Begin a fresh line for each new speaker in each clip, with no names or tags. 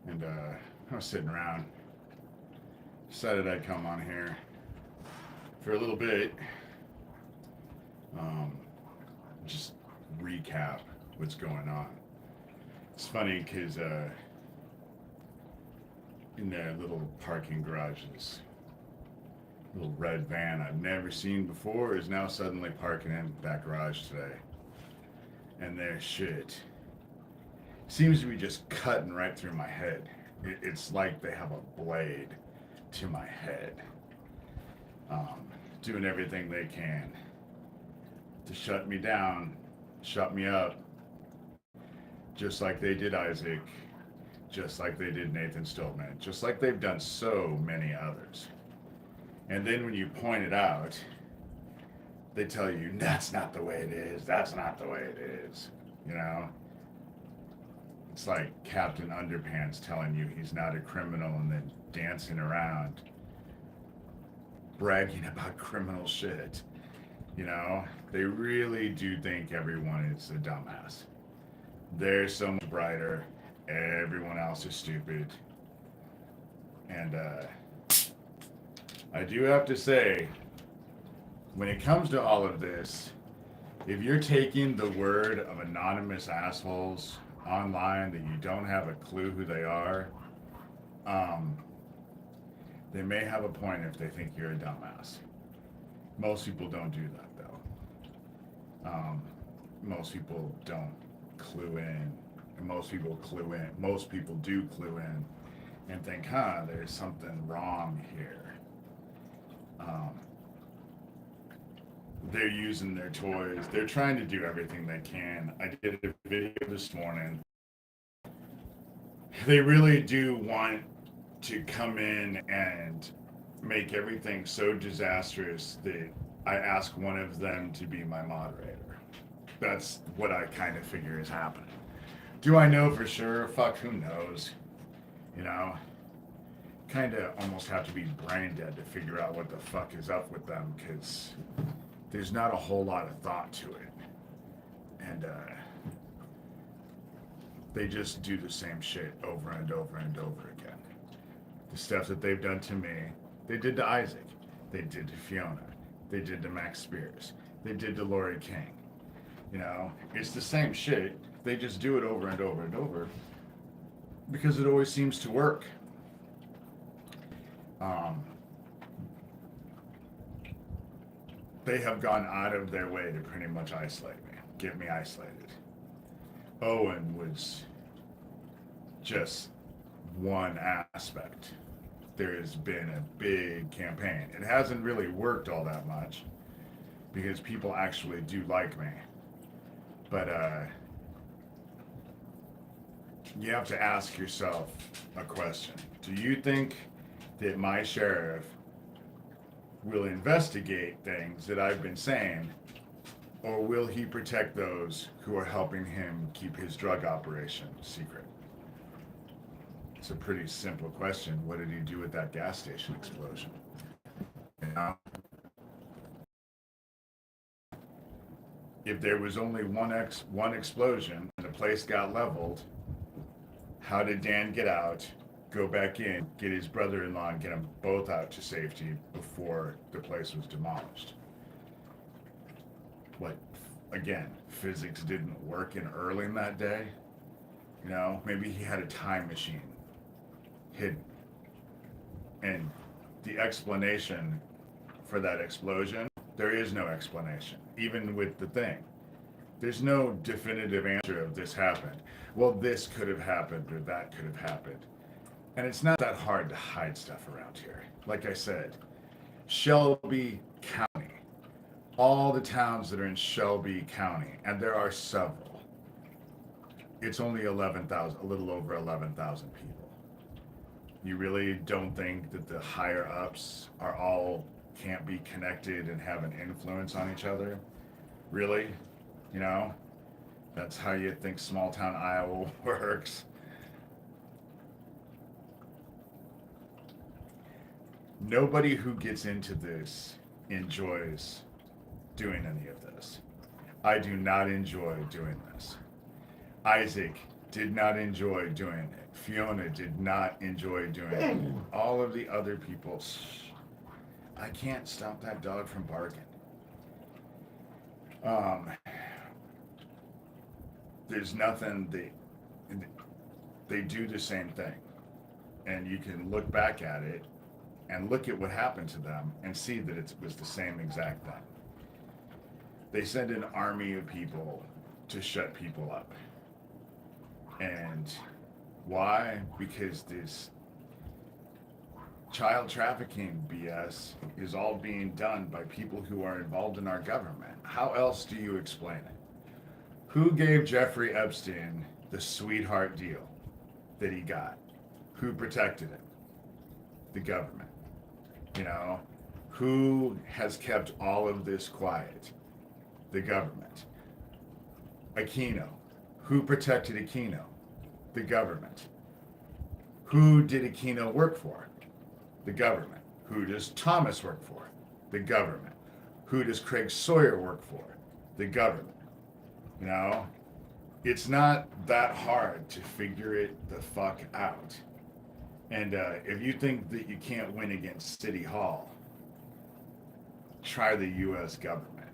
and I was sitting around. Decided I'd come on here for a little bit, um, just recap what's going on. It's funny because in the little parking garages, little red van I've never seen before is now suddenly parking in that garage today. And their shit seems to be just cutting right through my head. It's like they have a blade to my head, um, doing everything they can to shut me down, shut me up, just like they did Isaac, just like they did Nathan Stillman, just like they've done so many others. And then when you point it out, they tell you, that's not the way it is, that's not the way it is. You know? It's like Captain Underpants telling you he's not a criminal and then dancing around, bragging about criminal shit. You know? They really do think everyone is a dumbass. They're so much brighter, everyone else is stupid. And I do have to say, when it comes to all of this, if you're taking the word of anonymous assholes online that you don't have a clue who they are, um, they may have a point if they think you're a dumbass. Most people don't do that, though. Most people don't clue in. And most people clue in. Most people do clue in and think, there's something wrong here. They're using their toys. They're trying to do everything they can. I did a video this morning. They really do want to come in and make everything so disastrous that I ask one of them to be my moderator. That's what I kind of figure is happening. Do I know for sure? Fuck, who knows? You know? Kind of almost have to be brain dead to figure out what the fuck is up with them, because there's not a whole lot of thought to it. And they just do the same shit over and over and over again. The stuff that they've done to me, they did to Isaac. They did to Fiona. They did to Max Spears. They did to Lori King. You know, it's the same shit. They just do it over and over and over because it always seems to work. They have gone out of their way to pretty much isolate me, get me isolated. Owen was just one aspect. There has been a big campaign. It hasn't really worked all that much because people actually do like me. But you have to ask yourself a question. Do you think that my sheriff will investigate things that I've been saying, or will he protect those who are helping him keep his drug operation secret? It's a pretty simple question. What did he do with that gas station explosion? You know? If there was only one explosion and the place got leveled, how did Dan get out, go back in, get his brother-in-law, and get them both out to safety before the place was demolished? Like, again, physics didn't work in Erling that day. You know, maybe he had a time machine hidden. And the explanation for that explosion, there is no explanation, even with the thing. There's no definitive answer of this happened. Well, this could have happened or that could have happened. And it's not that hard to hide stuff around here. Like I said, Shelby County, all the towns that are in Shelby County, and there are several, it's only 11,000, a little over 11,000 people. You really don't think that the higher ups are all can't be connected and have an influence on each other? Really? You know? That's how you think small town Iowa works. Nobody who gets into this enjoys doing any of this. I do not enjoy doing this. Isaac did not enjoy doing it. Fiona did not enjoy doing it. All of the other people, I can't stop that dog from barking. Um, there's nothing they do the same thing, and you can look back at it and look at what happened to them and see that it was the same exact thing. They send an army of people to shut people up. And why? Because this child trafficking BS is all being done by people who are involved in our government. How else do you explain it? Who gave Jeffrey Epstein the sweetheart deal that he got? Who protected him? The government. You know, who has kept all of this quiet? The government. Aquino. Who protected Aquino? The government. Who did Aquino work for? The government. Who does Thomas work for? The government. Who does Craig Sawyer work for? The government. You know, it's not that hard to figure it the fuck out. And if you think that you can't win against City Hall, try the U.S. government.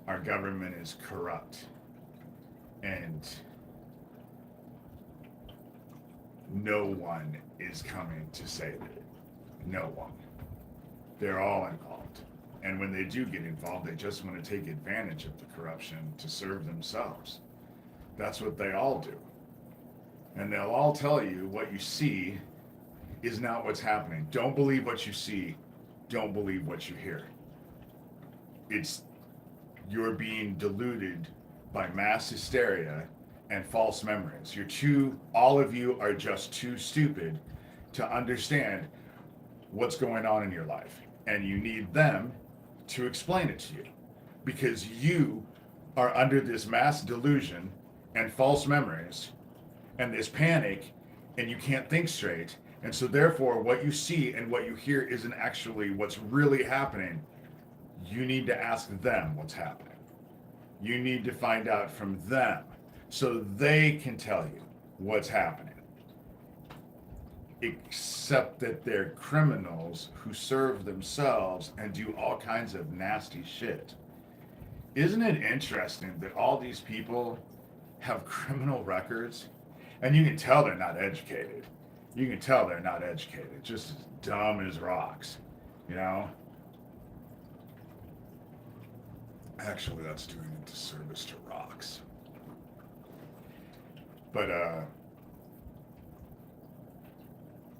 Our government is corrupt. And no one is coming to save it. No one. They're all involved. And when they do get involved, they just want to take advantage of the corruption to serve themselves. That's what they all do. And they'll all tell you what you see is not what's happening. Don't believe what you see. Don't believe what you hear. You're being deluded by mass hysteria and false memories. All of you are just too stupid to understand what's going on in your life. And you need them to explain it to you. Because you are under this mass delusion and false memories and this panic, and you can't think straight. And so therefore, what you see and what you hear isn't actually what's really happening. You need to ask them what's happening. You need to find out from them so they can tell you what's happening. Except that they're criminals who serve themselves and do all kinds of nasty shit. Isn't it interesting that all these people have criminal records? And you can tell they're not educated. You can tell they're not educated. Just as dumb as rocks, you know? Actually, that's doing a disservice to rocks. But,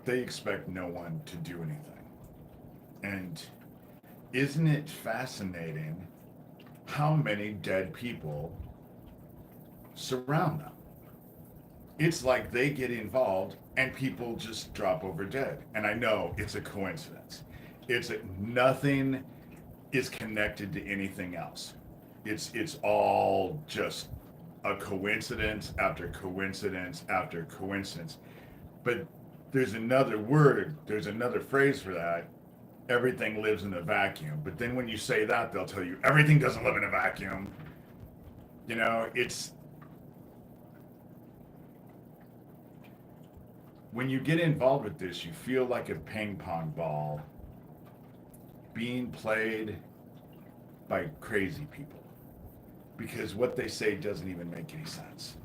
they expect no one to do anything. And isn't it fascinating how many dead people surround them? It's like they get involved and people just drop over dead. And I know it's a coincidence. Nothing is connected to anything else. It's all just a coincidence after coincidence after coincidence. But there's another phrase for that. Everything lives in a vacuum. But then when you say that, they'll tell you everything doesn't live in a vacuum. You know, when you get involved with this, you feel like a ping pong ball being played by crazy people. Because what they say doesn't even make any sense.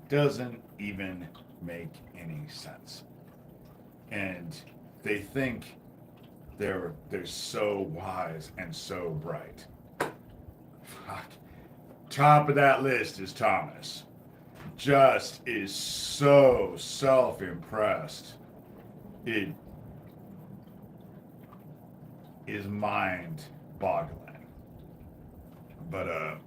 Doesn't even make any sense. And they think they're so wise and so bright. Fuck. Top of that list is Thomas. Just is so self-impressed. It is mind-boggling. But,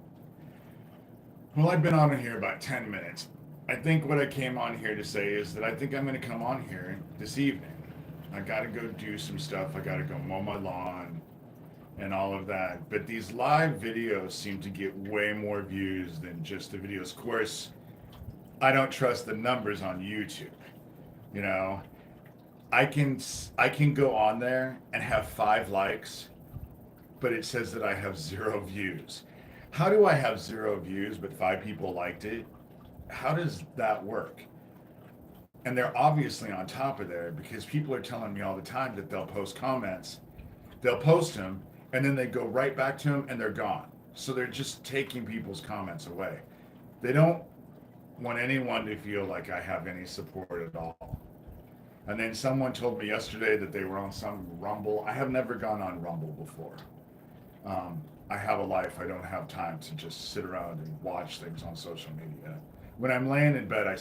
well, I've been on here about 10 minutes. I think what I came on here to say is that I think I'm going to come on here this evening. I got to go do some stuff. I got to go mow my lawn and all of that. But these live videos seem to get way more views than just the videos. Of course, I don't trust the numbers on YouTube. You know, I can go on there and have 5 likes, but it says that I have 0 views. How do I have 0 views but 5 people liked it? how does that work? And they're obviously on top of there because people are telling me all the time that they'll post comments, they'll post them, and then they go right back to them and they're gone. So they're just taking people's comments away. They don't want anyone to feel like I have any support at all. And then someone told me yesterday that they were on some Rumble. I have never gone on Rumble before. I have a life. I don't have time to just sit around and watch things on social media. When I'm laying in bed, I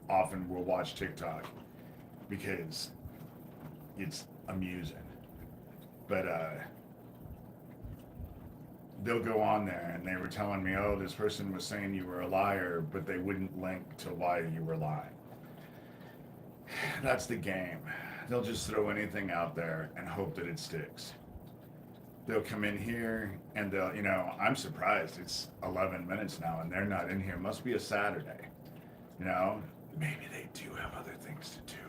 often will watch TikTok because it's amusing. But they'll go on there and they were telling me, oh, this person was saying you were a liar, but they wouldn't link to why you were lying. That's the game. They'll just throw anything out there and hope that it sticks. They'll come in here and they'll, I'm surprised it's 11 minutes now and they're not in here. Must be a Saturday. Maybe they do have other things to do.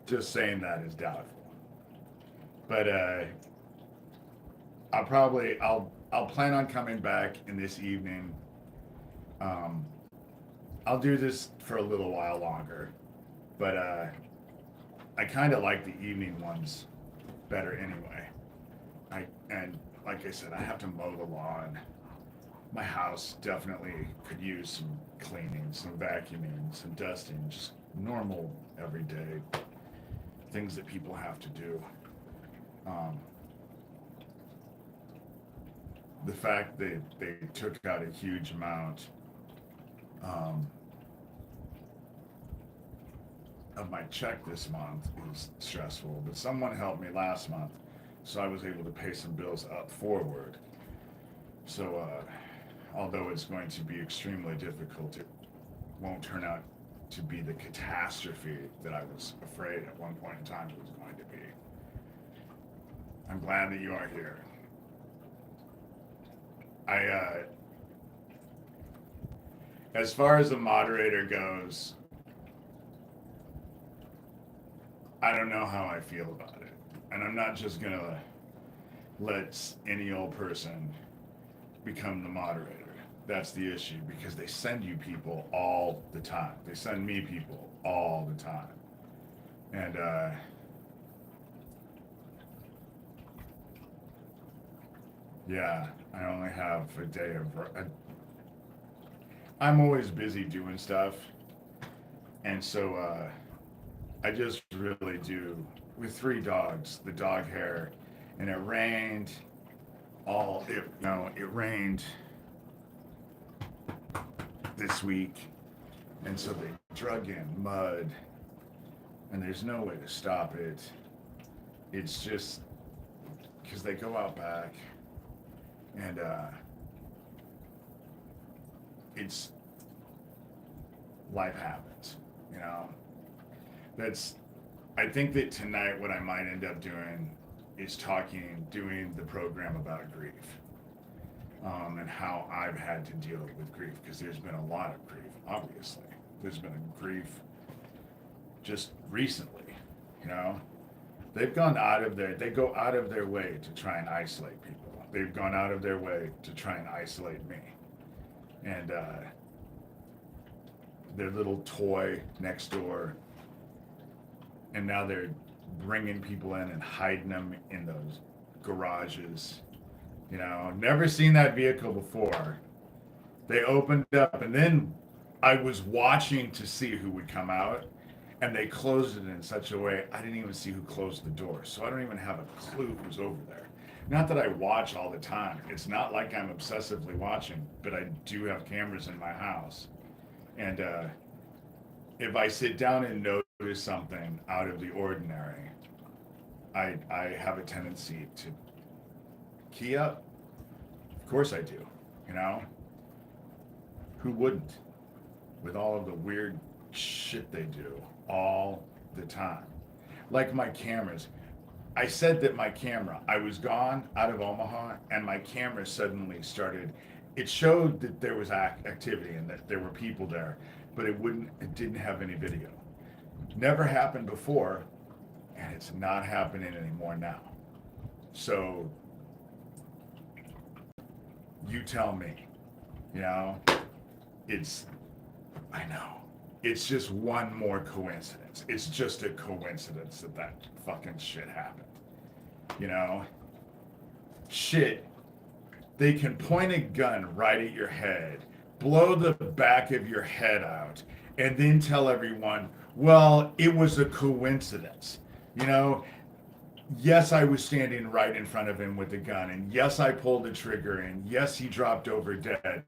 Just saying that is doubtful. But I'll plan on coming back in this evening. I'll do this for a little while longer, but I kind of like the evening ones better anyway. And like I said, I have to mow the lawn. My house definitely could use some cleaning, some vacuuming, some dusting, just normal everyday things that people have to do. The fact that they took out a huge amount of my check this month is stressful, but someone helped me last month, so I was able to pay some bills up forward. So, although it's going to be extremely difficult, it won't turn out to be the catastrophe that I was afraid at one point in time it was going to be. I'm glad that you are here. As far as the moderator goes, I don't know how I feel about it. And I'm not just gonna let any old person become the moderator. That's the issue, because they send you people all the time. They send me people all the time. And yeah, I only have a day of I'm always busy doing stuff. And so I just really do, with 3 dogs, the dog hair, and it rained it rained this week, and so they drug in mud, and there's no way to stop it. It's just because they go out back, and it's life happens, I think that tonight what I might end up doing is doing the program about grief, and how I've had to deal with grief, because there's been a lot of grief, obviously. There's been a grief just recently, They go out of their way to try and isolate people. They've gone out of their way to try and isolate me. And their little toy next door, and now they're bringing people in and hiding them in those garages. Never seen that vehicle before. They opened up, and then I was watching to see who would come out, and they closed it in such a way I didn't even see who closed the door, so I don't even have a clue who's over there. Not that I watch all the time. It's not like I'm obsessively watching, but I do have cameras in my house. And if I sit down and notice something out of the ordinary, I have a tendency to key up. Of course I do, Who wouldn't? With all of the weird shit they do all the time. Like my cameras. I said that I was gone out of Omaha, and my camera suddenly started. It showed that there was activity and that there were people there, but it didn't have any video. Never happened before, and it's not happening anymore now. So You tell me. You know, it's, I know. It's just one more coincidence. It's just a coincidence that that fucking shit happened. You know? Shit. They can point a gun right at your head, blow the back of your head out, and then tell everyone, well, it was a coincidence. You know, yes, I was standing right in front of him with the gun, and yes, I pulled the trigger, and yes, he dropped over dead.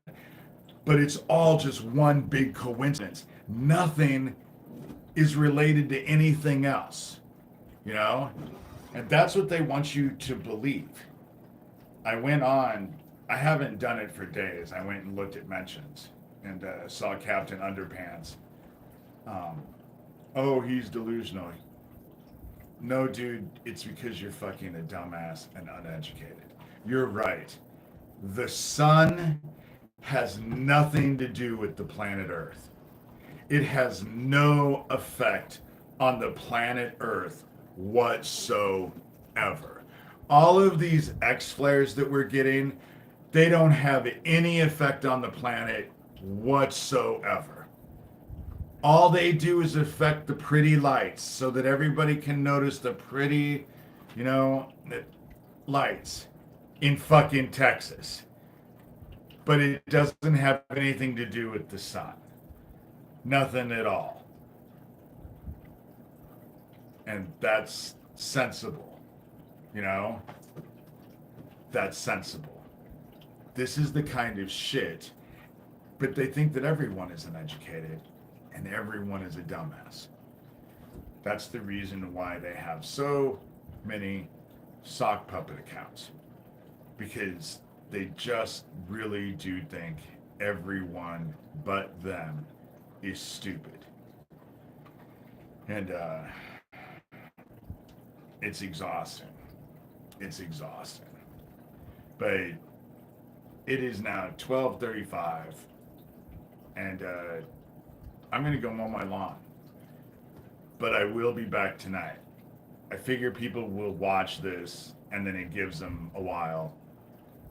But it's all just one big coincidence. Nothing is related to anything else, you know? And that's what they want you to believe. I went on, I haven't done it for days. I went and looked at mentions and saw Captain Underpants. Um, oh, he's delusional. No, dude, it's because you're fucking a dumbass and uneducated. You're right. The sun has nothing to do with the planet Earth. It has no effect on the planet Earth whatsoever. All of these X flares that we're getting, they don't have any effect on the planet whatsoever. All they do is affect the pretty lights so that everybody can notice the pretty, you know, lights in fucking Texas. But it doesn't have anything to do with the sun. Nothing at all. And that's sensible. You know? That's sensible. This is the kind of shit, but they think that everyone is uneducated and everyone is a dumbass. That's the reason why they have so many sock puppet accounts. Because they just really do think everyone but them is stupid. And it's exhausting. It's exhausting. But it is now 12:35 and I'm gonna go mow my lawn. But I will be back tonight. I figure people will watch this and then it gives them a while.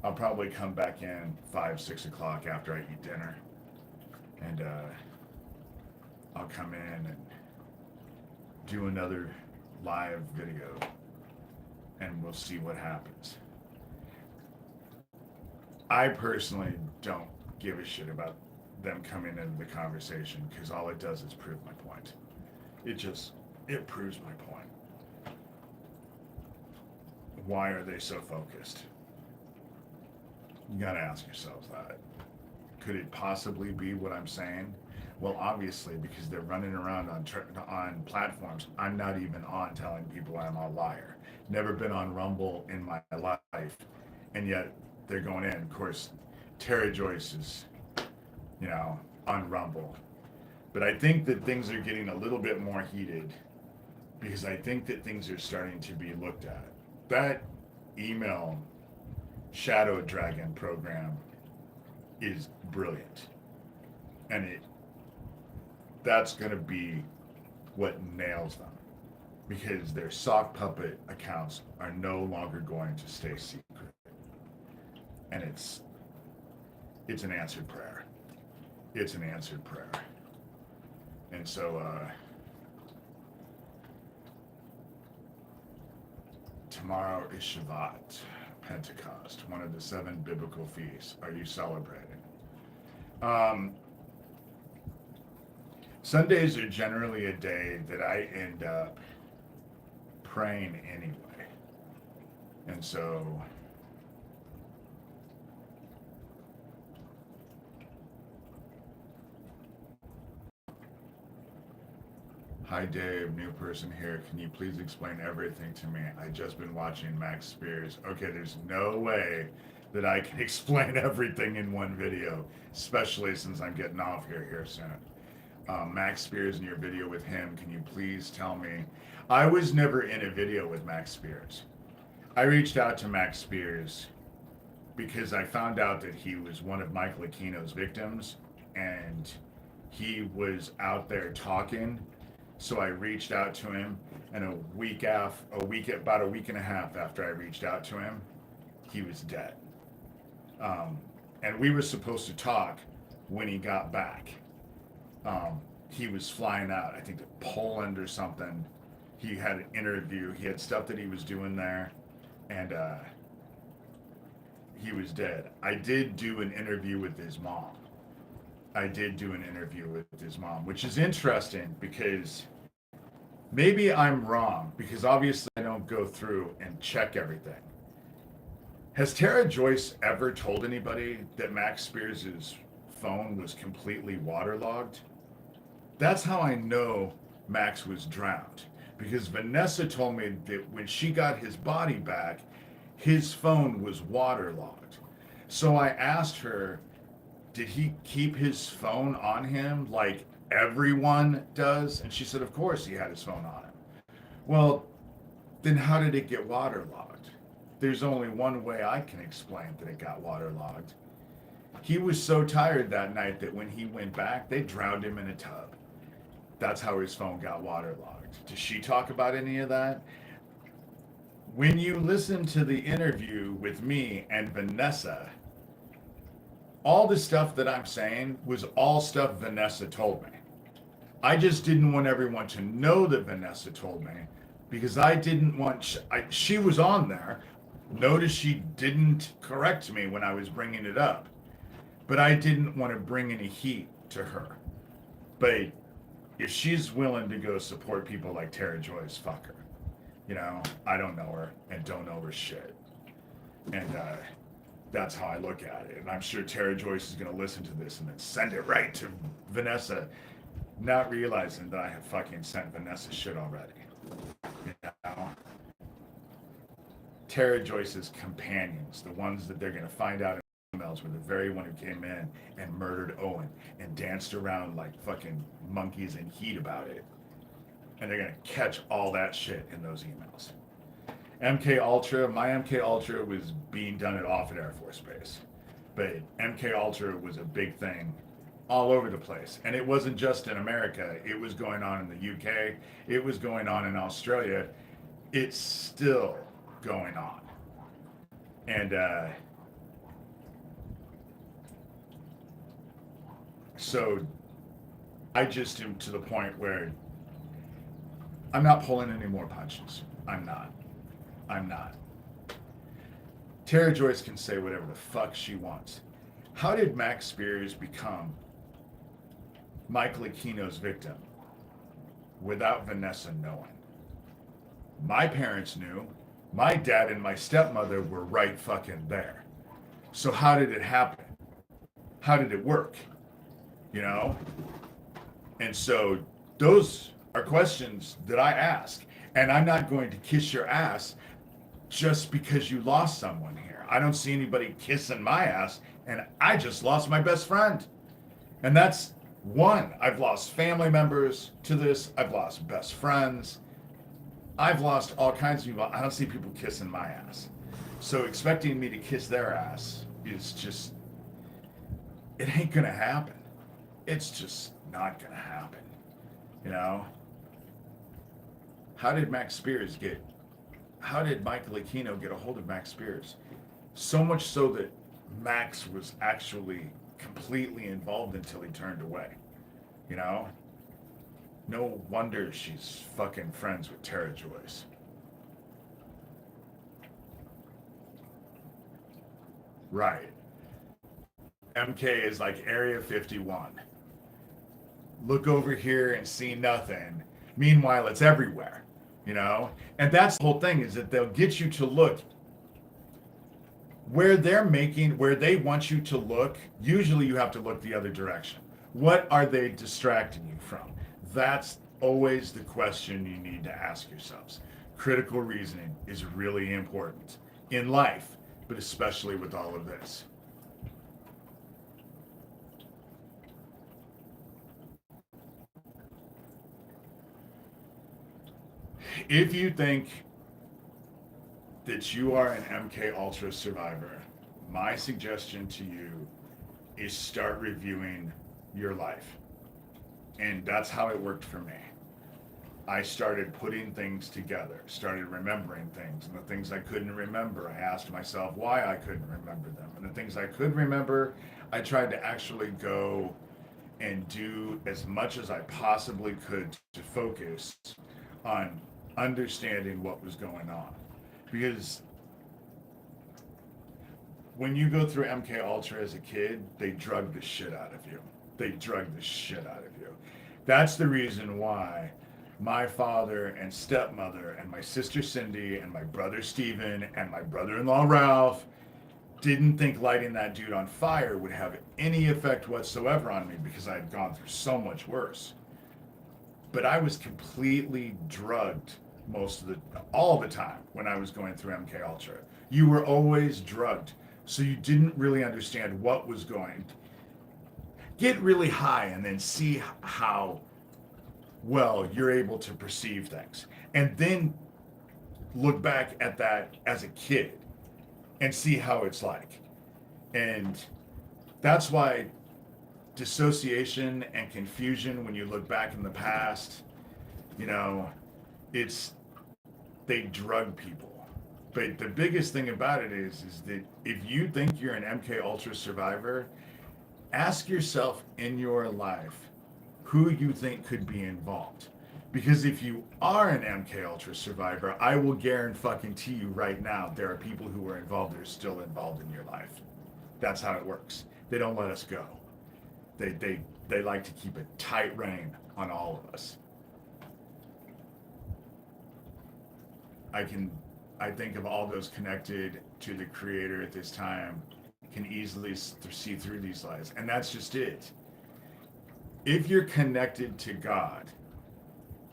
I'll probably come back in 5, 6 o'clock after I eat dinner. And I'll come in and do another live video and we'll see what happens. I personally don't give a shit about them coming into the conversation because all it does is prove my point. It proves my point. Why are they so focused? You gotta ask yourselves that. Could it possibly be what I'm saying? Well, obviously, because they're running around on platforms I'm not even on, telling people I'm a liar. Never been on Rumble in my life, and yet they're going in. Of course, Tara Joyce is, you know, on Rumble. But I think that things are getting a little bit more heated because I think that things are starting to be looked at. That email Shadow Dragon program is brilliant. And that's going to be what nails them. Because their sock puppet accounts are no longer going to stay secret. And it's an answered prayer. It's an answered prayer. And so, tomorrow is Shabbat, Pentecost, one of the 7 biblical feasts. Are you celebrating? Sundays are generally a day that I end up praying anyway. And so, hi Dave, new person here. Can you please explain everything to me? I just been watching Max Spears. Okay, there's no way that I can explain everything in one video, especially since I'm getting off here soon. Max Spears, in your video with him, can you please tell me? I was never in a video with Max Spears. I reached out to Max Spears because I found out that he was one of Michael Aquino's victims and he was out there talking. So I reached out to him, and about a week and a half after I reached out to him, he was dead. and we were supposed to talk when he got back. He was flying out, I think, to Poland or something. He had an interview. He had stuff that he was doing there, and he was dead. I did do an interview with his mom. I did do an interview with his mom, which is interesting because maybe I'm wrong, because obviously I don't go through and check everything. Has Tara Joyce ever told anybody that Max Spears' phone was completely waterlogged? That's how I know Max was drowned. Because Vanessa told me that when she got his body back, his phone was waterlogged. So I asked her, did he keep his phone on him like everyone does? And she said, of course he had his phone on him. Well, then how did it get waterlogged? There's only one way I can explain that it got waterlogged. He was so tired that night that when he went back, they drowned him in a tub. That's how his phone got waterlogged. Does she talk about any of that? When you listen to the interview with me and Vanessa, all the stuff that I'm saying was all stuff Vanessa told me. I just didn't want everyone to know that Vanessa told me because I didn't want, she was on there. Notice she didn't correct me when I was bringing it up, but I didn't want to bring any heat to her. But if she's willing to go support people like Tara Joyce, fuck her. You know, I don't know her and don't know her shit. And that's how I look at it. And I'm sure Tara Joyce is going to listen to this and then send it right to Vanessa, not realizing that I have fucking sent Vanessa shit already. You know? Tara Joyce's companions, the ones that they're going to find out in emails, were the very one who came in and murdered Owen and danced around like fucking monkeys in heat about it. And they're going to catch all that shit in those emails. MK Ultra, my MK Ultra was being done at Offutt Air Force Base. But MK Ultra was a big thing all over the place. And it wasn't just in America. It was going on in the UK. It was going on in Australia. It's still going on. And so I just am to the point where I'm not pulling any more punches. I'm not. Tara Joyce can say whatever the fuck she wants. How did Max Spears become Michael Aquino's victim without Vanessa knowing? My parents knew. My dad and my stepmother were right fucking there. So how did it happen? How did it work? You know? And so those are questions that I ask. And I'm not going to kiss your ass just because you lost someone here. I don't see anybody kissing my ass, and I just lost my best friend. And that's one. I've lost family members to this. I've lost best friends. I've lost all kinds of people. I don't see people kissing my ass. So expecting me to kiss their ass is just, it ain't gonna happen. It's just not gonna happen. You know? How did Michael Aquino get a hold of Max Spears? So much so that Max was actually completely involved until he turned away. You know? No wonder she's fucking friends with Tara Joyce. Right. MK is like Area 51. Look over here and see nothing. Meanwhile, it's everywhere, you know? And that's the whole thing, is that they'll get you to look where they want you to look. Usually you have to look the other direction. What are they distracting you from? That's always the question you need to ask yourselves. Critical reasoning is really important in life, but especially with all of this. If you think that you are an MK Ultra survivor, my suggestion to you is start reviewing your life. And that's how it worked for me. I started putting things together, started remembering things. And the things I couldn't remember, I asked myself why I couldn't remember them. And the things I could remember, I tried to actually go and do as much as I possibly could to focus on understanding what was going on. Because when you go through MK Ultra as a kid, they drug the shit out of you. They drug the shit out of you. That's the reason why my father and stepmother and my sister Cindy and my brother Steven and my brother-in-law Ralph didn't think lighting that dude on fire would have any effect whatsoever on me because I had gone through so much worse. But I was completely drugged all the time when I was going through MK Ultra. You were always drugged, so you didn't really understand what was going. Get really high and then see how well you're able to perceive things, and then look back at that as a kid and see how it's like. And that's why dissociation and confusion, when you look back in the past, you know, they drug people. But the biggest thing about it is that if you think you're an MK Ultra survivor, ask yourself in your life who you think could be involved. Because if you are an MK Ultra survivor, I will guarantee you right now, there are people who are involved that are still involved in your life. That's how it works. They don't let us go. They like to keep a tight rein on all of us. I think of all those connected to the Creator at this time can easily see through these lies. And that's just it. If you're connected to God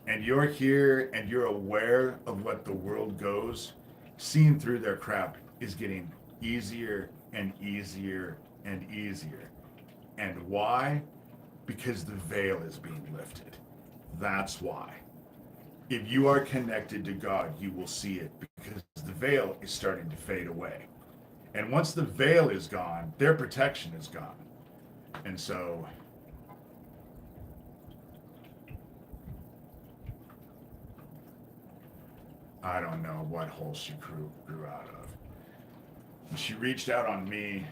and you're here and you're aware of what the world goes, seeing through their crap is getting easier and easier and easier. And why? Because the veil is being lifted. That's why. If you are connected to God, you will see it because the veil is starting to fade away. And once the veil is gone, their protection is gone. And so I don't know what hole she grew out of. She reached out on me.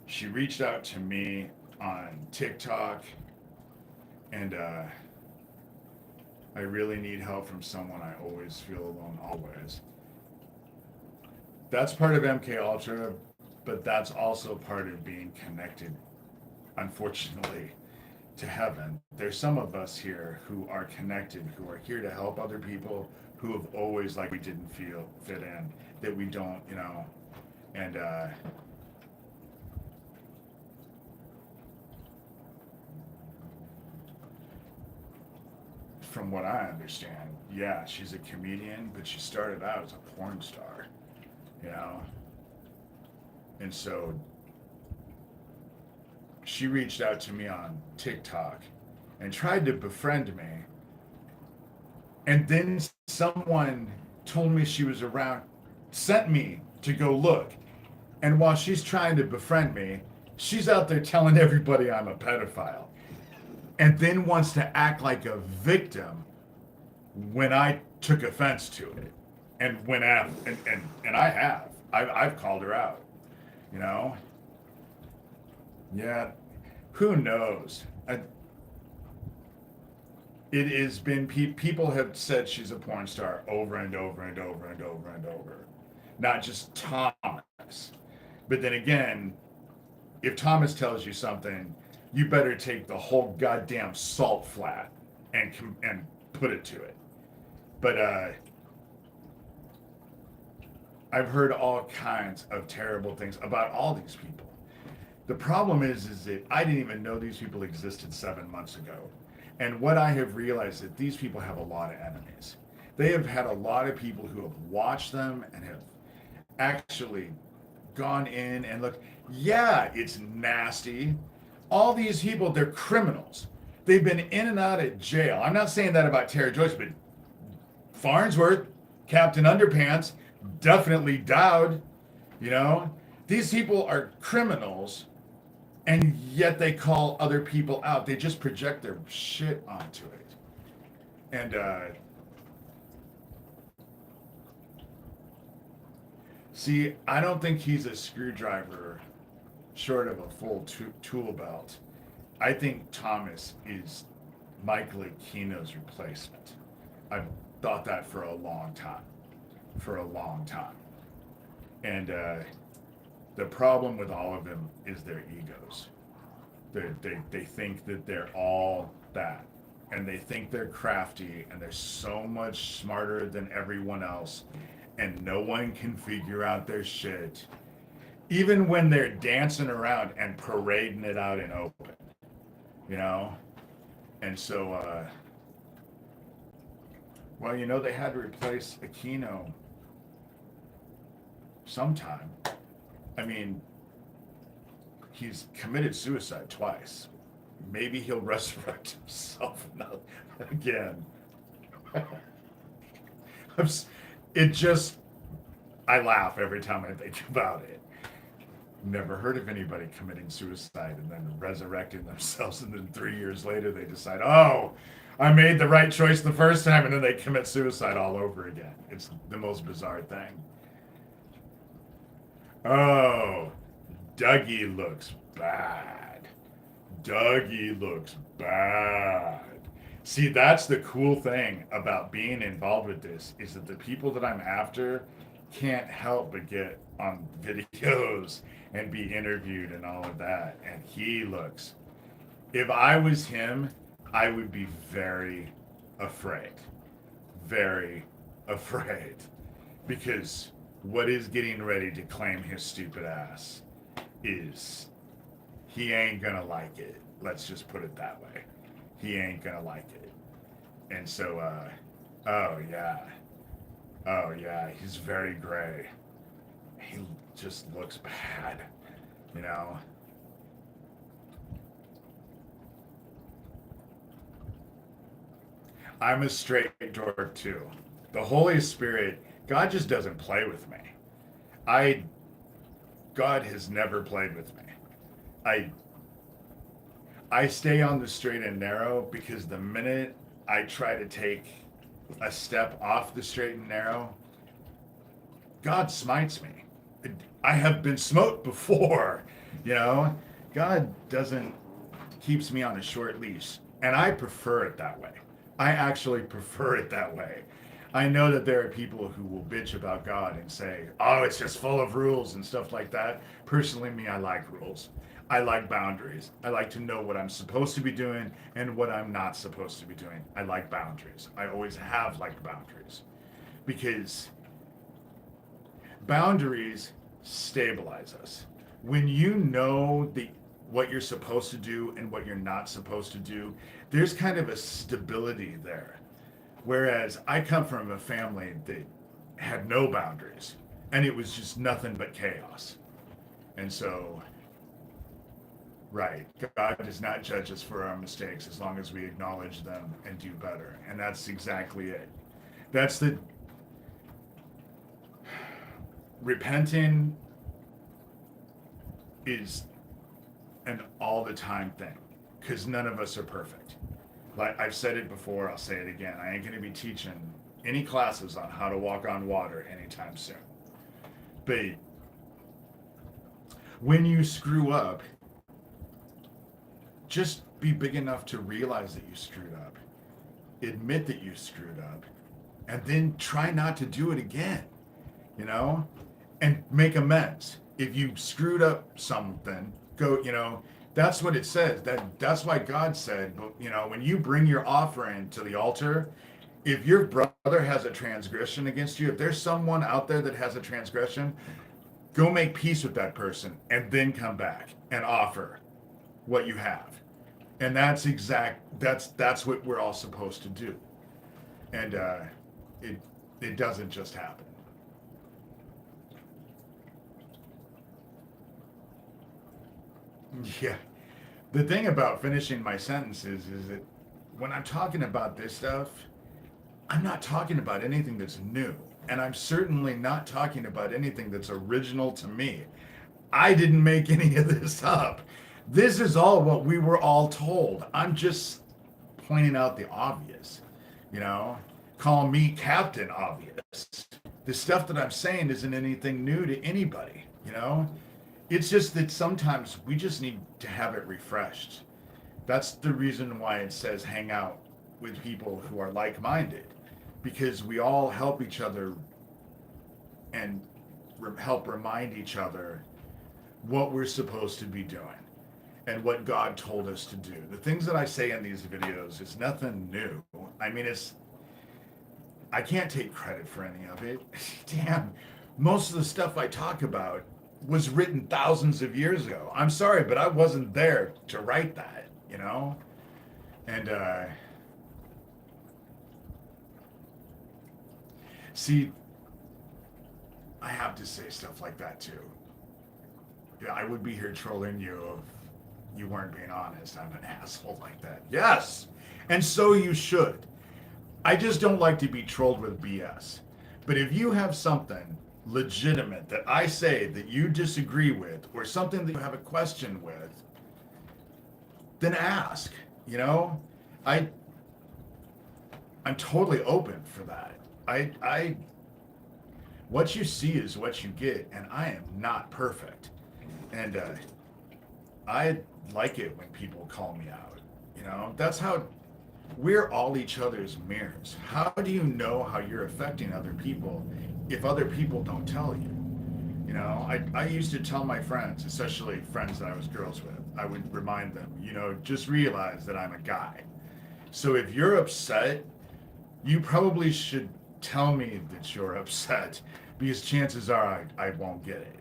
She reached out to me on TikTok, and I really need help from someone. I always feel alone, always. That's part of MK Ultra, but that's also part of being connected, unfortunately, to heaven. There's some of us here who are connected, who are here to help other people, who have always, like, we didn't fit in, that we don't, and from what I understand, yeah, she's a comedian, but she started out as a porn star, and so she reached out to me on TikTok and tried to befriend me. And then someone told me she was around, sent me to go look. And while she's trying to befriend me, she's out there telling everybody I'm a pedophile. And then wants to act like a victim when I took offense to it. And went after, and I have. I've called her out, Yeah, who knows? It has been, people have said she's a porn star over and over and over and over and over. Not just Thomas. But then again, if Thomas tells you something, you better take the whole goddamn salt flat and put it to it. But I've heard all kinds of terrible things about all these people. The problem is that I didn't even know these people existed 7 months ago. And what I have realized is that these people have a lot of enemies. They have had a lot of people who have watched them and have actually gone in and looked. Yeah, it's nasty. All these people, they're criminals. They've been in and out of jail. I'm not saying that about Tara Joyce, but Farnsworth, Captain Underpants, definitely Dowd, These people are criminals, and yet they call other people out. They just project their shit onto it. And see, I don't think he's a screwdriver short of a full tool belt. I think Thomas is Mike Aquino's replacement. I've thought that for a long time. For a long time. And the problem with all of them is their egos. They think that they're all that. And they think they're crafty and they're so much smarter than everyone else. And no one can figure out their shit. Even when they're dancing around and parading it out in open. You know? And so, well, you know, they had to replace Aquino sometime. I mean, he's committed suicide twice. Maybe he'll resurrect himself again. It just, I laugh every time I think about it. Never heard of anybody committing suicide and then resurrecting themselves, and then 3 years later they decide, oh, I made the right choice the first time, and then they commit suicide all over again. It's the most bizarre thing. Oh, Dougie looks bad. Dougie looks bad. See, that's the cool thing about being involved with this, is that the people that I'm after can't help but get on videos and be interviewed and all of that. And he looks, if I was him, I would be very afraid. Very afraid. Because what is getting ready to claim his stupid ass is, he ain't gonna like it. Let's just put it that way. He ain't gonna like it. And so, oh yeah, he's very gray. He just looks bad, you know? I'm a straight dork too. The Holy Spirit, God just doesn't play with me. God has never played with me. I stay on the straight and narrow, because the minute I try to take a step off the straight and narrow, God smites me. I have been smote before, you know? God keeps me on a short leash, and I prefer it that way. I actually prefer it that way. I know that there are people who will bitch about God and say, oh, it's just full of rules and stuff like that. Personally, me, I like rules. I like boundaries. I like to know what I'm supposed to be doing and what I'm not supposed to be doing. I like boundaries. I always have liked boundaries, because boundaries stabilize us. When you know what you're supposed to do and what you're not supposed to do, there's kind of a stability there. Whereas I come from a family that had no boundaries, and it was just nothing but chaos. And so, right, God does not judge us for our mistakes as long as we acknowledge them and do better. And that's exactly it. That's the repenting is an all the time thing, because none of us are perfect. Like I've said it before, I'll say it again. I ain't going to be teaching any classes on how to walk on water anytime soon. But when you screw up, just be big enough to realize that you screwed up, admit that you screwed up, and then try not to do it again, you know, and make amends. If you screwed up something, go, you know, that's what it says. That's why God said, you know, when you bring your offering to the altar, if your brother has a transgression against you, if there's someone out there that has a transgression, go make peace with that person and then come back and offer what you have. And that's what we're all supposed to do. And it doesn't just happen. Yeah. The thing about finishing my sentences is that when I'm talking about this stuff, I'm not talking about anything that's new. And I'm certainly not talking about anything that's original to me. I didn't make any of this up. This is all what we were all told. I'm just pointing out the obvious. you know, call me Captain Obvious. The stuff that I'm saying isn't anything new to anybody, you know? It's just that sometimes we just need to have it refreshed. That's the reason why it says hang out with people who are like minded, because we all help each other and help remind each other what we're supposed to be doing and what God told us to do. The things that I say in these videos is nothing new. I mean, I can't take credit for any of it. Damn, most of the stuff I talk about was written thousands of years ago. I'm sorry, but I wasn't there to write that, you know? And, see, I have to say stuff like that too. Yeah, I would be here trolling you if you weren't being honest. I'm an asshole like that. Yes! And so you should. I just don't like to be trolled with BS. But if you have something legitimate that I say that you disagree with, or something that you have a question with, then ask. You know? I'm totally open for that. I what you see is what you get, and I am not perfect. And I like it when people call me out. You know, that's how we're all each other's mirrors. How do you know how you're affecting other people if other people don't tell you? You know, I used to tell my friends, especially friends that I was girls with, I would remind them, you know, just realize that I'm a guy. So if you're upset, you probably should tell me that you're upset, because chances are I won't get it.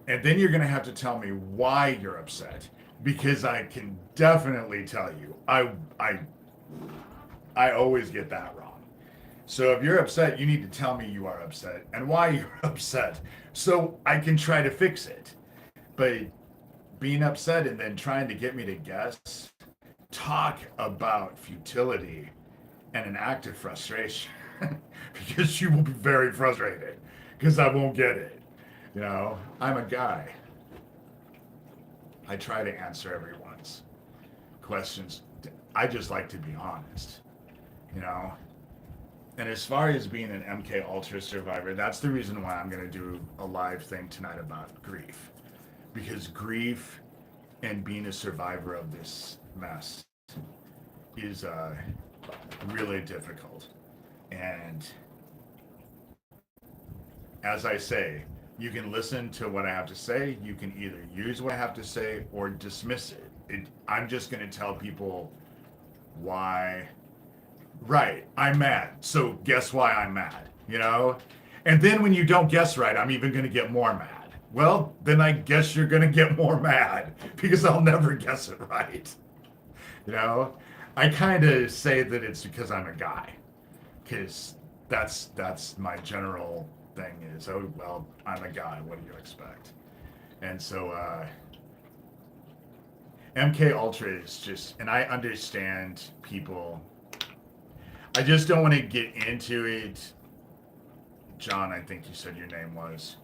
And then you're going to have to tell me why you're upset, because I can definitely tell you I always get that wrong. So if you're upset, you need to tell me you are upset and why you're upset, so I can try to fix it. But being upset and then trying to get me to guess, talk about futility and an act of frustration, because you will be very frustrated because I won't get it. You know, I'm a guy. I try to answer everyone's questions. I just like to be honest, you know. And as far as being an MK Ultra survivor, that's the reason why I'm going to do a live thing tonight about grief. Because grief and being a survivor of this mess is really difficult. And as I say, you can listen to what I have to say. You can either use what I have to say or dismiss it. I'm just going to tell people why. Right, I'm mad. So guess why I'm mad, you know? And then when you don't guess right, I'm even going to get more mad. Well, then I guess you're going to get more mad, because I'll never guess it right. You know? I kind of say that it's because I'm a guy, because that's my general thing is, oh, well, I'm a guy, what do you expect? And so MK Ultra is just, and I understand people, I just don't want to get into it. John, I think you said your name was,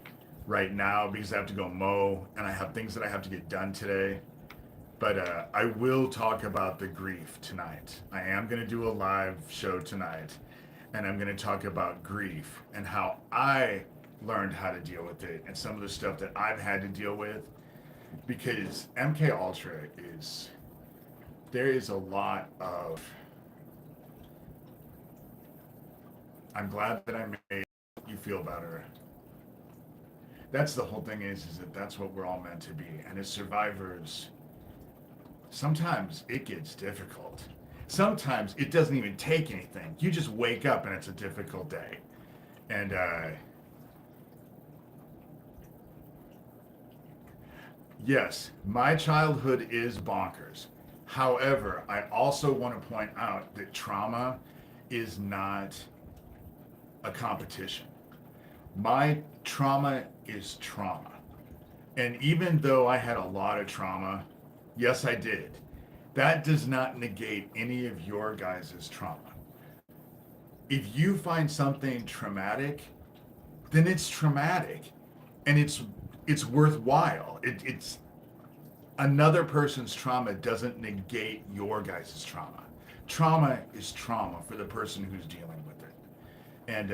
right now, because I have to go mow and I have things that I have to get done today. But I will talk about the grief tonight. I am going to do a live show tonight, and I'm going to talk about grief and how I learned how to deal with it and some of the stuff that I've had to deal with. Because MK Ultra is, there is a lot of, I'm glad that I made you feel better. That's the whole thing is that that's what we're all meant to be. And as survivors, sometimes it gets difficult. Sometimes it doesn't even take anything. You just wake up and it's a difficult day. And yes, my childhood is bonkers. However, I also want to point out that trauma is not a competition. My trauma is trauma. And even though I had a lot of trauma, yes, I did, that does not negate any of your guys' trauma. If you find something traumatic, then it's traumatic, and it's worthwhile. It's another person's trauma doesn't negate your guys' trauma. trauma is trauma for the person who's dealing with it. And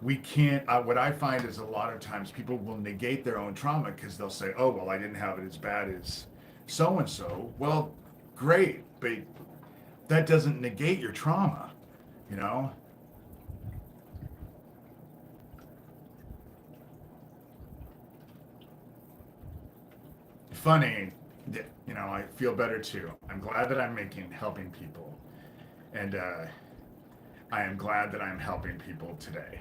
we can't, what I find is a lot of times people will negate their own trauma because they'll say, oh, well, I didn't have it as bad as so and so. Well, great, but that doesn't negate your trauma, you know? Funny, you know, I feel better too. I'm glad that I'm helping people. And I am glad that I'm helping people today.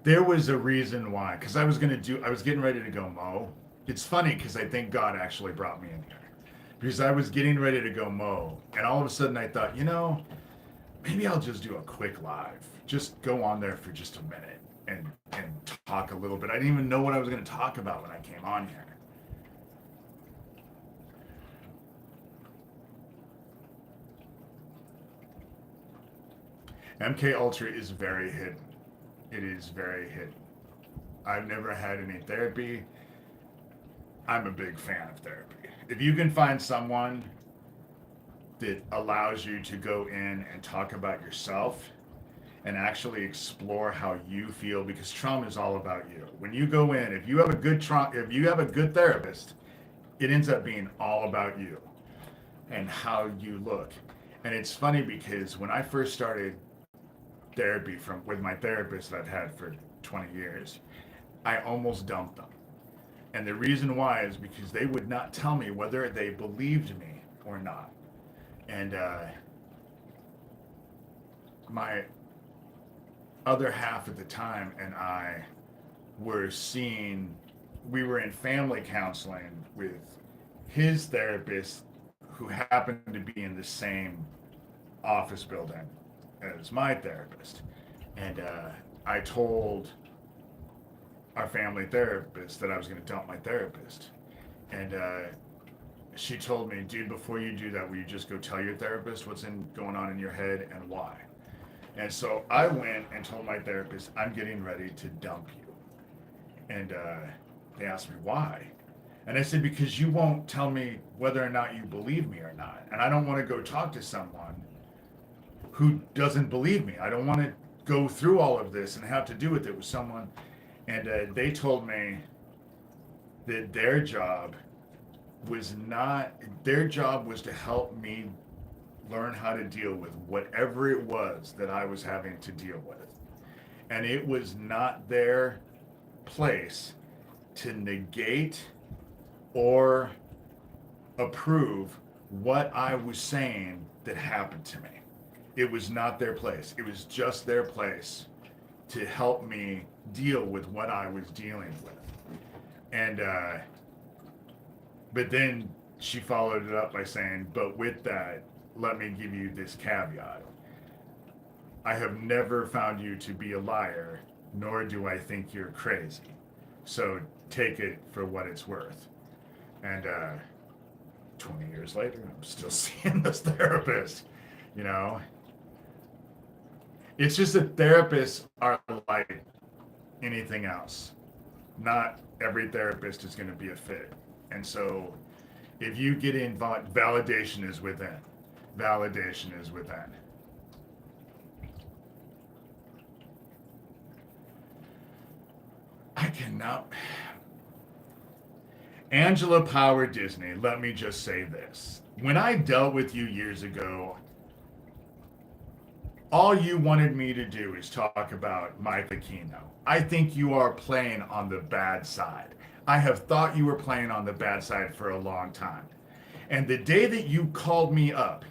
There was a reason why, because I was getting ready to go mow. It's funny because I think God actually brought me in here. Because I was getting ready to go mow, and all of a sudden I thought, you know, maybe I'll just do a quick live. Just go on there for just a minute and talk a little bit. I didn't even know what I was going to talk about when I came on here. MK Ultra is very hidden. It is very hidden. I've never had any therapy. I'm a big fan of therapy. If you can find someone that allows you to go in and talk about yourself and actually explore how you feel, because trauma is all about you. When you go in, if you have a good therapist, it ends up being all about you and how you look. And it's funny because when I first started therapy with my therapist that I've had for 20 years, I almost dumped them. And the reason why is because they would not tell me whether they believed me or not. And my other half at the time and I we were in family counseling with his therapist, who happened to be in the same office building as my therapist. And I told our family therapist that I was going to dump my therapist. And she told me, dude, before you do that, will you just go tell your therapist what's going on in your head and why? And so I went and told my therapist, I'm getting ready to dump you. And they asked me why. And I said, because you won't tell me whether or not you believe me or not. And I don't want to go talk to someone who doesn't believe me. I don't want to go through all of this and have to do with it with someone. And they told me that their job was to help me learn how to deal with whatever it was that I was having to deal with. And it was not their place to negate or approve what I was saying that happened to me. It was not their place. It was just their place to help me deal with what I was dealing with. And but then she followed it up by saying, but with that, let me give you this caveat. I have never found you to be a liar, nor do I think you're crazy. So take it for what it's worth. And 20 years later, I'm still seeing this therapist, you know. It's just that therapists are like anything else. Not every therapist is going to be a fit. And so if you get involved, validation is within. Validation is within. I cannot. Angela Power Disney, let me just say this. When I dealt with you years ago, all you wanted me to do is talk about Mike Aquino. I think you are playing on the bad side. I have thought you were playing on the bad side for a long time. And the day that you called me up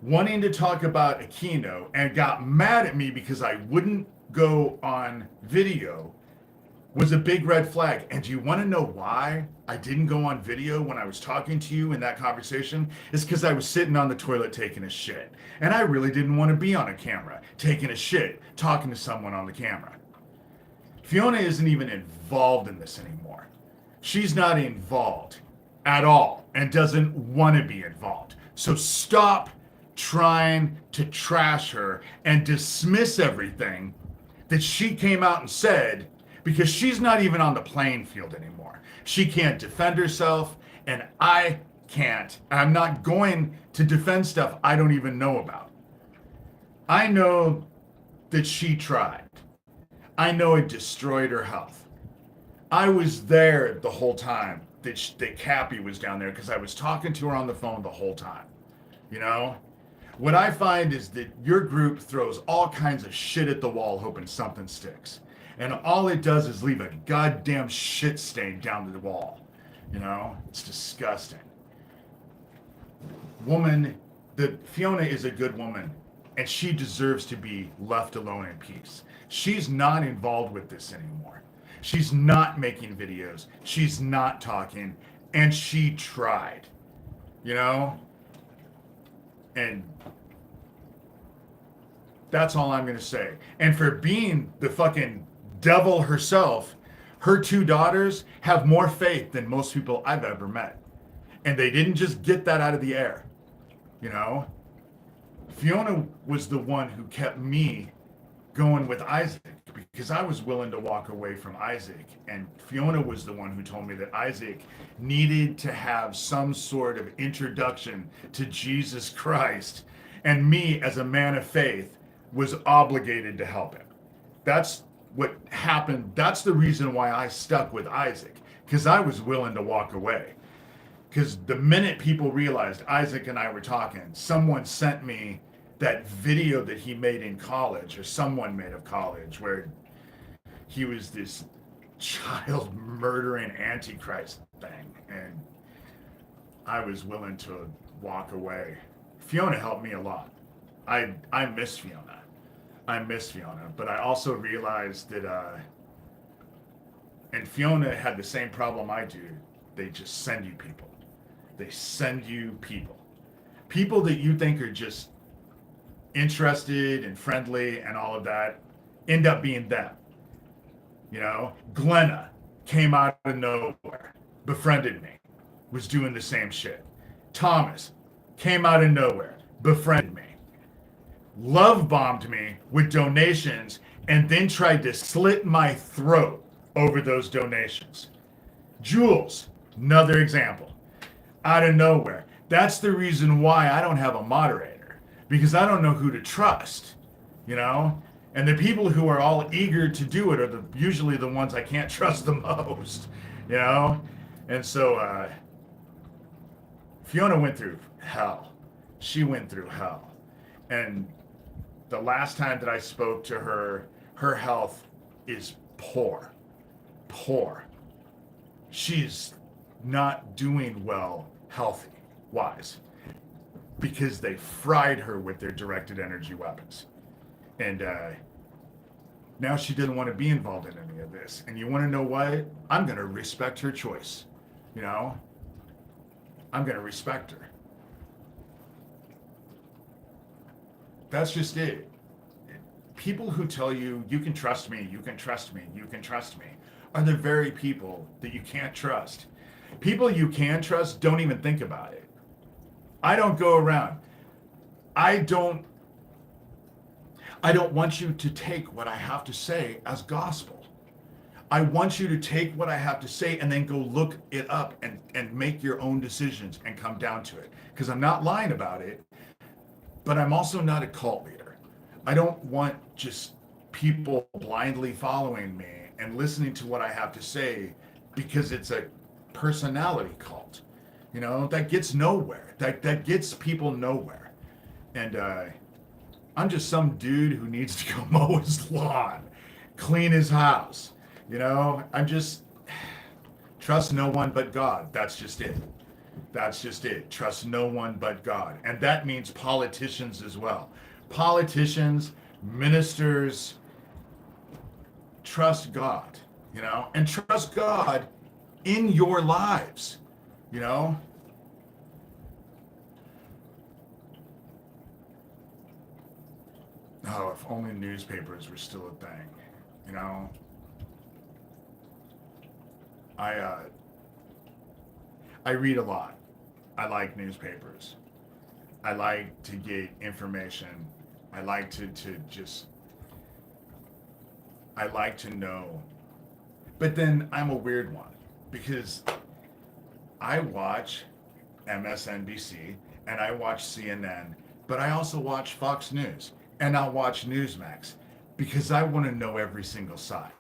wanting to talk about Aquino and got mad at me because I wouldn't go on video was a big red flag. And do you want to know why I didn't go on video when I was talking to you in that conversation? It's because I was sitting on the toilet taking a shit. And I really didn't want to be on a camera, taking a shit, talking to someone on the camera. Fiona isn't even involved in this anymore. She's not involved at all and doesn't want to be involved. So stop trying to trash her and dismiss everything that she came out and said, because she's not even on the playing field anymore. She can't defend herself, and I can't. I'm not going to defend stuff I don't even know about. I know that she tried. I know it destroyed her health. I was there the whole time that Cappy was down there because I was talking to her on the phone the whole time. You know? What I find is that your group throws all kinds of shit at the wall hoping something sticks. And all it does is leave a goddamn shit stain down the wall. You know? It's disgusting. Fiona is a good woman, and she deserves to be left alone in peace. She's not involved with this anymore. She's not making videos. She's not talking, and she tried. You know? And that's all I'm going to say. And for being the fucking devil herself, her two daughters have more faith than most people I've ever met. And they didn't just get that out of the air. You know? Fiona was the one who kept me going with Isaac because I was willing to walk away from Isaac. And Fiona was the one who told me that Isaac needed to have some sort of introduction to Jesus Christ. And me, as a man of faith, was obligated to help him. That's what happened. That's the reason why I stuck with Isaac, because I was willing to walk away. Because the minute people realized Isaac and I were talking, someone sent me that video that he made in college, or someone made of college, where he was this child murdering antichrist thing. And I was willing to walk away. Fiona helped me a lot. I miss Fiona. But I also realized that, and Fiona had the same problem I do. They just send you people. They send you people. People that you think are just interested and friendly and all of that end up being them. You know, Glenna came out of nowhere, befriended me, was doing the same shit. Thomas came out of nowhere, befriended me, love bombed me with donations, and then tried to slit my throat over those donations. Jules, another example, out of nowhere. That's the reason why I don't have a moderator, because I don't know who to trust, you know? And the people who are all eager to do it are usually the ones I can't trust the most, you know? And so Fiona went through hell. She went through hell. And the last time that I spoke to her, her health is poor. She's not doing well healthy-wise because they fried her with their directed energy weapons. And now she didn't want to be involved in any of this. And you want to know what? I'm going to respect her choice. You know? I'm going to respect her. That's just it. People who tell you, you can trust me, you can trust me, you can trust me, are the very people that you can't trust. People you can trust don't even think about it. I don't go around. I don't want you to take what I have to say as gospel. I want you to take what I have to say and then go look it up and make your own decisions and come down to it. Because I'm not lying about it, but I'm also not a cult leader. I don't want just people blindly following me and listening to what I have to say because it's a personality cult. You know, that gets nowhere. That gets people nowhere. And I'm just some dude who needs to go mow his lawn, clean his house. You know, I'm just, trust no one but God. That's just it. That's just it. Trust no one but God. And that means politicians as well. Politicians, ministers, trust God, you know, and trust God in your lives, you know. Oh, if only newspapers were still a thing, you know. I read a lot. I like newspapers. I like to get information. I like to know. But then I'm a weird one because I watch MSNBC, and I watch CNN, but I also watch Fox News, and I'll watch Newsmax because I want to know every single side.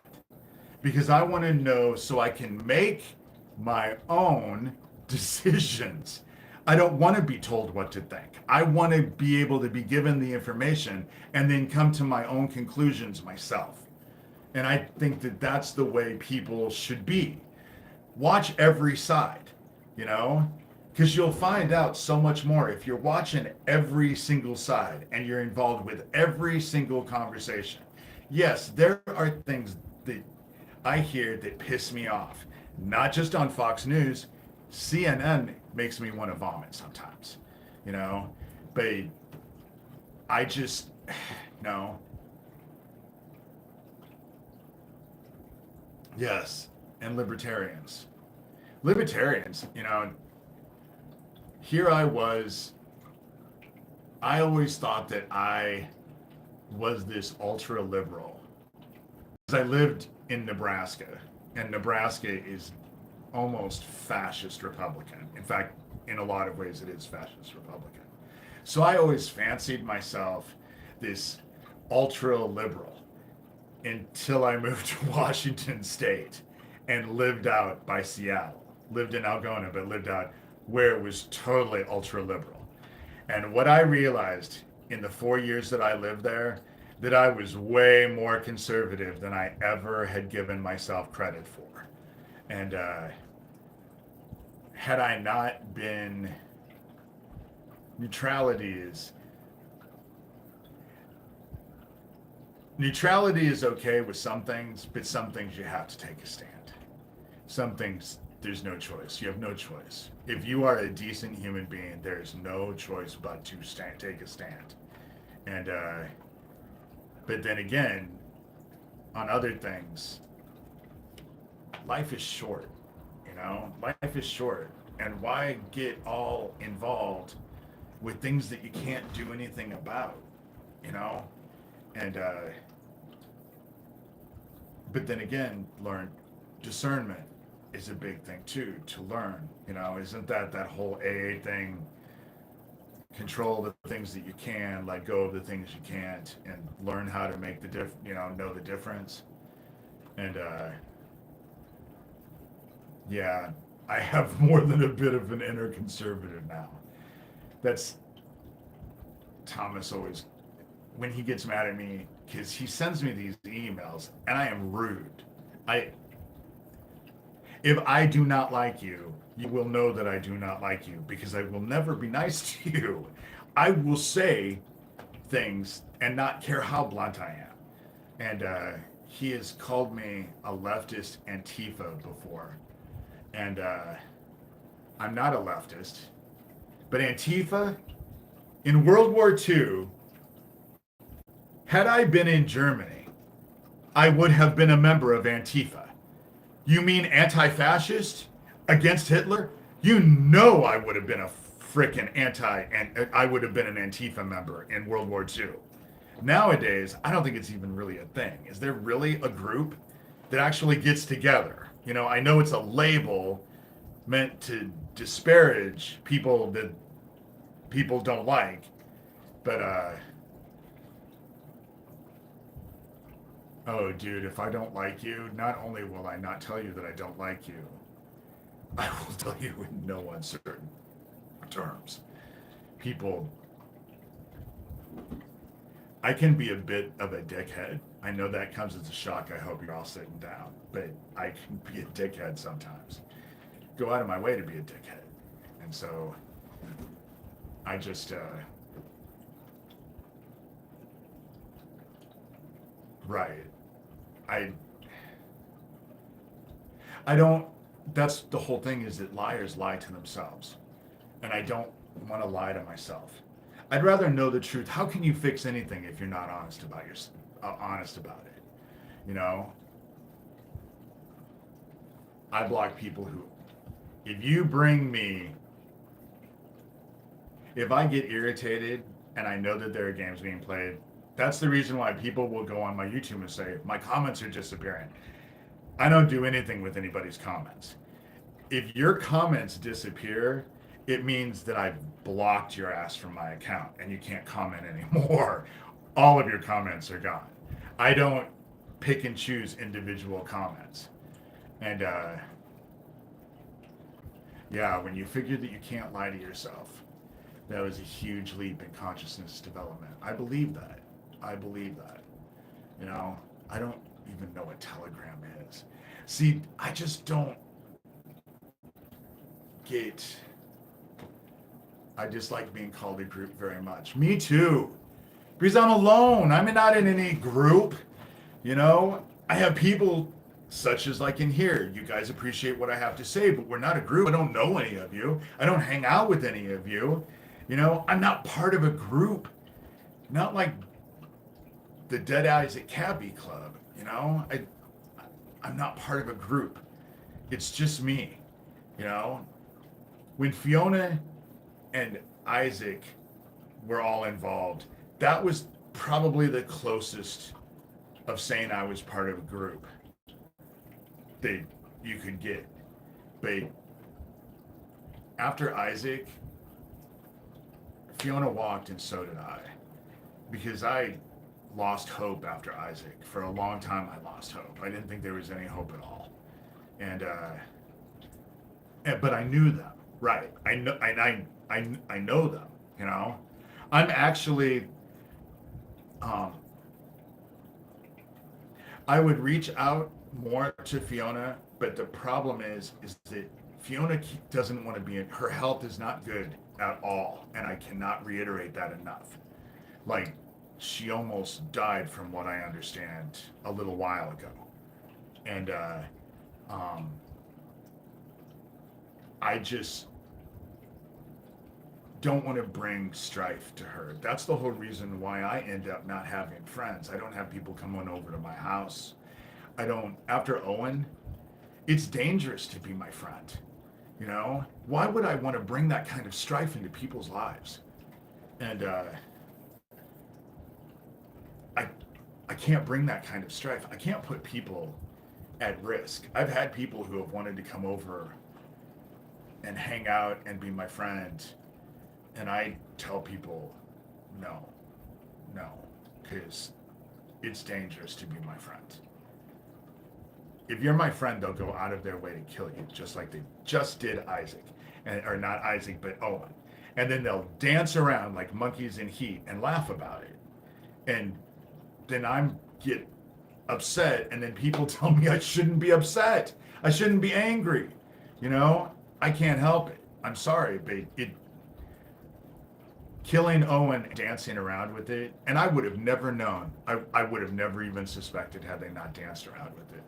Because I want to know so I can make my own decisions. I don't want to be told what to think. I want to be able to be given the information and then come to my own conclusions myself. And I think that that's the way people should be. Watch every side, you know, because you'll find out so much more if you're watching every single side and you're involved with every single conversation. Yes, there are things that I hear that piss me off, not just on Fox News. CNN makes me want to vomit sometimes, you know, but I just, no. Yes, and libertarians. Libertarians, you know, here I was, I always thought that I was this ultra liberal. Because I lived in Nebraska, and Nebraska is almost fascist Republican. In fact, in a lot of ways, it is fascist Republican. So I always fancied myself this ultra liberal until I moved to Washington State and lived out by Seattle. Lived in Algona, but lived out where it was totally ultra liberal. And what I realized in the 4 years that I lived there, that I was way more conservative than I ever had given myself credit for. And had I not been, neutrality is okay with some things, but some things you have to take a stand. Some things, there's no choice. You have no choice. If you are a decent human being, there is no choice but to take a stand. And but then again, on other things, life is short. You know, life is short, and why get all involved with things that you can't do anything about? You know, and but then again, learn discernment is a big thing too to learn. You know, isn't that whole AA thing? Control the things that you can, let go of the things you can't, and learn how to make know the difference. And yeah, I have more than a bit of an inner conservative now. That's Thomas always, when he gets mad at me, because he sends me these emails and I am rude. If I do not like you, you will know that I do not like you because I will never be nice to you. I will say things and not care how blunt I am. And he has called me a leftist Antifa before. And I'm not a leftist. But Antifa, in World War II, had I been in Germany, I would have been a member of Antifa. You mean anti-fascist against Hitler? You know I would have been a frickin' and I would have been an Antifa member in World War II. Nowadays, I don't think it's even really a thing. Is there really a group that actually gets together? You know, I know it's a label meant to disparage people that people don't like, but oh, dude, if I don't like you, not only will I not tell you that I don't like you, I will tell you in no uncertain terms. People, I can be a bit of a dickhead. I know that comes as a shock. I hope you're all sitting down, but I can be a dickhead sometimes. Go out of my way to be a dickhead. And so I just, right. I don't, that's the whole thing, is that liars lie to themselves. And I don't want to lie to myself. I'd rather know the truth. How can you fix anything if you're not honest about honest about it? You know? I block people who, if you bring me, if I get irritated and I know that there are games being played, that's the reason why people will go on my YouTube and say, my comments are disappearing. I don't do anything with anybody's comments. If your comments disappear, it means that I've blocked your ass from my account and you can't comment anymore. All of your comments are gone. I don't pick and choose individual comments. And yeah, when you figure that you can't lie to yourself, that was a huge leap in consciousness development. I believe that. I believe that. You know, I don't even know what Telegram is. See, I just don't get. I dislike being called a group very much. Me too. Because I'm alone. I'm not in any group. You know, I have people such as like in here. You guys appreciate what I have to say, but we're not a group. I don't know any of you. I don't hang out with any of you. You know, I'm not part of a group. Not like the Dead Eyes at Cabby Club. You know, I'm not part of a group. It's just me. You know, when Fiona and Isaac were all involved, that was probably the closest of saying I was part of a group that you could get. But after Isaac, Fiona walked and so did I. Because I lost hope after Isaac. For a long time I lost hope. I didn't think there was any hope at all. And but I knew them. Right. I know them, you know. I'm actually I would reach out more to Fiona, but the problem is that Fiona doesn't want to be in, her health is not good at all, and I cannot reiterate that enough. Like, she almost died from what I understand a little while ago. And I just don't want to bring strife to her. That's the whole reason why I end up not having friends. I don't have people coming over to my house. I don't, after Owen, it's dangerous to be my friend. You know, why would I want to bring that kind of strife into people's lives? And I can't bring that kind of strife. I can't put people at risk. I've had people who have wanted to come over and hang out and be my friend, and I tell people, no, because it's dangerous to be my friend. If you're my friend, they'll go out of their way to kill you, just like they just did Isaac, or not Isaac, but Owen. And then they'll dance around like monkeys in heat and laugh about it. And then I'm get upset, and then people tell me I shouldn't be upset. I shouldn't be angry. You know, I can't help it. I'm sorry, but killing Owen, dancing around with it, and I would have never known. I would have never even suspected had they not danced around with it.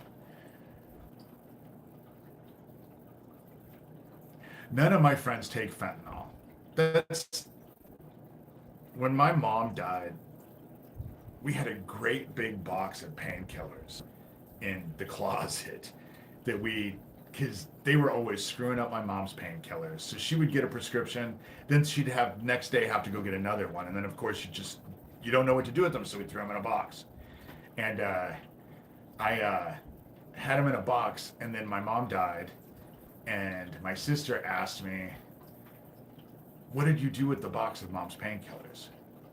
None of my friends take fentanyl. That's when my mom died. We had a great big box of painkillers in the closet that because they were always screwing up my mom's painkillers. So she would get a prescription, then she'd have next day have to go get another one. And then of course you don't know what to do with them. So we threw them in a box. And I had them in a box, and then my mom died. And my sister asked me, what did you do with the box of mom's painkillers?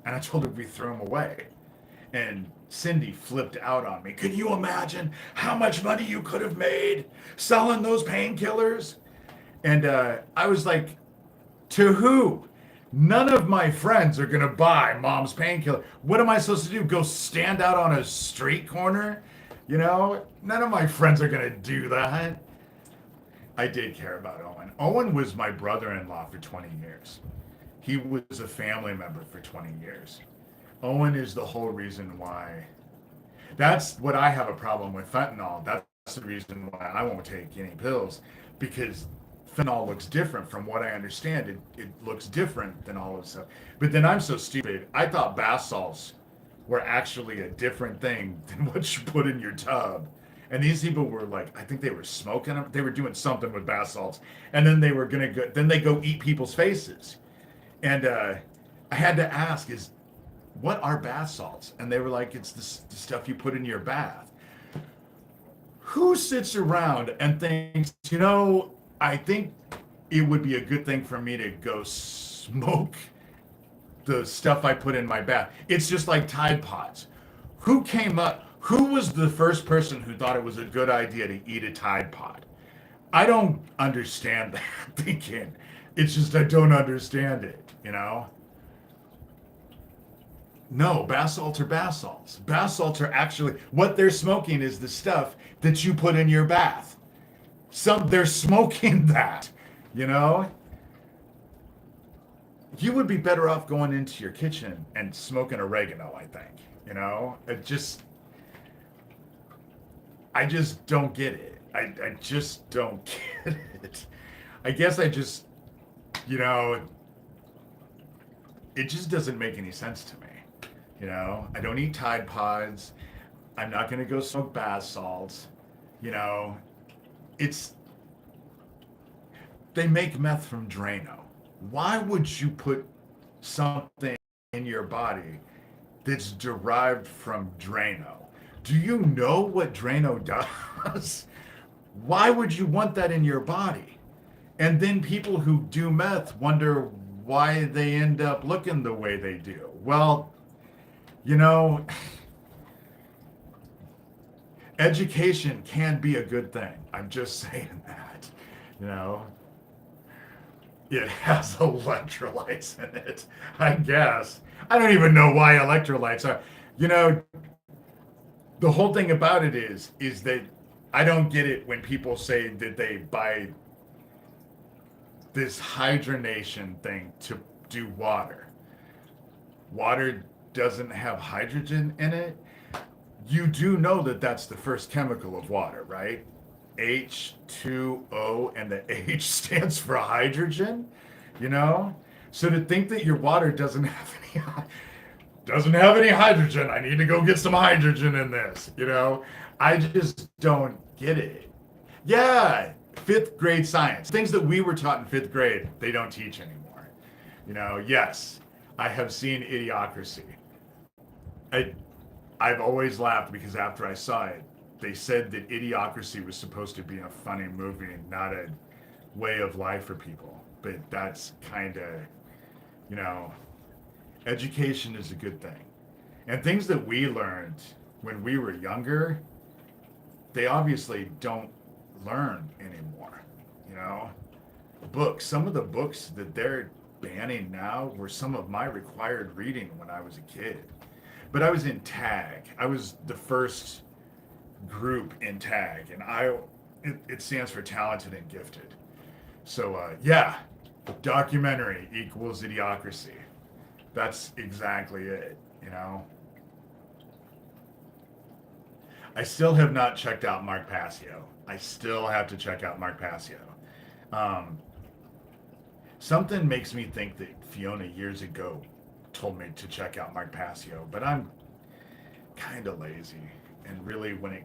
And I told her we threw them away. And Cindy flipped out on me. Can you imagine how much money you could have made selling those painkillers? And I was like, to who? None of my friends are going to buy mom's painkiller. What am I supposed to do? Go stand out on a street corner? You know, none of my friends are going to do that. I did care about Owen. Owen was my brother-in-law for 20 years. He was a family member for 20 years. Owen is the whole reason why. That's what I have a problem with fentanyl. That's the reason why I won't take any pills, because fentanyl looks different from what I understand. It looks different than all of stuff. But then I'm so stupid. I thought bath salts were actually a different thing than what you put in your tub. And these people were like, I think they were smoking them. They were doing something with bath salts. And then they were going to go, then they go eat people's faces. And I had to ask, what are bath salts? And they were like, it's the stuff you put in your bath. Who sits around and thinks, you know, I think it would be a good thing for me to go smoke the stuff I put in my bath. It's just like Tide Pods. Who was the first person who thought it was a good idea to eat a Tide Pod? I don't understand that thinking. It's just I don't understand it, you know? No, bath salts are bath salts. Bath salts are actually what they're smoking is the stuff that you put in your bath. They're smoking that, you know? You would be better off going into your kitchen and smoking oregano, I think. You know? I just don't get it. I just don't get it. I guess you know, it just doesn't make any sense to me. You know, I don't eat Tide Pods. I'm not going to go smoke bath salts. You know, it's, they make meth from Drano. Why would you put something in your body that's derived from Drano? Do you know what Drano does? Why would you want that in your body? And then people who do meth wonder why they end up looking the way they do. Well, you know, education can be a good thing. I'm just saying that, you know. It has electrolytes in it, I guess. I don't even know why electrolytes are. You know, the whole thing about it is that I don't get it when people say that they buy this hydrogenation thing to do water. Water doesn't have hydrogen in it. You do know that that's the first chemical of water, right? H2O, and the H stands for hydrogen, you know? So to think that your water doesn't have any hydrogen, I need to go get some hydrogen in this, you know? I just don't get it. Yeah, fifth grade science. Things that we were taught in fifth grade, they don't teach anymore. You know, yes, I have seen Idiocracy. I've always laughed because after I saw it, they said that Idiocracy was supposed to be a funny movie and not a way of life for people. But that's kind of, you know, education is a good thing. And things that we learned when we were younger, they obviously don't learn anymore, you know? Books, some of the books that they're banning now were some of my required reading when I was a kid. But I was in TAG. I was the first group in TAG, and it stands for talented and gifted. So yeah, documentary equals Idiocracy. That's exactly it, you know. I still have not checked out Mark Passio. I still have to check out Mark Passio. Something makes me think that Fiona years ago told me to check out Mark Passio, but I'm kind of lazy. And really, when it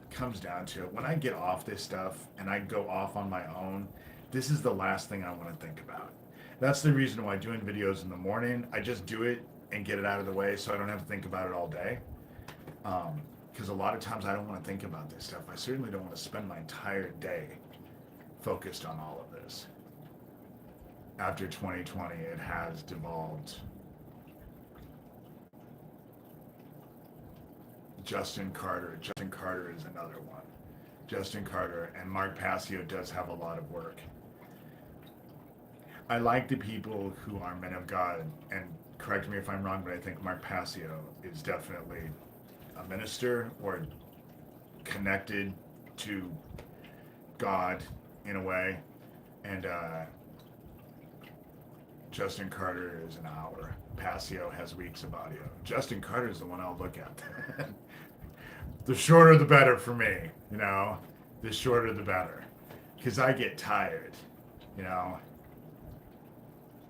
comes down to it, when I get off this stuff and I go off on my own, this is the last thing I want to think about. That's the reason why doing videos in the morning, I just do it and get it out of the way so I don't have to think about it all day. Because a lot of times I don't want to think about this stuff. I certainly don't want to spend my entire day focused on all of this. After 2020, it has devolved. Justin Carter is another one. Justin Carter and Mark Passio does have a lot of work. I like the people who are men of God, and correct me if I'm wrong, but I think Mark Passio is definitely a minister or connected to God in a way. And Justin Carter is an hour. Passio has weeks of audio. Justin Carter is the one I'll look at. The shorter the better for me, you know. The shorter the better. Because I get tired, you know.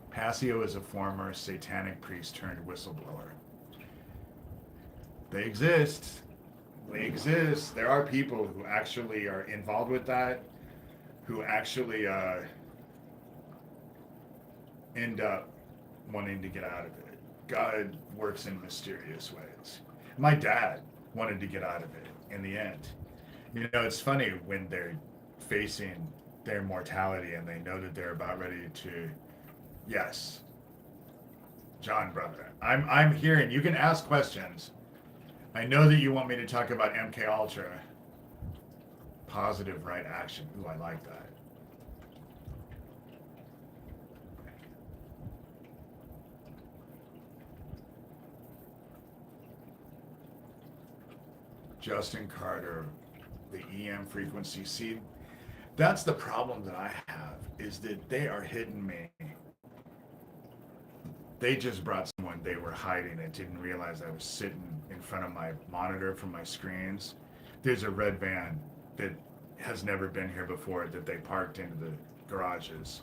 Passio is a former satanic priest turned whistleblower. They exist. They exist. There are people who actually are involved with that, who actually end up wanting to get out of it. God works in mysterious ways. My dad wanted to get out of it in the end. You know, it's funny when they're facing their mortality, and they know that they're about ready to, yes, John, brother. I'm here, and you can ask questions. I know that you want me to talk about MK Ultra. Positive right action. Ooh, I like that. Justin Carter, the EM frequency. See, that's the problem that I have, is that they are hitting me. They just brought someone, they were hiding and didn't realize I was sitting in front of my monitor from my screens. There's a red van that has never been here before that they parked into the garages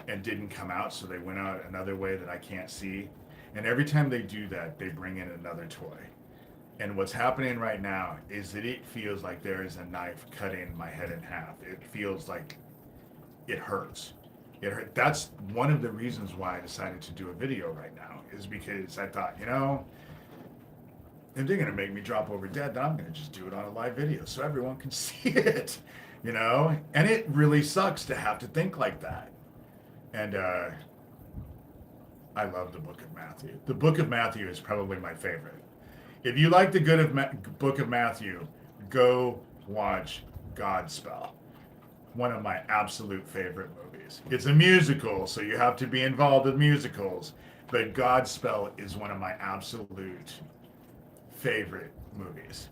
and didn't come out, so they went out another way that I can't see. And every time they do that, they bring in another toy. And what's happening right now is that it feels like there is a knife cutting my head in half. It feels like it hurts. It hurt. That's one of the reasons why I decided to do a video right now, is because I thought, if they're going to make me drop over dead, then I'm going to just do it on a live video so everyone can see it, And it really sucks to have to think like that. And I love the Book of Matthew. The Book of Matthew is probably my favorite. If you like the Book of Matthew, go watch Godspell. One of my absolute favorite movies. It's a musical, so you have to be involved with musicals. But Godspell is one of my absolute favorite movies.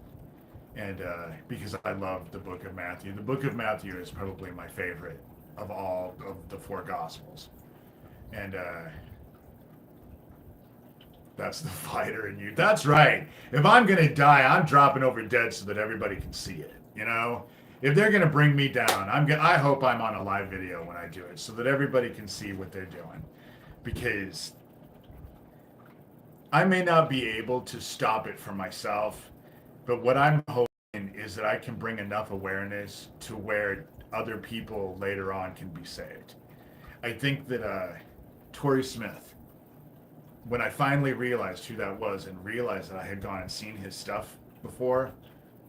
And because I love the Book of Matthew. The Book of Matthew is probably my favorite of all of the four Gospels. And that's the fighter in you. That's right. If I'm going to die, I'm dropping over dead so that everybody can see it, If they're going to bring me down, I hope I'm on a live video when I do it so that everybody can see what they're doing. Because I may not be able to stop it for myself, but what I'm hoping is that I can bring enough awareness to where other people later on can be saved. I think that Torrey Smith, when I finally realized who that was and realized that I had gone and seen his stuff before,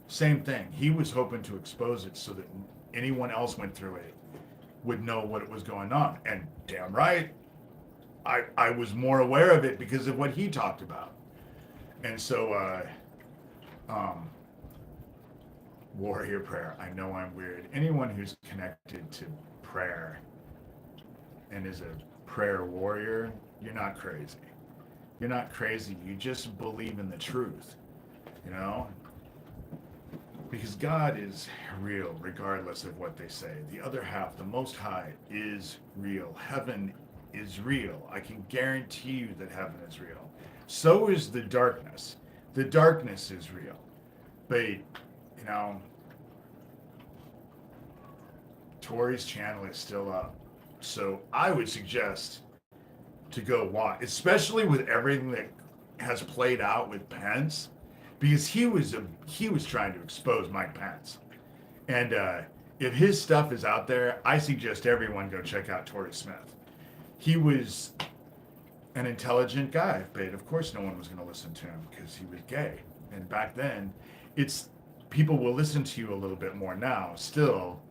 same thing. He was hoping to expose it so that anyone else went through it would know what was going on. And damn right, I was more aware of it because of what he talked about. And so, warrior prayer. I know I'm weird. Anyone who's connected to prayer and is a prayer warrior, you're not crazy. You're not crazy. You just believe in the truth, Because God is real regardless of what they say. The other half, the Most High, is real. Heaven is real. I can guarantee you that heaven is real. So is the darkness. The darkness is real. But, Tori's channel is still up. So I would suggest to go watch, especially with everything that has played out with Pence, because he was trying to expose Mike Pence. And if his stuff is out there, I suggest everyone go check out Torrey Smith. He was an intelligent guy, but of course no one was going to listen to him because he was gay. And back then, people will listen to you a little bit more now, still,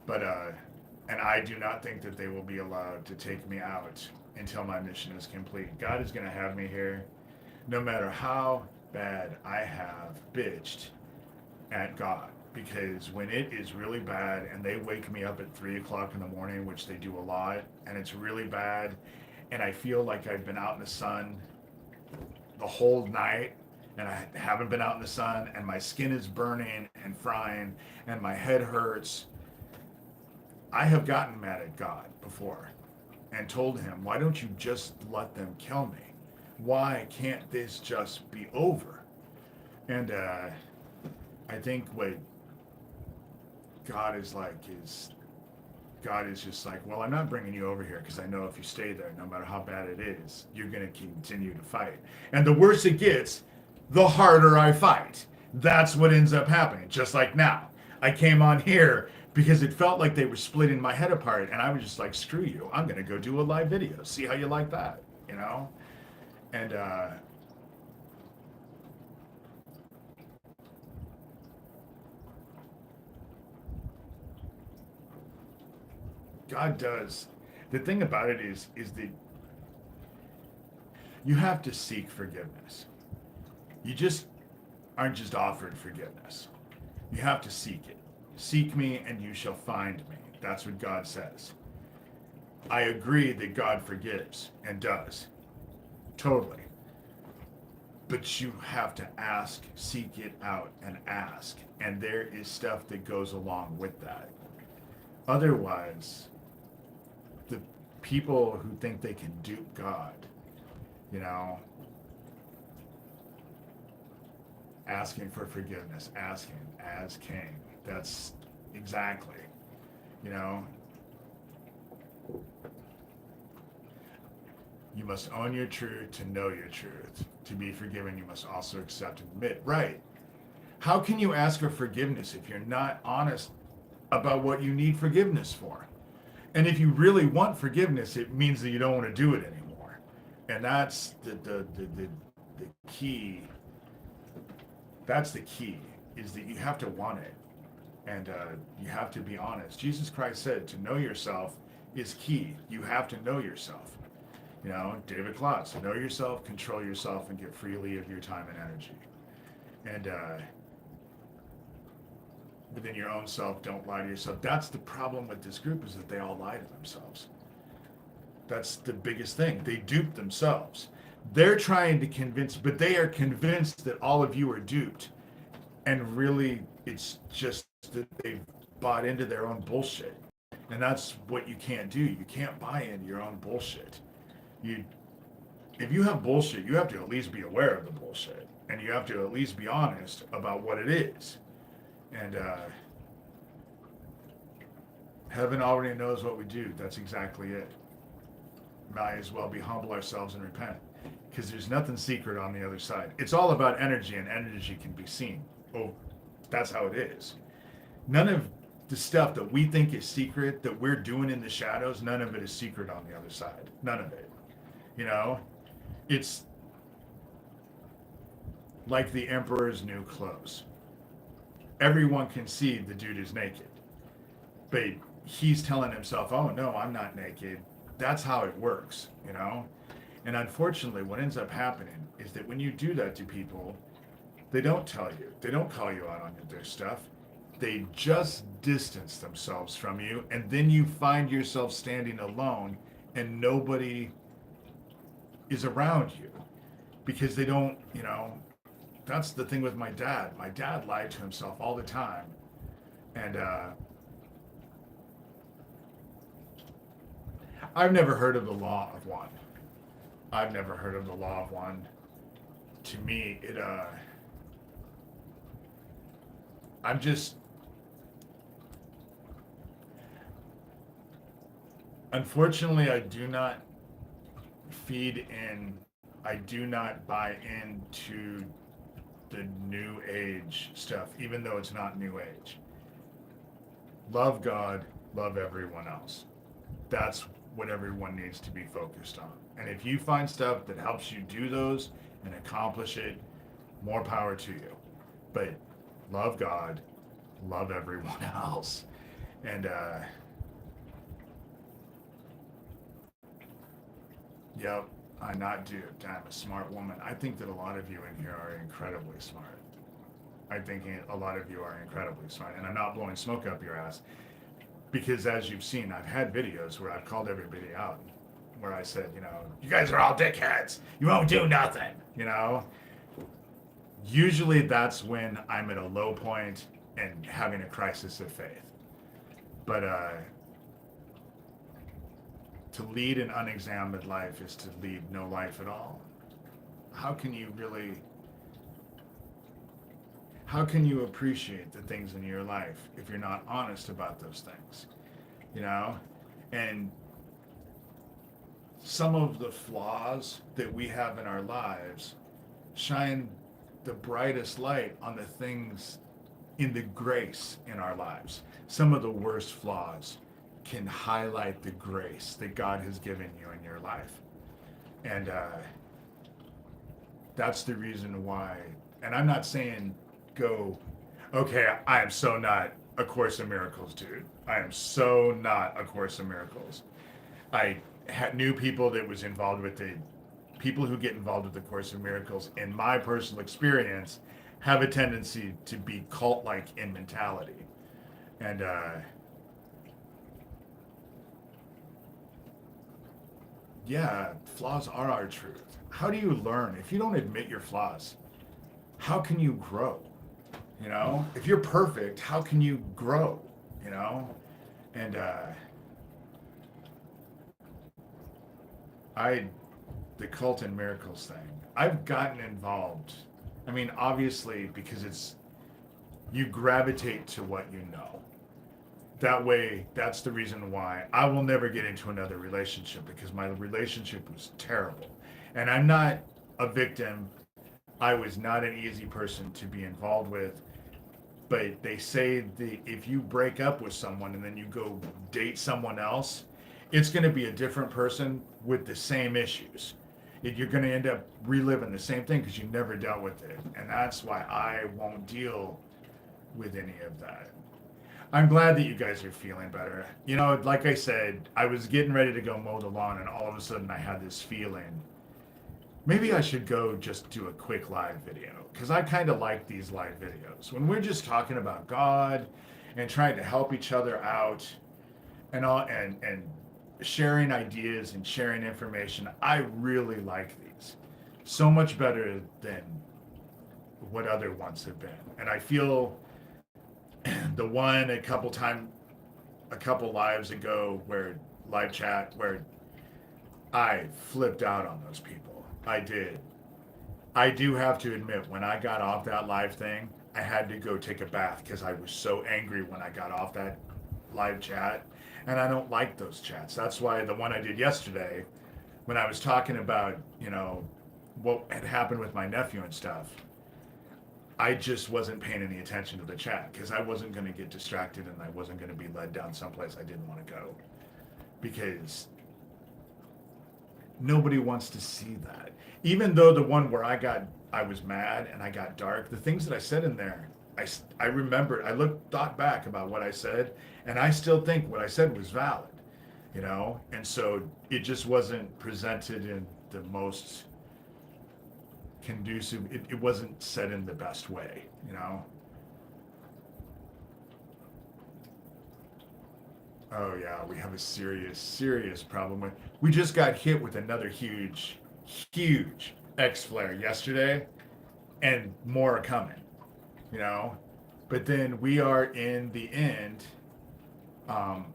but and I do not think that they will be allowed to take me out until my mission is complete. God is going to have me here no matter how bad I have bitched at God. Because when it is really bad and they wake me up at 3 o'clock in the morning, which they do a lot, and it's really bad, and I feel like I've been out in the sun the whole night, and I haven't been out in the sun, and my skin is burning and frying, and my head hurts, I have gotten mad at God before and told him, why don't you just let them kill me? Why can't this just be over? And I think what God is like God is just like, well, I'm not bringing you over here because I know if you stay there, no matter how bad it is, you're going to continue to fight. And the worse it gets, the harder I fight. That's what ends up happening. Just like now. I came on here because it felt like they were splitting my head apart, and I was just like, screw you. I'm going to go do a live video. See how you like that, And God does. The thing about it is that you have to seek forgiveness. You just aren't just offered forgiveness. You have to seek it. Seek me and you shall find me. That's what God says. I agree that God forgives and does. Totally. But you have to ask, seek it out and ask. And there is stuff that goes along with that. Otherwise, the people who think they can dupe God, you know, asking for forgiveness, asking as king. That's exactly, you know, you must own your truth to know your truth. To be forgiven, you must also accept and admit. Right. How can you ask for forgiveness if you're not honest about what you need forgiveness for? And if you really want forgiveness, it means that you don't want to do it anymore. And that's the key. That's the key, is that you have to want it. And you have to be honest. Jesus Christ said to know yourself is key. You have to know yourself. You know, David Klotz, know yourself, control yourself, and give freely of your time and energy. And within your own self, don't lie to yourself. That's the problem with this group, is that they all lie to themselves. That's the biggest thing. They dupe themselves. They're trying to convince, but they are convinced that all of you are duped. And really, it's just that they've bought into their own bullshit. And that's what you can't do. You can't buy into your own bullshit. If you have bullshit, you have to at least be aware of the bullshit. And you have to at least be honest about what it is. And heaven already knows what we do. That's exactly it. Might as well be humble ourselves and repent. Because there's nothing secret on the other side. It's all about energy, and energy can be seen. Oh, that's how it is. None of the stuff that we think is secret, that we're doing in the shadows, none of it is secret on the other side. None of it. You know? It's like the emperor's new clothes. Everyone can see the dude is naked. But he's telling himself, oh no, I'm not naked. That's how it works, you know? And unfortunately, what ends up happening is that when you do that to people, they don't tell you. They don't call you out on their stuff. They just distance themselves from you, and then you find yourself standing alone, and nobody is around you because they don't, you know. That's the thing with my dad. My dad lied to himself all the time. And I've never heard of the law of one. I've never heard of the law of one. To me, I'm just, unfortunately, I do not feed in, I do not buy into the new age stuff, even though it's not new age. Love God, love everyone else. That's what everyone needs to be focused on. And if you find stuff that helps you do those and accomplish it, more power to you. But love God, love everyone else. And yep, I'm not duped. I'm a smart woman. I think that a lot of you in here are incredibly smart. I think a lot of you are incredibly smart. And I'm not blowing smoke up your ass. Because as you've seen, I've had videos where I've called everybody out. Where I said, you know, you guys are all dickheads. You won't do nothing, you know? Usually that's when I'm at a low point and having a crisis of faith. But to lead an unexamined life is to lead no life at all. How can you appreciate the things in your life if you're not honest about those things? You know? And some of the flaws that we have in our lives shine the brightest light on the things in the grace in our lives. Some of the worst flaws can highlight the grace that God has given you in your life. And that's the reason why, and I'm not saying go, okay, I am so not a Course in Miracles dude. I am so not a Course in Miracles. I knew people that was involved with the people who get involved with the Course in Miracles, in my personal experience, have a tendency to be cult-like in mentality. And yeah, flaws are our truth. How do you learn? If you don't admit your flaws, how can you grow? You know, if you're perfect, how can you grow? You know, and I, the cult and miracles thing, I've gotten involved. I mean, obviously, because it's, you gravitate to what you know. That way, that's the reason why I will never get into another relationship, because my relationship was terrible. And I'm not a victim. I was not an easy person to be involved with. But they say if you break up with someone and then you go date someone else, it's going to be a different person with the same issues. You're going to end up reliving the same thing because you never dealt with it. And that's why I won't deal with any of that. I'm glad that you guys are feeling better. You know, like I said, I was getting ready to go mow the lawn, and all of a sudden I had this feeling, maybe I should go just do a quick live video, because I kind of like these live videos. When we're just talking about God and trying to help each other out and all, and sharing ideas and sharing information, I really like these. So much better than what other ones have been. And I feel the one a couple lives ago, where live chat, where I flipped out on those people. I did. I do have to admit, when I got off that live thing, I had to go take a bath because I was so angry when I got off that live chat. And I don't like those chats. That's why the one I did yesterday, when I was talking about, you know, what had happened with my nephew and stuff, I just wasn't paying any attention to the chat because I wasn't going to get distracted, and I wasn't going to be led down someplace I didn't want to go, because nobody wants to see that. Even though the one where I was mad and I got dark, the things that I said in there, I remembered, thought back about what I said, and I still think what I said was valid, you know? And so it just wasn't presented in the most conducive, it wasn't said in the best way, you know? Oh yeah, we have a serious problem with, we just got hit with another huge X flare yesterday, and more are coming, you know? But then we are in the end, and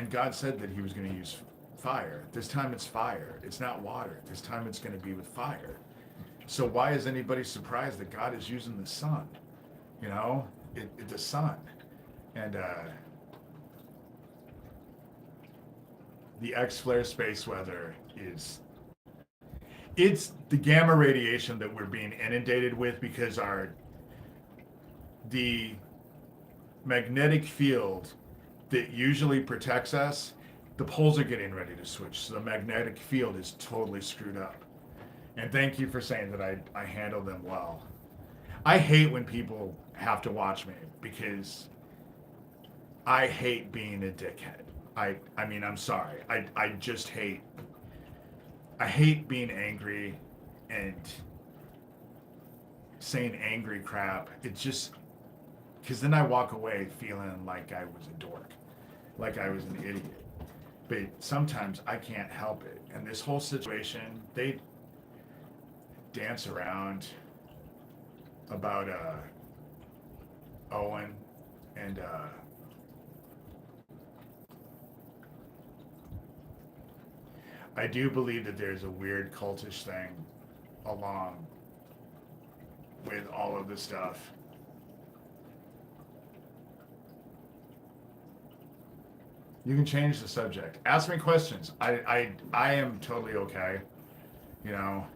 God said that he was going to use fire. This time it's fire. It's not water. This time it's going to be with fire. So why is anybody surprised that God is using the sun? You know, the sun. And the X-flare space weather it's the gamma radiation that we're being inundated with, because the magnetic field that usually protects us, the poles are getting ready to switch. So the magnetic field is totally screwed up. And thank you for saying that I handle them well. I hate when people have to watch me, because I hate being a dickhead. I mean, I'm sorry. I just hate being angry and saying angry crap. It's just, because then I walk away feeling like I was a dork, like I was an idiot. But sometimes I can't help it. And this whole situation, they dance around about Owen, and I do believe that there's a weird cultish thing along with all of this stuff. You can change the subject. Ask me questions. I am totally okay. You know,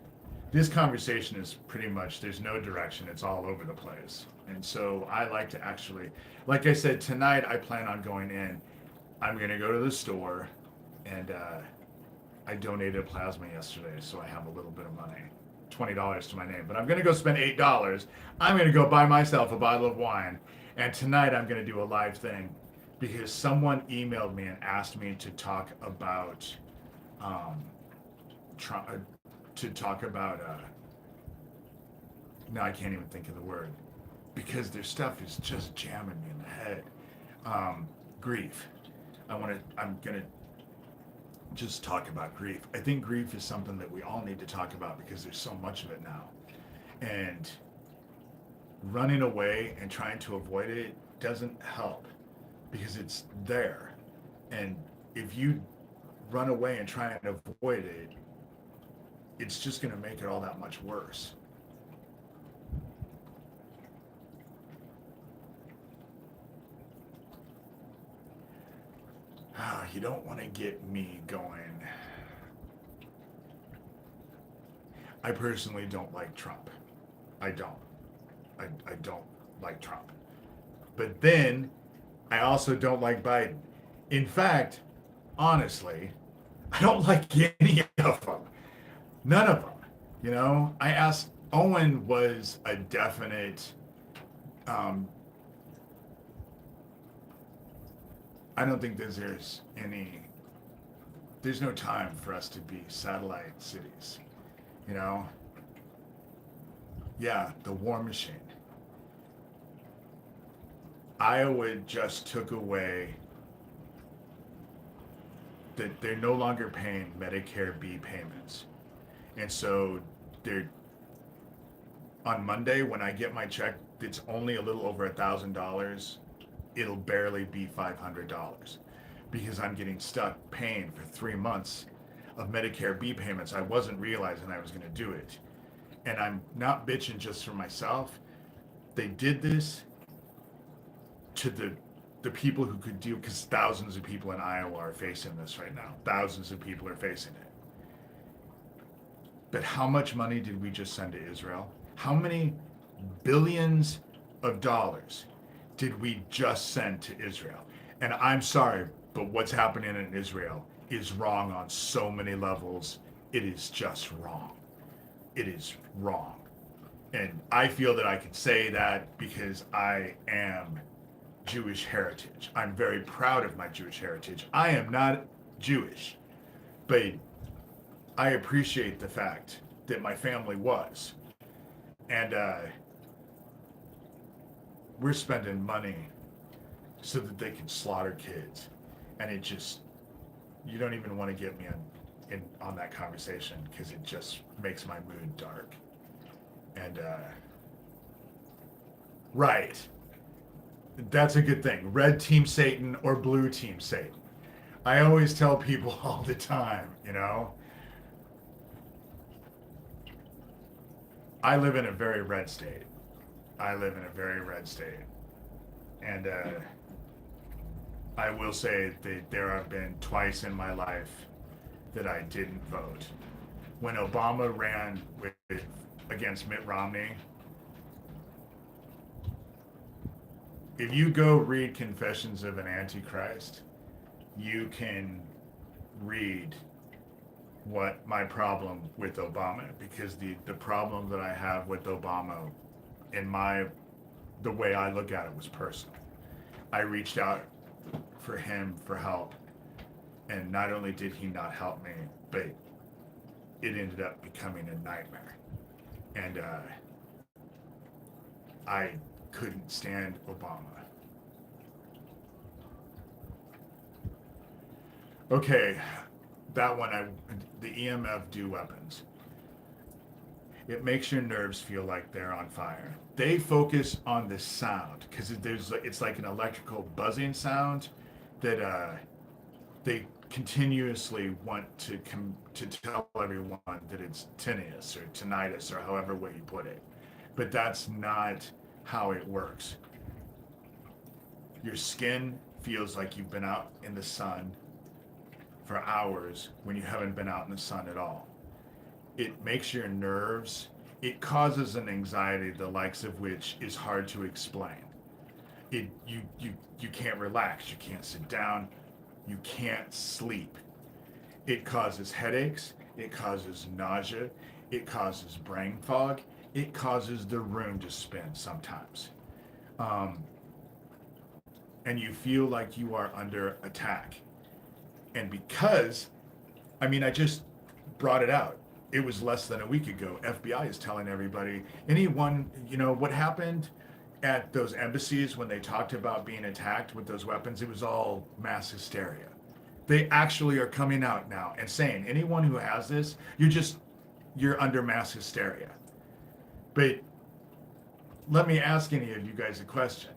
this conversation is pretty much, there's no direction. It's all over the place. And so I like to actually, like I said, tonight I plan on going in. I'm going to go to the store, and I donated plasma yesterday, so I have a little bit of money $20 to my name, but I'm going to go spend $8. I'm going to go buy myself a bottle of wine. And tonight I'm going to do a live thing because someone emailed me and asked me to talk about, um, Trump, to talk about, no, I can't even think of the word because their stuff is just jamming me in the head. Grief. I'm going to just talk about grief. I think grief is something that we all need to talk about because there's so much of it now. And running away and trying to avoid it doesn't help because it's there. And if you run away and try and avoid it, it's just going to make it all that much worse. You don't want to get me going. I personally don't like Trump. I don't. I don't like Trump. But then, I also don't like Biden. In fact, honestly, I don't like any of them. None of them. You know, I asked, Owen was a definite, I don't think there's no time for us to be satellite cities, you know? Yeah, the war machine. Iowa just took away that they're no longer paying Medicare B payments. And so they're, on Monday when I get my check, it's only a little over $1,000. It'll barely be $500 because I'm getting stuck paying for 3 months of Medicare B payments. I wasn't realizing I was going to do it. And I'm not bitching just for myself. They did this to the people who could deal, because thousands of people in Iowa are facing this right now. Thousands of people are facing it. But how much money did we just send to Israel? How many billions of dollars did we just send to Israel? And I'm sorry, but what's happening in Israel is wrong on so many levels. It is just wrong. It is wrong. And I feel that I can say that because I am Jewish heritage. I'm very proud of my Jewish heritage. I am not Jewish, but I appreciate the fact that my family was. And we're spending money so that they can slaughter kids. And it just, you don't even want to get me on that conversation because it just makes my mood dark. And, right. That's a good thing. Red team Satan or blue team Satan. I always tell people all the time, you know, I live in a very red state. I live in a very red state. And I will say that there have been twice in my life that I didn't vote. When Obama ran against Mitt Romney, if you go read Confessions of an Antichrist, you can read what my problem with Obama, because the problem that I have with Obama the way I look at it was personal. I reached out for him for help, and not only did he not help me, but it ended up becoming a nightmare. And I couldn't stand Obama. Okay, that one, the EMF do weapons. It makes your nerves feel like they're on fire. They focus on the sound because it's like an electrical buzzing sound that they continuously want to tell everyone that it's tinnitus or tinnitus or however way you put it. But that's not how it works. Your skin feels like you've been out in the sun for hours when you haven't been out in the sun at all. It makes your nerves, it causes an anxiety the likes of which is hard to explain. You can't relax, you can't sit down, you can't sleep. It causes headaches, it causes nausea, it causes brain fog, it causes the room to spin sometimes. Um, and you feel like you are under attack. And because, I mean, I just brought it out. It was less than a week ago. FBI is telling everybody, anyone, what happened at those embassies when they talked about being attacked with those weapons, it was all mass hysteria. They actually are coming out now and saying, anyone who has this, you're under mass hysteria. But let me ask any of you guys a question.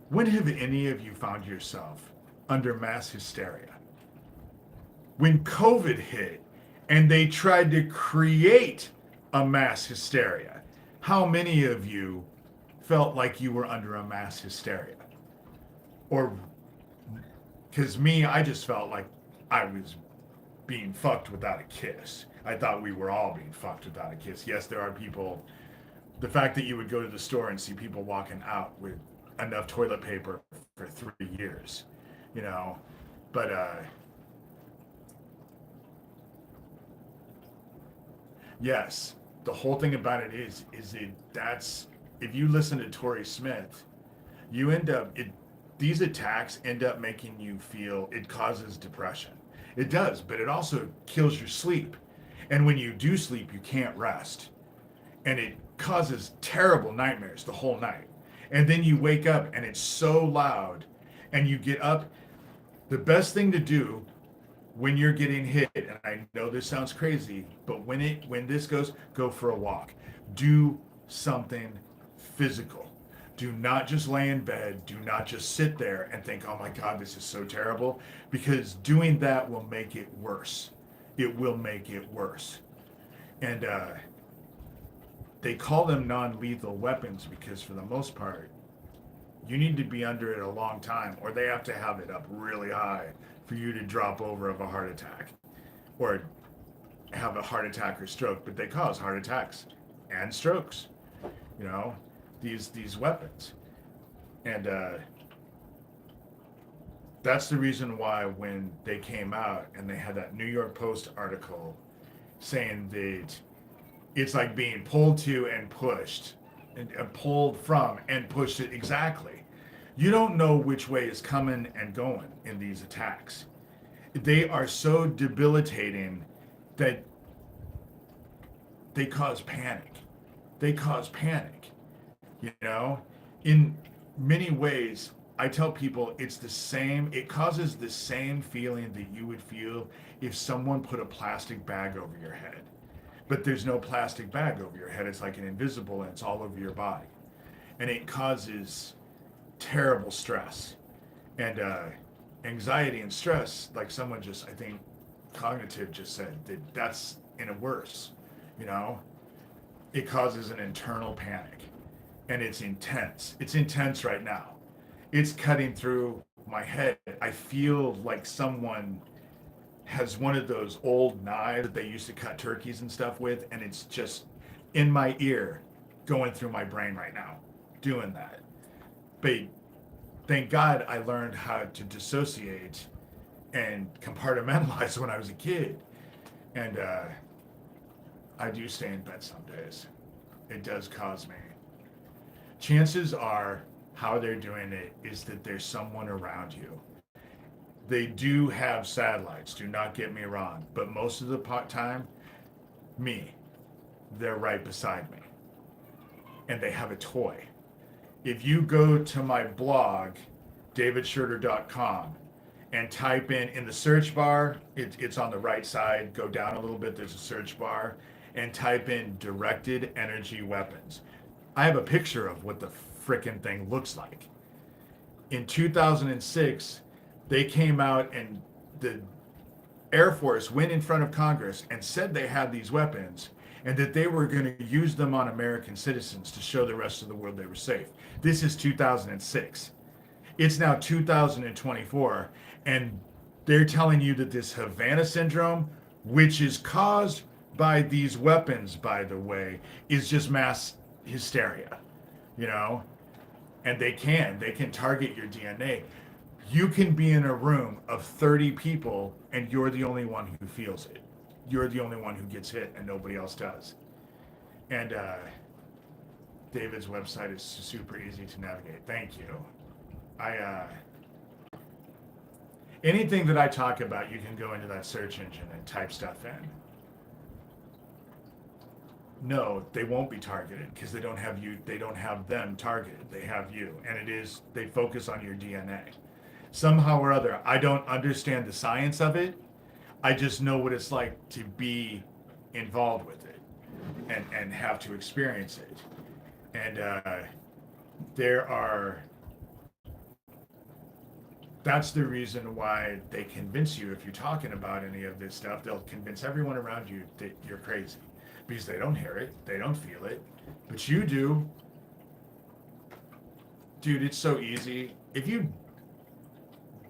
When have any of you found yourself under mass hysteria? When COVID hit and they tried to create a mass hysteria, how many of you felt like you were under a mass hysteria? Or, because me, I just felt like I was being fucked without a kiss. I thought we were all being fucked without a kiss. Yes, there are people, the fact that you would go to the store and see people walking out with enough toilet paper for 3 years, you know, but yes, the whole thing about it is it that's if you listen to Tory Smith, you end up it these attacks end up making you feel it causes depression. It does, but it also kills your sleep. And when you do sleep, you can't rest. And it causes terrible nightmares the whole night. And then you wake up and it's so loud and you get up. The best thing to do when you're getting hit, and I know this sounds crazy, but when this goes, go for a walk. Do something physical. Do not just lay in bed. Do not just sit there and think, oh my God, this is so terrible, because doing that will make it worse. It will make it worse. And they call them non-lethal weapons because for the most part, you need to be under it a long time, or they have to have it up really high for you to drop over of a heart attack or have a heart attack or stroke. But they cause heart attacks and strokes, these weapons. And that's the reason why when they came out and they had that New York Post article saying that it's like being pulled to and pushed and pulled from and pushed it exactly. You don't know which way is coming and going in these attacks. They are so debilitating that they cause panic. They cause panic. In many ways, I tell people it causes the same feeling that you would feel if someone put a plastic bag over your head. But there's no plastic bag over your head. It's like an invisible and it's all over your body. And it causes terrible stress and anxiety and stress. Like someone I think cognitive just said that's in a worse, it causes an internal panic and it's intense. It's intense right now. It's cutting through my head. I feel like someone has one of those old knives that they used to cut turkeys and stuff with, and it's just in my ear, going through my brain right now, doing that. But thank God I learned how to dissociate and compartmentalize when I was a kid. And I do stay in bed some days. It does cause me. Chances are how they're doing it is that there's someone around you. They do have satellites, do not get me wrong, but most of the time, they're right beside me. And they have a toy. If you go to my blog, davidshurter.com, and type in the search bar, it's on the right side, go down a little bit, there's a search bar, and type in directed energy weapons. I have a picture of what the frickin' thing looks like. In 2006, they came out and the Air Force went in front of Congress and said they had these weapons and that they were going to use them on American citizens to show the rest of the world they were safe. This is 2006. It's now 2024, and they're telling you that this Havana syndrome, which is caused by these weapons, by the way, is just mass hysteria, and they can target your DNA. You can be in a room of 30 people and you're the only one who feels it. you're the only one who gets hit and nobody else does. And David's website is super easy to navigate. Thank you. Anything that I talk about, you can go into that search engine and type stuff in. No, they won't be targeted because they don't have you. They don't have them targeted. They have you, and they focus on your DNA. Somehow or other, I don't understand the science of it. I just know what it's like to be involved with it and have to experience it. And that's the reason why they convince you, if you're talking about any of this stuff, they'll convince everyone around you that you're crazy because they don't hear it, they don't feel it, but you do. Dude, it's so easy. If you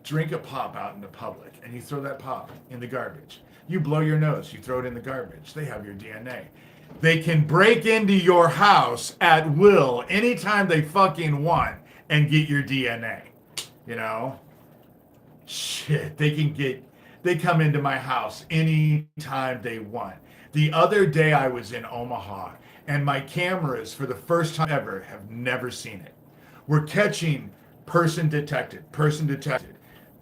drink a pop out in the public and you throw that pop in the garbage, you blow your nose, you throw it in the garbage, they have your DNA. They can break into your house at will anytime they fucking want and get your DNA. You know? Shit, they come into my house anytime they want. The other day I was in Omaha and my cameras, for the first time ever, have never seen it. We're catching person detected,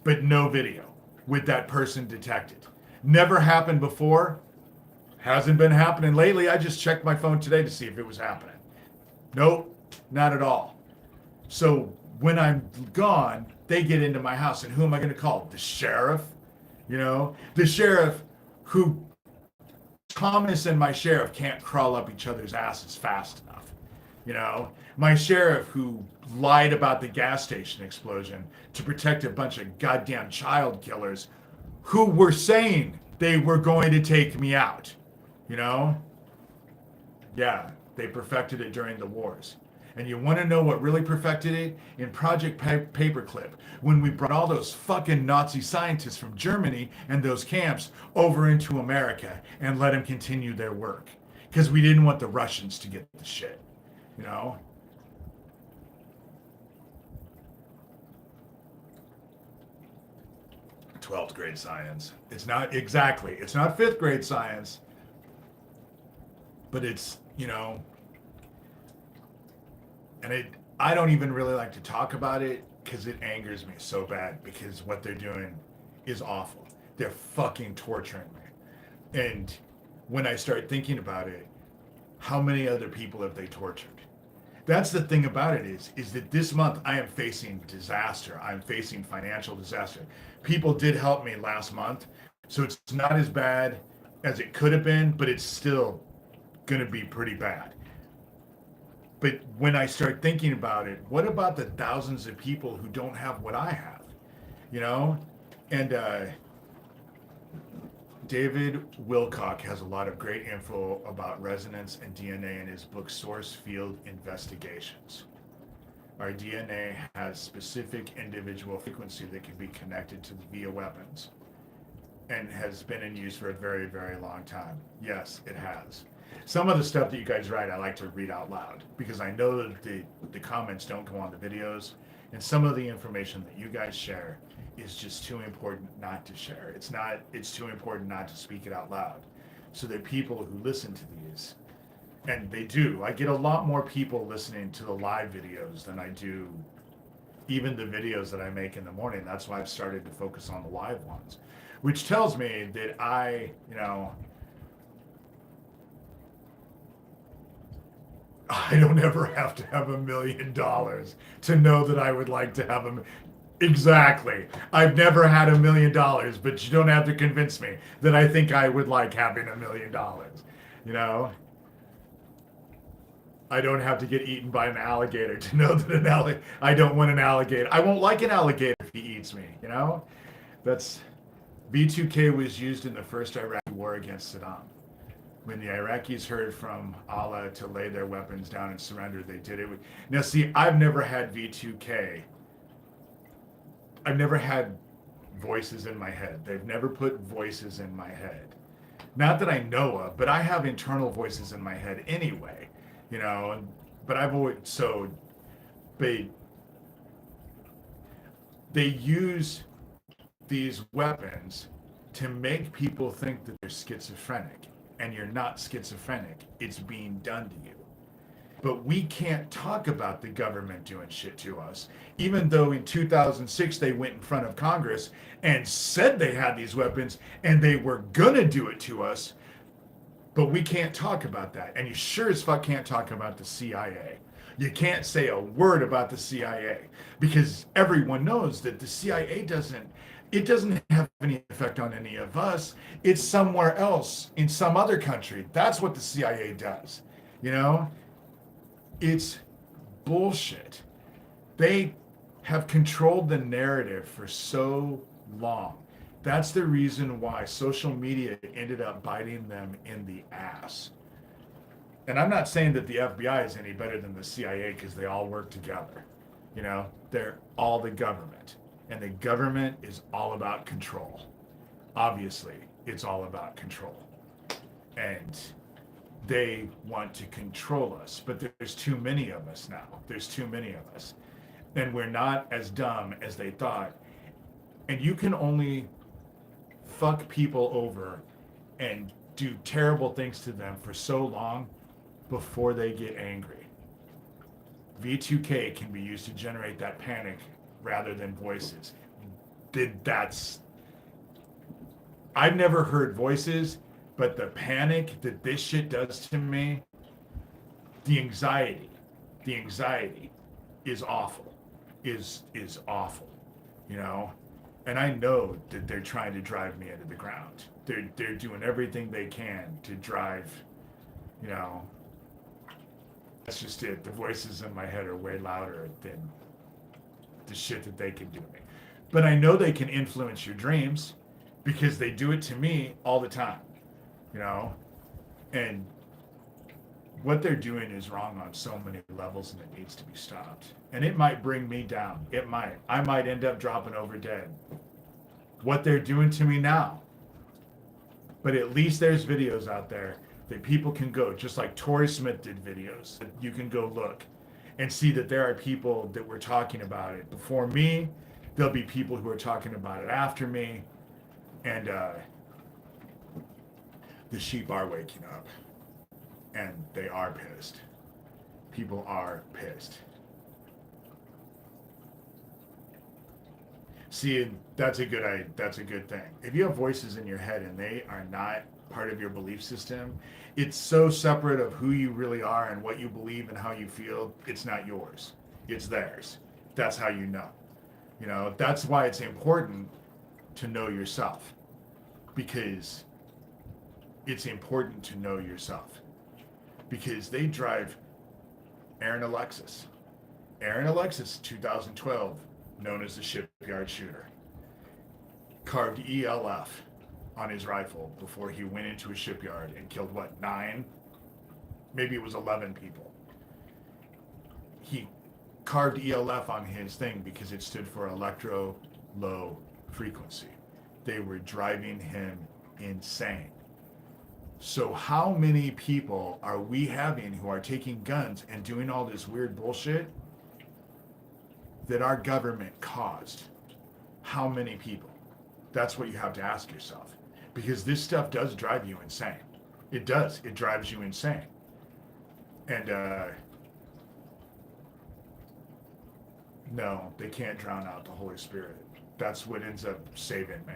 but no video with that person detected. Never happened before. Hasn't been happening lately. I just checked my phone today to see if it was happening. Nope, not at all. So when I'm gone, they get into my house, and who am I going to call? The sheriff? You know, the sheriff who Thomas and my sheriff can't crawl up each other's asses fast enough. You know, my sheriff who lied about the gas station explosion to protect a bunch of goddamn child killers who were saying they were going to take me out. You know? Yeah, they perfected it during the wars. And you want to know what really perfected it? In Project Paperclip, when we brought all those fucking Nazi scientists from Germany and those camps over into America and let them continue their work. Because we didn't want the Russians to get the shit. You know? Twelfth grade science. It's not fifth grade science. But it's, you know, and I don't even really like to talk about it because it angers me so bad because what they're doing is awful. They're fucking torturing me. And when I start thinking about it, how many other people have they tortured? That's the thing about it is that this month I am facing disaster. I'm facing financial disaster. People did help me last month, so it's not as bad as it could have been, but it's still going to be pretty bad. But when I start thinking about it, what about the thousands of people who don't have what I have? You know? And David Wilcock has a lot of great info about resonance and DNA in his book, Source Field Investigations. Our DNA has specific individual frequency that can be connected to via weapons and has been in use for a very, very long time. Yes, it has. Some of the stuff that you guys write, I like to read out loud because I know that the comments don't go on the videos, and some of the information that you guys share is just too important not to share. It's too important not to speak it out loud so that people who listen to these, and they do, I get a lot more people listening to the live videos than I do even the videos that I make in the morning. That's why I've started to focus on the live ones, which tells me that I don't ever have to have $1 million to know that I would like to have them. Exactly. I've never had $1 million, but you don't have to convince me that I think I would like having $1 million. You know? I don't have to get eaten by an alligator to know that I don't want an alligator. I won't like an alligator if he eats me, you know? That's V2K was used in the first Iraqi war against Saddam. When the Iraqis heard from Allah to lay their weapons down and surrender, they did it. Now, see, I've never had V2K. I've never had voices in my head. They've never put voices in my head. Not that I know of, but I have internal voices in my head anyway, you know. But I've always, so they use these weapons to make people think that they're schizophrenic, and you're not schizophrenic. It's being done to you. But we can't talk about the government doing shit to us, even though in 2006 they went in front of Congress and said they had these weapons and they were gonna do it to us. But we can't talk about that. And you sure as fuck can't talk about the CIA. You can't say a word about the CIA because everyone knows that the CIA doesn't have any effect on any of us. It's somewhere else in some other country. That's what the CIA does. You know? It's bullshit. They have controlled the narrative for so long. That's the reason why social media ended up biting them in the ass. And I'm not saying that the FBI is any better than the CIA because they all work together. You know, they're all the government. And the government is all about control. Obviously, it's all about control. And they want to control us. But there's too many of us now. There's too many of us. And we're not as dumb as they thought. And you can only fuck people over and do terrible things to them for so long before they get angry. V2K can be used to generate that panic rather than voices. I've never heard voices, but the panic that this shit does to me, the anxiety is awful, is awful, you know? And I know that they're trying to drive me into the ground. They're doing everything they can to drive, you know. That's just it. The voices in my head are way louder than the shit that they can do to me. But I know they can influence your dreams because they do it to me all the time, you know. And what they're doing is wrong on so many levels and it needs to be stopped. And it might bring me down. It might. I might end up dropping over dead. What they're doing to me now. But at least there's videos out there that people can go, just like Tori Smith did videos, that you can go look and see that there are people that were talking about it before me. There'll be people who are talking about it after me. And the sheep are waking up. And they are pissed. People are pissed. See, that's a good thing. If you have voices in your head and they are not part of your belief system, it's so separate of who you really are and what you believe and how you feel. It's not yours. It's theirs. That's how you know. You know, that's why it's important to know yourself. Because it's important to know yourself. Because they drive Aaron Alexis. Aaron Alexis, 2012, known as the Shipyard Shooter, carved ELF on his rifle before he went into a shipyard and killed, 9? Maybe it was 11 people. He carved ELF on his thing because it stood for electro low frequency. They were driving him insane. So how many people are we having who are taking guns and doing all this weird bullshit that our government caused? How many people? That's what you have to ask yourself. Because this stuff does drive you insane. It does. It drives you insane. And no, they can't drown out the Holy Spirit. That's what ends up saving me.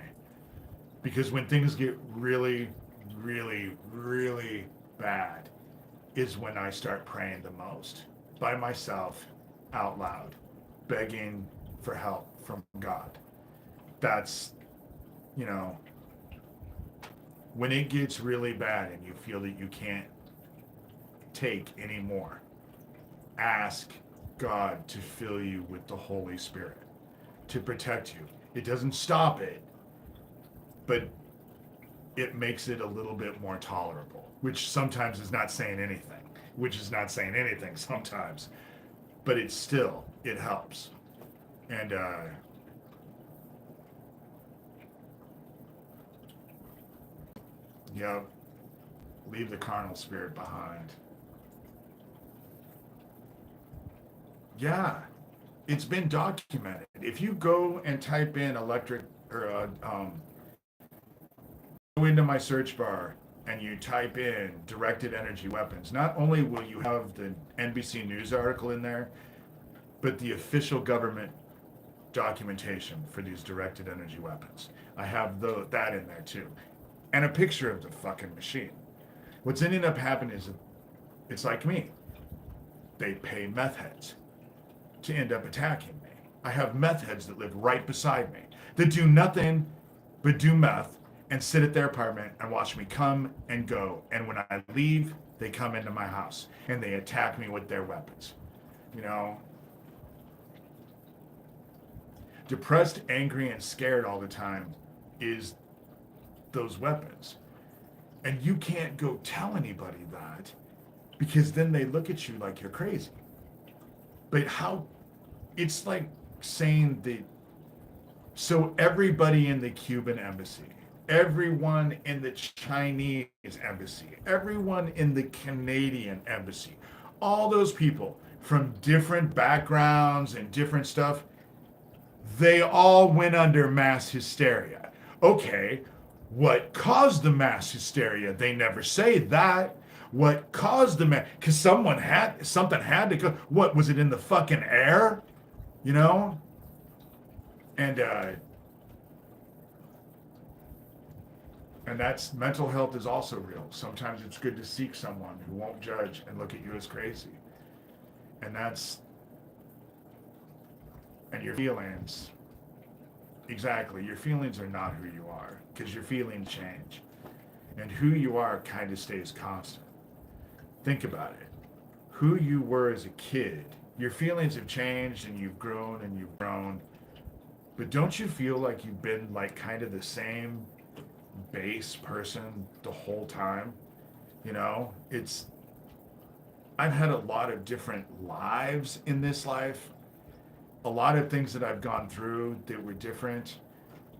Because when things get really, really, really bad is when I start praying the most. By myself, out loud, begging for help from God. That's, you know, when it gets really bad and you feel that you can't take any more, ask God to fill you with the Holy Spirit to protect you. It doesn't stop it, but it makes it a little bit more tolerable, which sometimes is not saying anything, sometimes, but it helps. And yeah, leave the carnal spirit behind. Yeah, it's been documented. If you go and type in electric or into my search bar and you type in directed energy weapons, not only will you have the NBC News article in there, but the official government documentation for these directed energy weapons. I have that in there too. And a picture of the fucking machine. What's ended up happening is it's like me. They pay meth heads to end up attacking me. I have meth heads that live right beside me that do nothing but do meth and sit at their apartment and watch me come and go. And when I leave, they come into my house and they attack me with their weapons. You know, depressed, angry, and scared all the time is those weapons. And you can't go tell anybody that because then they look at you like you're crazy. But how, it's like saying that, so everybody in the Cuban embassy, everyone in the Chinese embassy, everyone in the Canadian embassy, all those people from different backgrounds and different stuff, they all went under mass hysteria. Okay, what caused the mass hysteria? They never say that. What caused the mass? Because something had to go. What, was it in the fucking air? You know? And that's, mental health is also real. Sometimes it's good to seek someone who won't judge and look at you as crazy. And your feelings, exactly, your feelings are not who you are, because your feelings change. And who you are kind of stays constant. Think about it. Who you were as a kid, your feelings have changed and you've grown and you've grown. But don't you feel like you've been like kind of the same base person the whole time? You know, I've had a lot of different lives in this life, a lot of things that I've gone through that were different,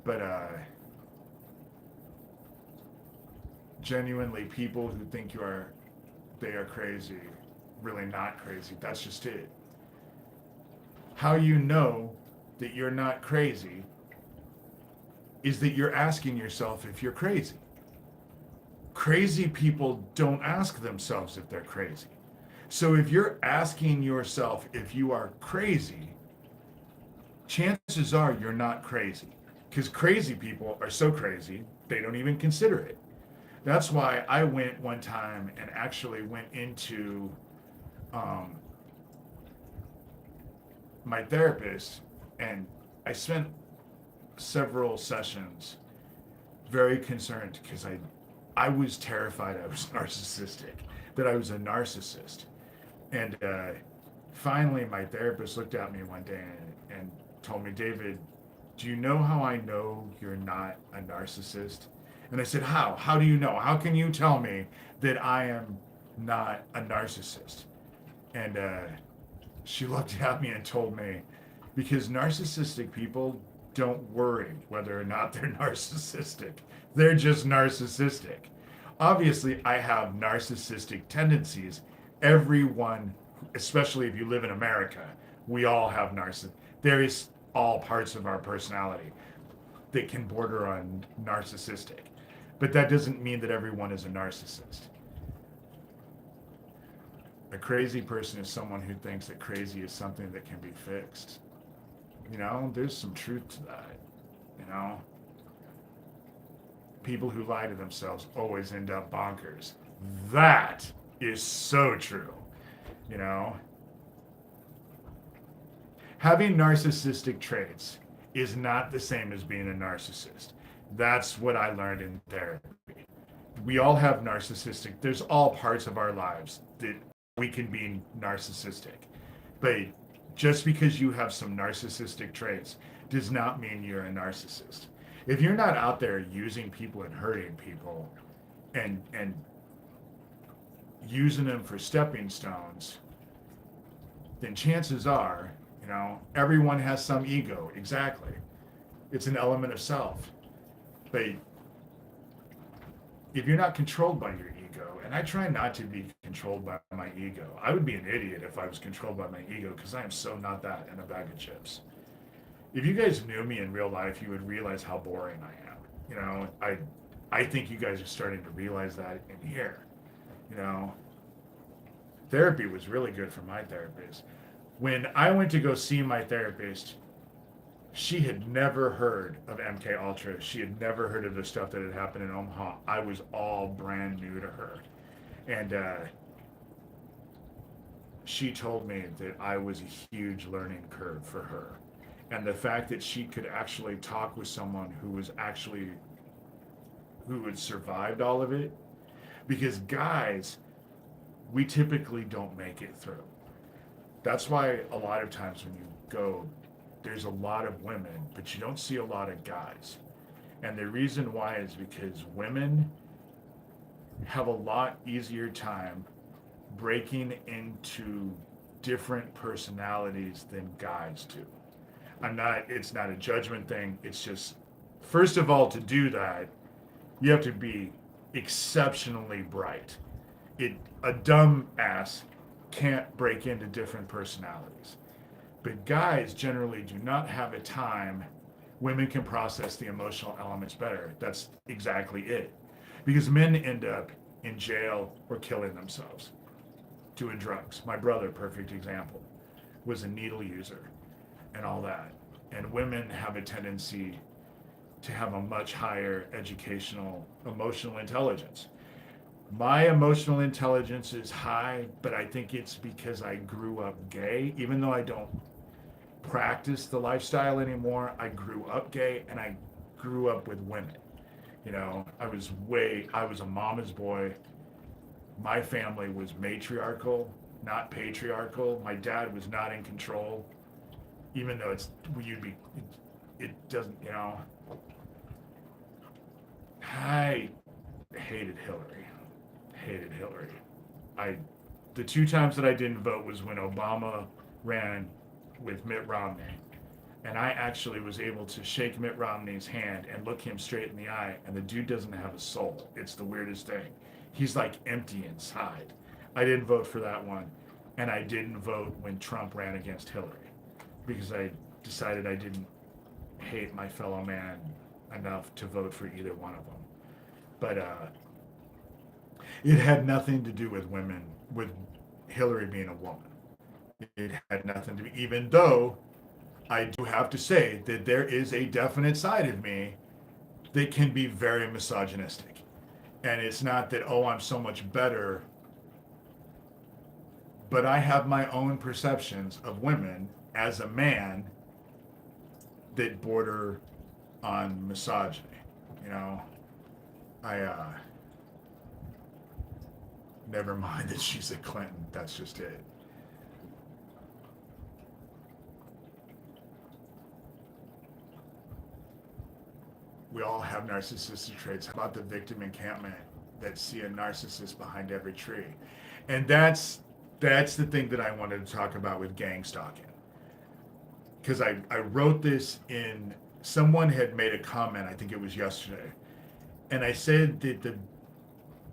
but genuinely, people who think they are crazy, really not crazy. That's just it. How you know that you're not crazy is that you're asking yourself if you're crazy. Crazy people don't ask themselves if they're crazy. So if you're asking yourself if you are crazy, chances are you're not crazy. Because crazy people are so crazy, they don't even consider it. That's why I went one time and actually went into my therapist, and I spent several sessions very concerned because I was terrified I was narcissistic, that I was a narcissist. And finally, my therapist looked at me one day and told me, David, do you know how I know you're not a narcissist? And I said, how? How do you know? How can you tell me that I am not a narcissist? And she looked at me and told me, because narcissistic people don't worry whether or not they're narcissistic. They're just narcissistic. Obviously, I have narcissistic tendencies. Everyone, especially if you live in America, we all have there is all parts of our personality that can border on narcissistic. But that doesn't mean that everyone is a narcissist. A crazy person is someone who thinks that crazy is something that can be fixed. You know, there's some truth to that. You know, people who lie to themselves always end up bonkers. That is so true. You know, having narcissistic traits is not the same as being a narcissist. That's what I learned in therapy. We all have narcissistic, there's all parts of our lives that we can be narcissistic. But just because you have some narcissistic traits does not mean you're a narcissist. If you're not out there using people and hurting people and using them for stepping stones, then chances are, you know, everyone has some ego. Exactly. It's an element of self. But if you're not controlled by your ego, and I try not to be controlled by my ego. I would be an idiot if I was controlled by my ego, because I am so not that in a bag of chips. If you guys knew me in real life, you would realize how boring I am. You know, I think you guys are starting to realize that in here. You know, therapy was really good for my therapist. When I went to go see my therapist, she had never heard of MK Ultra. She had never heard of the stuff that had happened in Omaha. I was all brand new to her, and she told me that I was a huge learning curve for her, and the fact that she could actually talk with someone who had survived all of it, because guys, we typically don't make it through. That's why a lot of times when you go, there's a lot of women, but you don't see a lot of guys. And the reason why is because women have a lot easier time breaking into different personalities than guys do. It's not a judgment thing. It's just, first of all, to do that, you have to be exceptionally bright. A dumb ass can't break into different personalities. But guys generally do not have a time. Women can process the emotional elements better. That's exactly it. Because men end up in jail or killing themselves, doing drugs. My brother, perfect example, was a needle user and all that. And women have a tendency to have a much higher educational, emotional intelligence. My emotional intelligence is high, but I think it's because I grew up gay. Even though I don't practice the lifestyle anymore, I grew up gay and I grew up with women. You know, I was a mama's boy. My family was matriarchal, not patriarchal. My dad was not in control, even though it doesn't, you know. I hated Hillary. Hated Hillary. The two times that I didn't vote was when Obama ran with Mitt Romney. And I actually was able to shake Mitt Romney's hand and look him straight in the eye, and the dude doesn't have a soul. It's the weirdest thing. He's like empty inside. I didn't vote for that one, and I didn't vote when Trump ran against Hillary because I decided I didn't hate my fellow man enough to vote for either one of them. But it had nothing to do with women, with Hillary being a woman. It had nothing to do, even though I do have to say that there is a definite side of me that can be very misogynistic. And it's not that, oh, I'm so much better, but I have my own perceptions of women as a man that border on misogyny. You know, never mind that she's a Clinton. That's just it. We all have narcissistic traits. How about the victim encampment that see a narcissist behind every tree? And that's the thing that I wanted to talk about with gang stalking. Because I wrote this in, someone had made a comment, I think it was yesterday, and I said that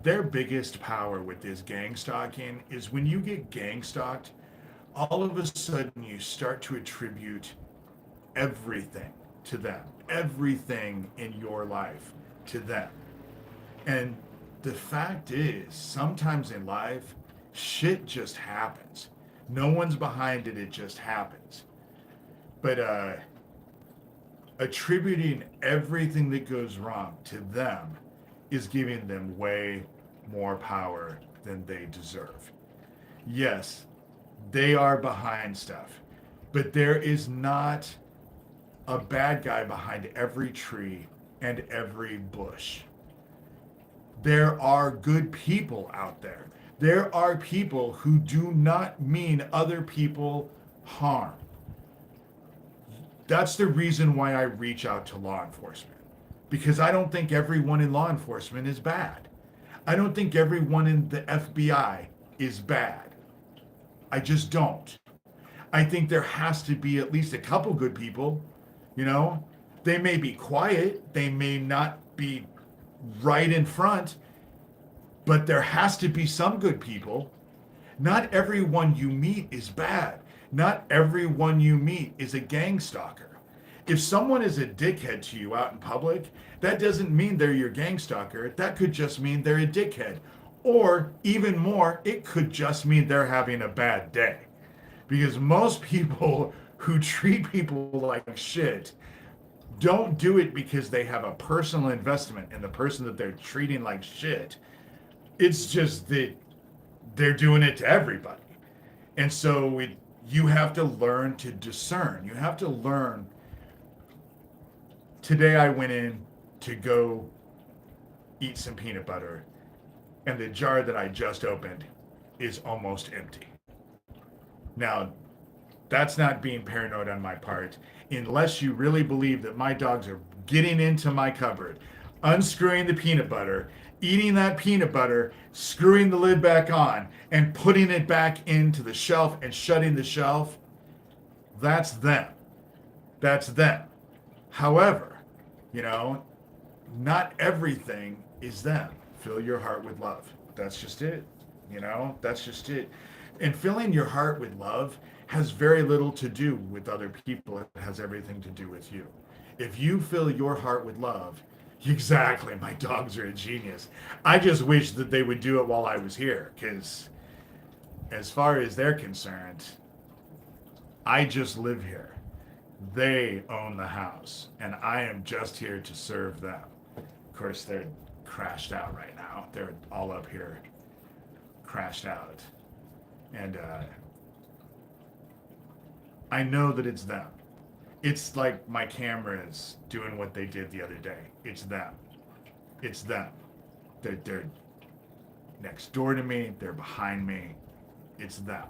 their biggest power with this gang stalking is when you get gang stalked, all of a sudden you start to attribute everything to them, everything in your life to them. And the fact is, sometimes in life, shit just happens. No one's behind it, it just happens. But attributing everything that goes wrong to them is giving them way more power than they deserve. Yes, they are behind stuff, but there is not a bad guy behind every tree and every bush. There are good people out there. There are people who do not mean other people harm. That's the reason why I reach out to law enforcement, because I don't think everyone in law enforcement is bad. I don't think everyone in the FBI is bad. I just don't. I think there has to be at least a couple good people. You know, they may be quiet, they may not be right in front, but there has to be some good people. Not everyone you meet is bad. Not everyone you meet is a gang stalker. If someone is a dickhead to you out in public, that doesn't mean they're your gang stalker. That could just mean they're a dickhead. Or even more, it could just mean they're having a bad day. Because most people who treat people like shit don't do it because they have a personal investment in the person that they're treating like shit. It's just that they're doing it to everybody. And so you have to learn to discern. You have to learn. Today I went in to go eat some peanut butter, and the jar that I just opened is almost empty. Now, that's not being paranoid on my part, unless you really believe that my dogs are getting into my cupboard, unscrewing the peanut butter, eating that peanut butter, screwing the lid back on, and putting it back into the shelf and shutting the shelf. That's them. That's them. However, you know, not everything is them. Fill your heart with love. That's just it. That's just it. And filling your heart with love has very little to do with other people. It has everything to do with you. If you fill your heart with love, exactly, my dogs are a genius. I just wish that they would do it while I was here, because as far as they're concerned, I just live here. They own the house, and I am just here to serve them. Of course, they're crashed out right now. They're all up here, crashed out. And I know that it's them. It's like my cameras doing what they did the other day. It's them. It's them. They're next door to me. They're behind me. It's them.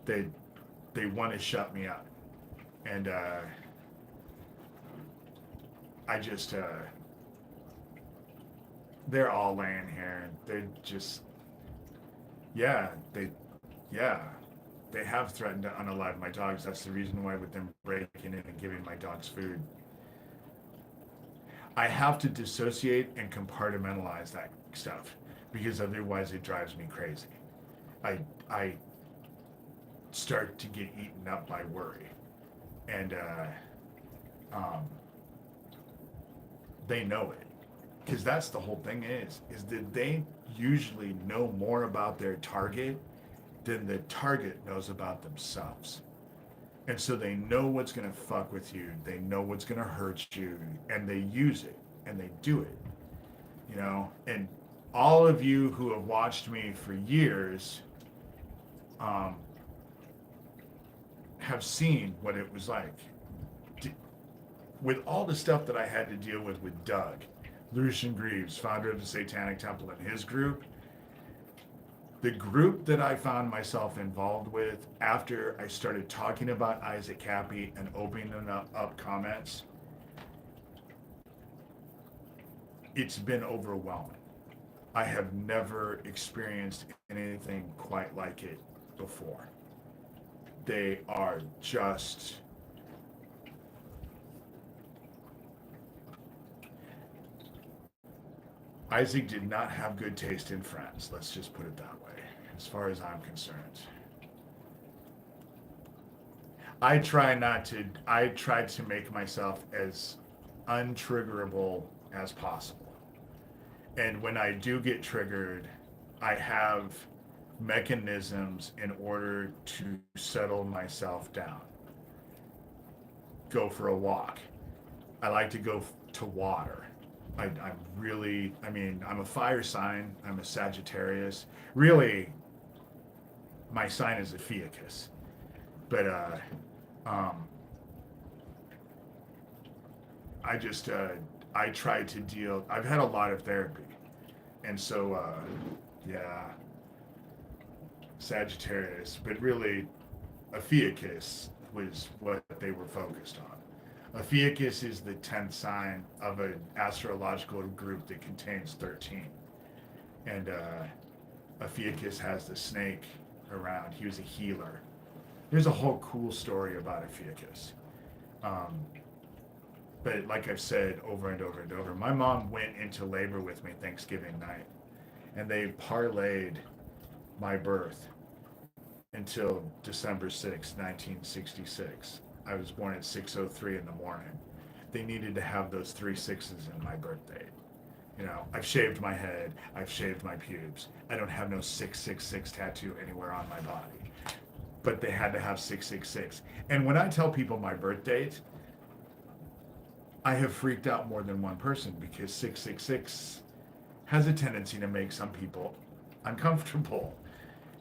They want to shut me up. And I just they're all laying here. They're just yeah they have threatened to unalive my dogs. That's the reason why with them breaking in and giving my dogs food. I have to dissociate and compartmentalize that stuff because otherwise it drives me crazy. I start to get eaten up by worry. And um, they know it. Because that's the whole thing is that they usually know more about their target than the target knows about themselves. And so they know what's going to fuck with you. They know what's going to hurt you. And they use it. And they do it. And all of you who have watched me for years have seen what it was like. With all the stuff that I had to deal with Doug, Lucian Greaves, founder of the Satanic Temple, and his group, the group that I found myself involved with after I started talking about Isaac Cappy and opening up comments, it's been overwhelming. I have never experienced anything quite like it before. They are just Isaac did not have good taste in friends. Let's just put it that way, as far as I'm concerned. I try to make myself as untriggerable as possible. And when I do get triggered, I have mechanisms in order to settle myself down. Go for a walk. I like to go to water. I'm a fire sign. I'm a Sagittarius. Really, my sign is a Fiacus. But I try to deal. I've had a lot of therapy, and so Sagittarius. But really, a Fiacus was what they were focused on. Ophiuchus is the 10th sign of an astrological group that contains 13. And Ophiuchus has the snake around. He was a healer. There's a whole cool story about Ophiuchus. But like I've said over and over and over, my mom went into labor with me Thanksgiving night. And they parlayed my birth until December 6, 1966. I was born at 6:03 in the morning. They needed to have those 3 6s in my birthday. You know, I've shaved my head, I've shaved my pubes. I don't have no 666 tattoo anywhere on my body. But they had to have 666. And when I tell people my birth date, I have freaked out more than one person because 666 has a tendency to make some people uncomfortable.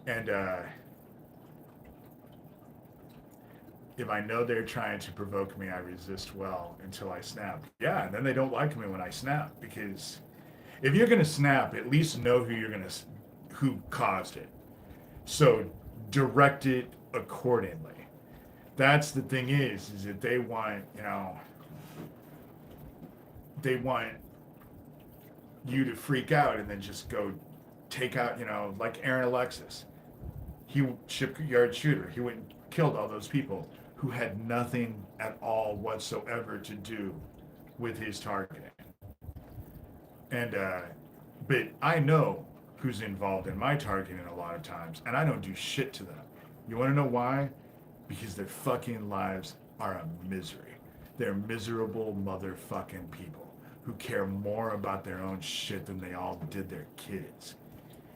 And if I know they're trying to provoke me, I resist well until I snap. Yeah, and then they don't like me when I snap, because if you're gonna snap, at least know who caused it. So direct it accordingly. That's the thing is that they want, they want you to freak out and then just go take out, like Aaron Alexis. He shipyard shooter. He went and killed all those people who had nothing at all whatsoever to do with his targeting. And but I know who's involved in my targeting a lot of times, and I don't do shit to them. You want to know why? Because their fucking lives are a misery. They're miserable motherfucking people who care more about their own shit than they all did their kids.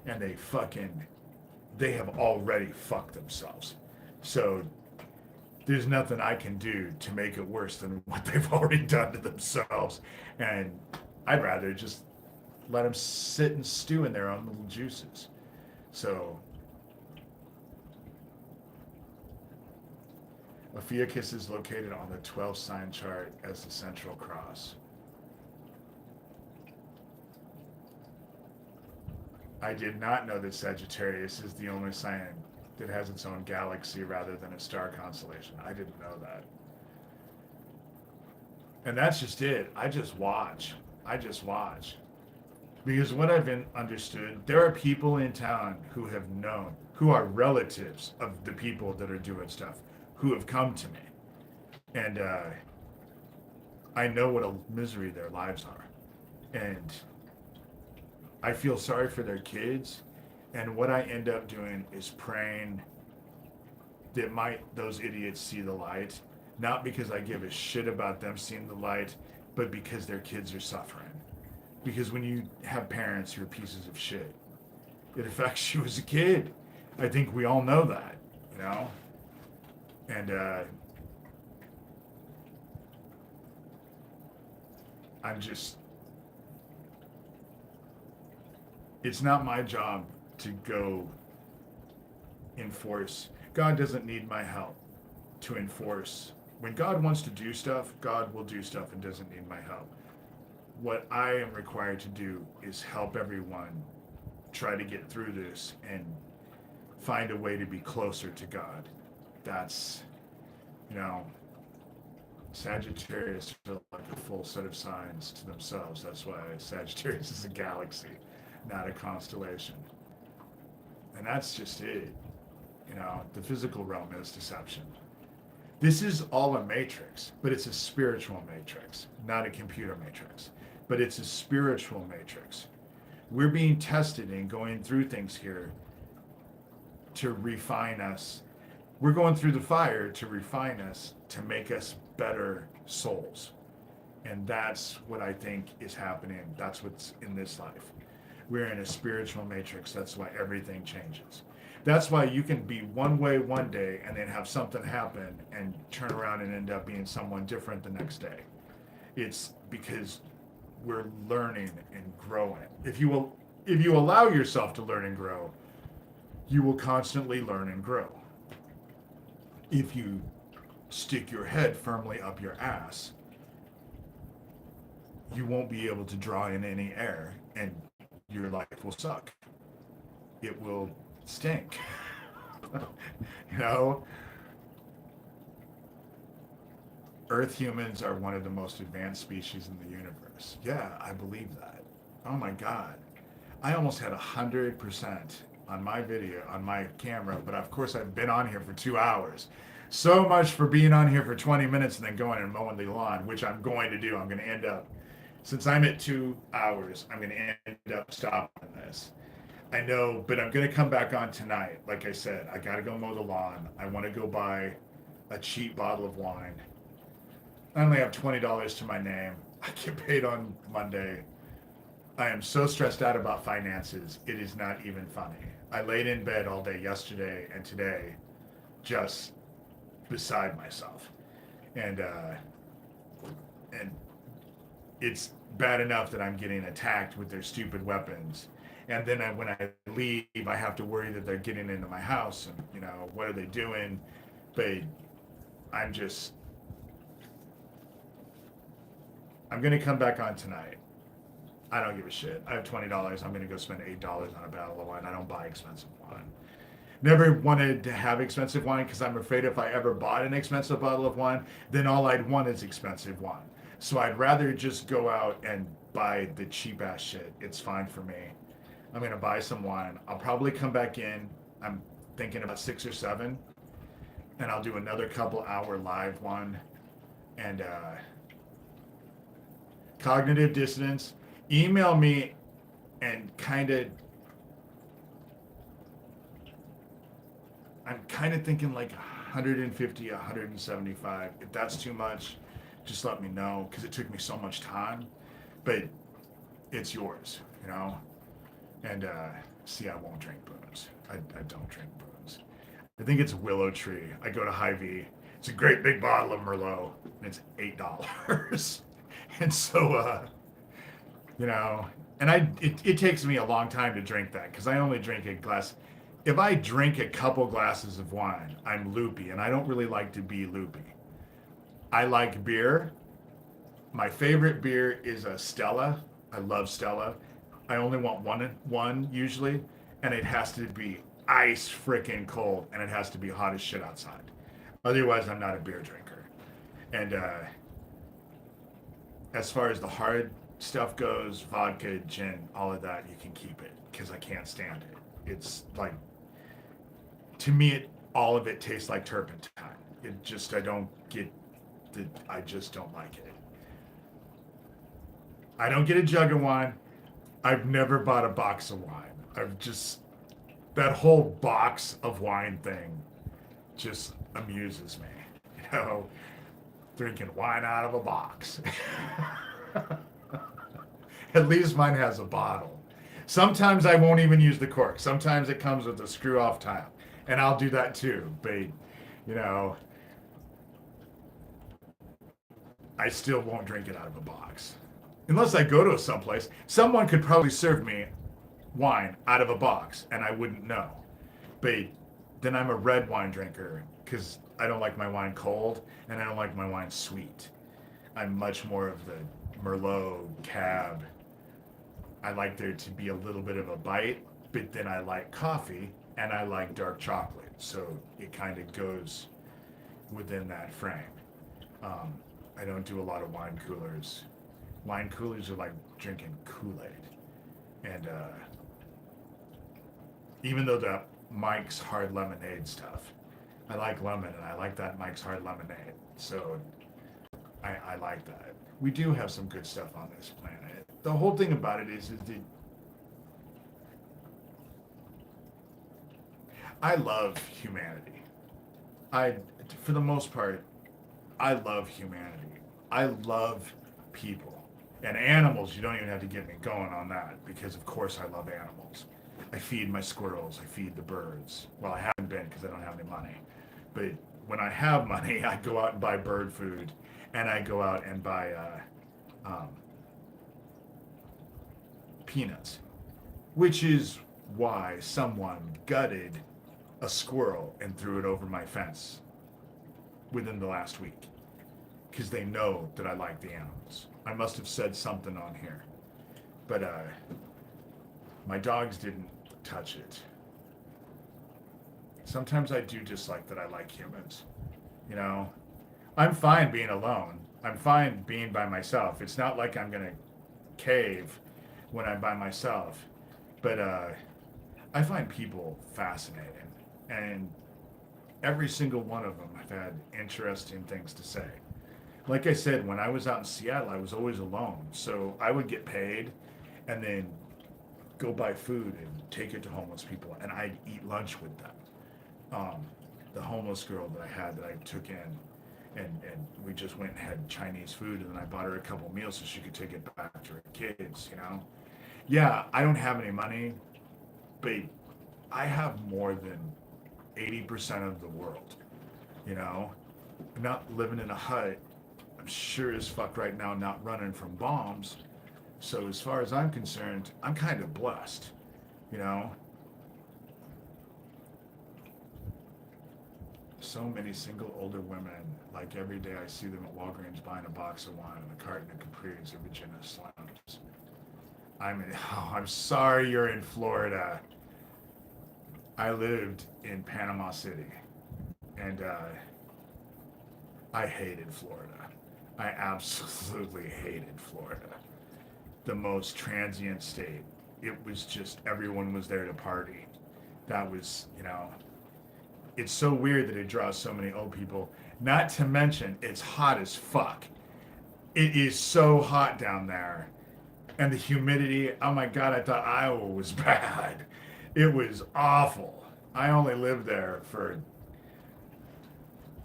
And they have already fucked themselves. So there's nothing I can do to make it worse than what they've already done to themselves. And I'd rather just let them sit and stew in their own little juices. So Ophiuchus is located on the 12th sign chart as the central cross. I did not know that Sagittarius is the only sign that has its own galaxy rather than a star constellation. I didn't know that. And that's just it. I just watch. Because what I've understood, there are people in town who have known, who are relatives of the people that are doing stuff, who have come to me. And I know what a misery their lives are. And I feel sorry for their kids. And what I end up doing is praying that those idiots see the light. Not because I give a shit about them seeing the light, but because their kids are suffering. Because when you have parents who are pieces of shit, it affects you as a kid. I think we all know that, And it's not my job to go enforce. God doesn't need my help to enforce. When God wants to do stuff, God will do stuff and doesn't need my help. What I am required to do is help everyone try to get through this and find a way to be closer to God. That's, Sagittarius are like a full set of signs to themselves. That's why Sagittarius is a galaxy, not a constellation. And that's just it. The physical realm is deception. This is all a matrix, but it's a spiritual matrix, not a computer matrix. But it's a spiritual matrix. We're being tested and going through things here to refine us. We're going through the fire to refine us, to make us better souls. And that's what I think is happening. That's what's in this life. We're in a spiritual matrix. That's why everything changes. That's why you can be one way one day and then have something happen and turn around and end up being someone different the next day. It's because we're learning and growing. If you allow yourself to learn and grow, you will constantly learn and grow. If you stick your head firmly up your ass, you won't be able to draw in any air and your life will suck. It will stink. Earth humans are one of the most advanced species in the universe. Yeah, I believe that. Oh my God. I almost had 100% on my video, on my camera, but of course I've been on here for 2 hours. So much for being on here for 20 minutes and then going and mowing the lawn, which I'm going to do. I'm going to end up, since I'm at 2 hours, I'm going to end up stopping this. I know, but I'm going to come back on tonight. Like I said, I got to go mow the lawn. I want to go buy a cheap bottle of wine. I only have $20 to my name. I get paid on Monday. I am so stressed out about finances. It is not even funny. I laid in bed all day yesterday and today, just beside myself, and and it's bad enough that I'm getting attacked with their stupid weapons, and then when I leave, I have to worry that they're getting into my house, and what are they doing? But I'm just I'm gonna come back on tonight. I don't give a shit. I have $20. I'm gonna go spend $8 on a bottle of wine. I don't buy expensive wine. Never wanted to have expensive wine because I'm afraid if I ever bought an expensive bottle of wine, then all I'd want is expensive wine. So I'd rather just go out and buy the cheap ass shit. It's fine for me. I'm gonna buy some wine. I'll probably come back in. I'm thinking about 6 or 7, and I'll do another couple hour live one. And cognitive dissonance. Email me and I'm kind of thinking like 150, 175. If that's too much, just let me know because it took me so much time. But it's yours, And see, I won't drink booze. I don't drink booze. I think it's Willow Tree. I go to Hy-Vee. It's a great big bottle of Merlot, and it's $8. And so, and it takes me a long time to drink that because I only drink a glass. If I drink a couple glasses of wine, I'm loopy, and I don't really like to be loopy. I like beer. My favorite beer is a Stella. I love Stella. I only want one usually, and it has to be ice freaking cold, and it has to be hot as shit outside. Otherwise, I'm not a beer drinker. And as far as the hard stuff goes, vodka, gin, all of that, you can keep it because I can't stand it. It's like, to me, all of it tastes like turpentine. I just don't like it. I don't get a jug of wine. I've never bought a box of wine. That whole box of wine thing just amuses me. Drinking wine out of a box. At least mine has a bottle. Sometimes I won't even use the cork. Sometimes it comes with a screw off tile. And I'll do that too. But, I still won't drink it out of a box. Unless I go to someplace, someone could probably serve me wine out of a box and I wouldn't know. But then I'm a red wine drinker because I don't like my wine cold and I don't like my wine sweet. I'm much more of the Merlot, Cab. I like there to be a little bit of a bite, but then I like coffee and I like dark chocolate. So it kind of goes within that frame. I don't do a lot of wine coolers. Wine coolers are like drinking Kool-Aid. And even though the Mike's Hard Lemonade stuff, I like lemon and I like that Mike's Hard Lemonade. So I like that. We do have some good stuff on this planet. The whole thing about it is that I love humanity. For the most part, I love humanity. I love people. And animals, you don't even have to get me going on that because, of course, I love animals. I feed my squirrels. I feed the birds. Well, I haven't been because I don't have any money. But when I have money, I go out and buy bird food. And I go out and buy peanuts. Which is why someone gutted a squirrel and threw it over my fence within the last week. Because they know that I like the animals. I must have said something on here. But my dogs didn't touch it. Sometimes I do dislike that I like humans. I'm fine being alone. I'm fine being by myself. It's not like I'm going to cave when I'm by myself. But I find people fascinating. And every single one of them I've had interesting things to say. Like I said, when I was out in Seattle, I was always alone. So I would get paid and then go buy food and take it to homeless people. And I'd eat lunch with them. the homeless girl that I had that I took in, and we just went and had Chinese food, and then I bought her a couple meals so she could take it back to her kids, you know? Yeah, I don't have any money, but I have more than 80% of the world, you know? I'm not living in a hut. I'm sure as fuck right now not running from bombs. So as far as I'm concerned, I'm kind of blessed, you know? So many single older women, like every day I see them at Walgreens buying a box of wine and a carton of Capri's or Virginia Slims. I'm sorry you're in Florida. I lived in Panama City, and I hated Florida. I absolutely hated Florida. The most transient state. It was just everyone was there to party. That was, you know, it's so weird that it draws so many old people. Not to mention, it's hot as fuck. It is so hot down there. And the humidity, oh my God, I thought Iowa was bad. It was awful. I only lived there for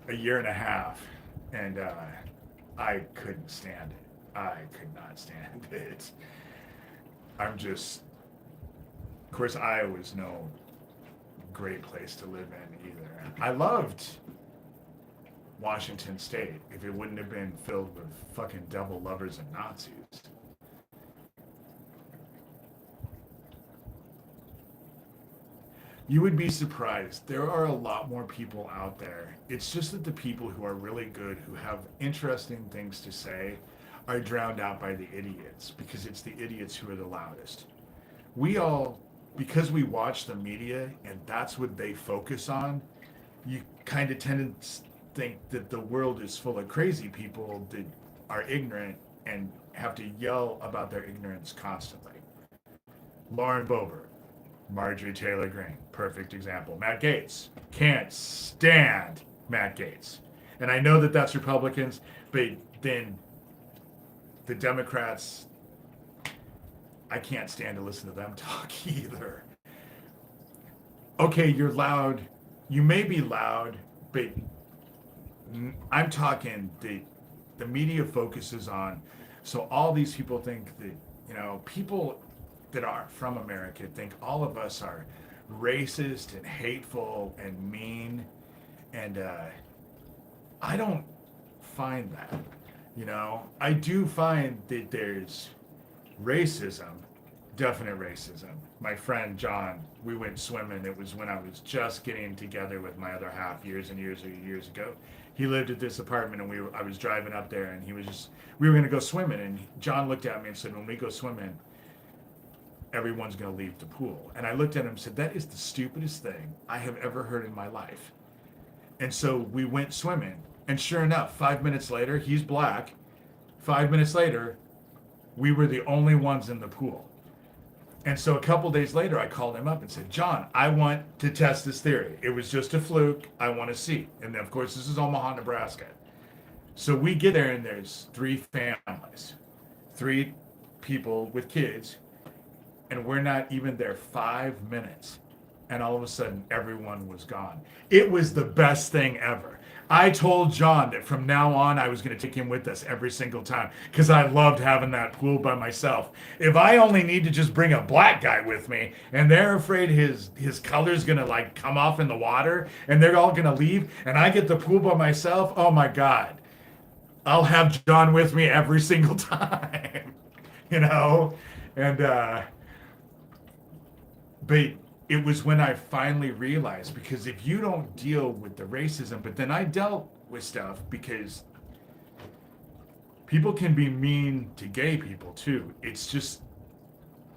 a year and a half, and I couldn't stand it. I could not stand it. I'm just, of course, Iowa's no great place to live in either. I loved Washington State if it wouldn't have been filled with fucking devil lovers and Nazis. You would be surprised. There are a lot more people out there. It's just that the people who are really good, who have interesting things to say, are drowned out by the idiots, because it's the idiots who are the loudest. We all, because we watch the media and that's what they focus on, you kind of tend to think that the world is full of crazy people that are ignorant and have to yell about their ignorance constantly. Lauren Boebert, Marjorie Taylor Greene, perfect example. Matt Gaetz, can't stand Matt Gaetz. And I know that that's Republicans, but then the Democrats, I can't stand to listen to them talk either. Okay, you're loud. You may be loud, but I'm talking the media focuses on, so all these people think that, you know, people that are from America think all of us are racist and hateful and mean, and I don't find that. You know, I do find that there's racism, definite racism. My friend John, we went swimming. It was when I was just getting together with my other half years and years ago. He lived at this apartment, and I was driving up there, and we were going to go swimming, and John looked at me and said, when we go swimming, everyone's going to leave the pool. And I looked at him and said, that is the stupidest thing I have ever heard in my life. And so we went swimming, and sure enough, 5 minutes later, he's black. 5 minutes later, we were the only ones in the pool. And so a couple days later, I called him up and said, John, I want to test this theory. It was just a fluke. I want to see. And then, of course, this is Omaha, Nebraska. So we get there, and there's 3 families, 3 people with kids, and we're not even there 5 minutes. And all of a sudden, everyone was gone. It was the best thing ever. I told John that from now on, I was going to take him with us every single time, because I loved having that pool by myself. If I only need to just bring a black guy with me, and they're afraid his color's going to like come off in the water, and they're all going to leave, and I get the pool by myself, oh my God. I'll have John with me every single time, you know? And, but it was when I finally realized, because if you don't deal with the racism, but then I dealt with stuff because people can be mean to gay people too. It's just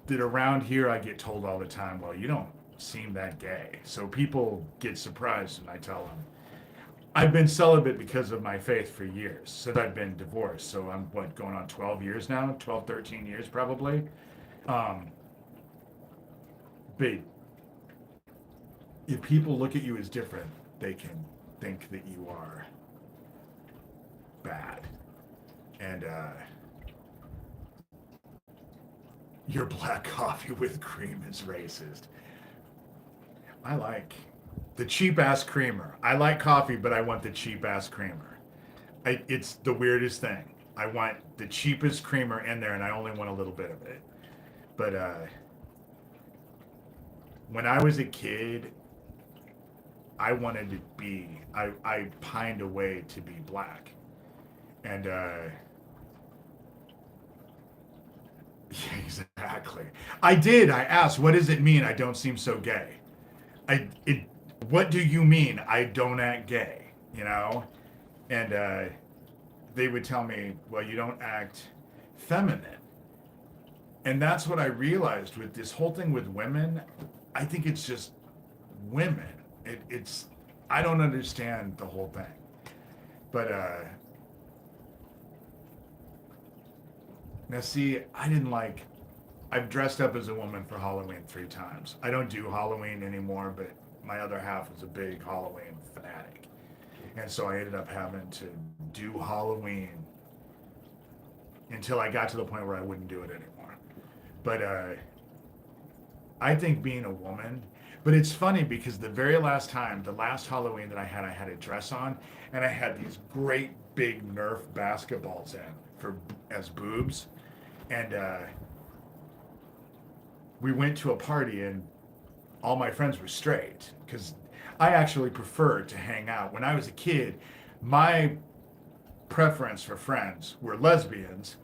that around here I get told all the time, well, you don't seem that gay. So people get surprised when I tell them. I've been celibate because of my faith for years, since I've been divorced. So I'm, going on 12 years now? 12, 13 years probably. But if people look at you as different, they can think that you are bad. And your black coffee with cream is racist. I like The cheap ass creamer. I like coffee, but I want the cheap ass creamer. It's the weirdest thing. I want the cheapest creamer in there, and I only want a little bit of it. But when I was a kid, I wanted to be. I pined away to be black, and yeah, exactly. I did. I asked, "What does it mean? I don't seem so gay." I it. What do you mean? I don't act gay? You know, and they would tell me, "Well, you don't act feminine." And that's what I realized with this whole thing with women. I think it's just women. It's I don't understand the whole thing. But now see, I didn't like. I've dressed up as a woman for Halloween 3 times. I don't do Halloween anymore, but my other half was a big Halloween fanatic, and so I ended up having to do Halloween until I got to the point where I wouldn't do it anymore. But I think being a woman, but it's funny because the very last time, the last Halloween that I had a dress on, and I had these great big Nerf basketballs in for as boobs, and we went to a party, and all my friends were straight because I actually preferred to hang out. When I was a kid, my preference for friends were lesbians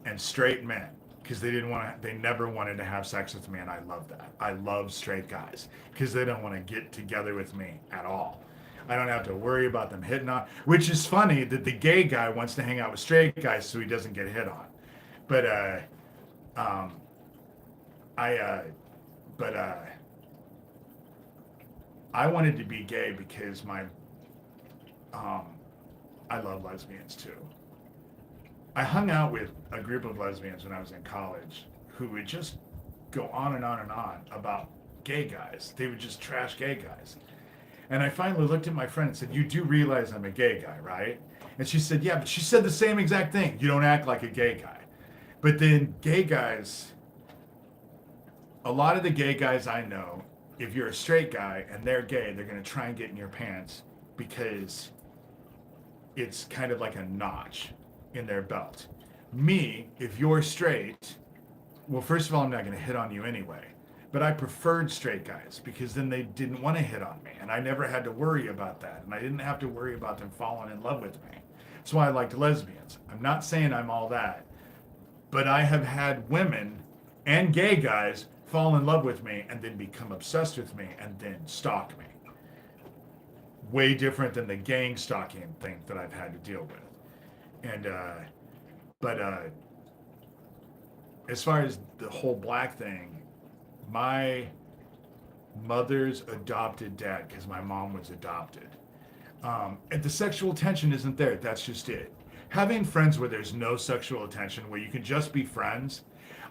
and straight men because they never wanted to have sex with me, and I love that. I love straight guys because they don't want to get together with me at all. I don't have to worry about them hitting on, which is funny that the gay guy wants to hang out with straight guys so he doesn't get hit on. But um, I but I wanted to be gay because my um, I love lesbians too. I hung out with a group of lesbians when I was in college who would just go on and on and on about gay guys. They would just trash gay guys. And I finally looked at my friend and said, "You do realize I'm a gay guy, right?" And she said, "Yeah," but she said the same exact thing. "You don't act like a gay guy." But then gay guys, a lot of the gay guys I know, if you're a straight guy and they're gay, they're going to try and get in your pants because it's kind of like a notch in their belt. Me, if you're straight, well, first of all, I'm not going to hit on you anyway. But I preferred straight guys because then they didn't want to hit on me. And I never had to worry about that. And I didn't have to worry about them falling in love with me. That's why I liked lesbians. I'm not saying I'm all that. But I have had women and gay guys fall in love with me and then become obsessed with me and then stalk me. Way different than the gang stalking thing that I've had to deal with. And but as far as the whole black thing, my mother's adopted dad, because my mom was adopted, and the sexual tension isn't there. That's just it. Having friends where there's no sexual attention, where you can just be friends.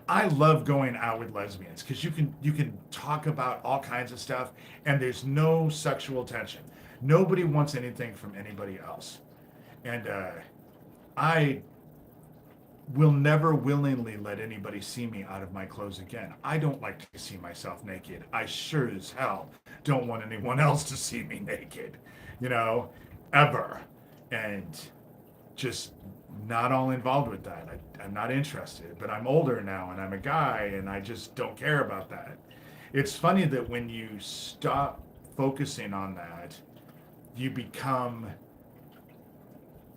I love going out with lesbians because you can talk about all kinds of stuff and there's no sexual tension. Nobody wants anything from anybody else, and I will never willingly let anybody see me out of my clothes again. I don't like to see myself naked. I sure as hell don't want anyone else to see me naked, you know, ever. And just not all involved with that. I'm not interested, but I'm older now and I'm a guy and I just don't care about that. It's funny that when you stop focusing on that, you become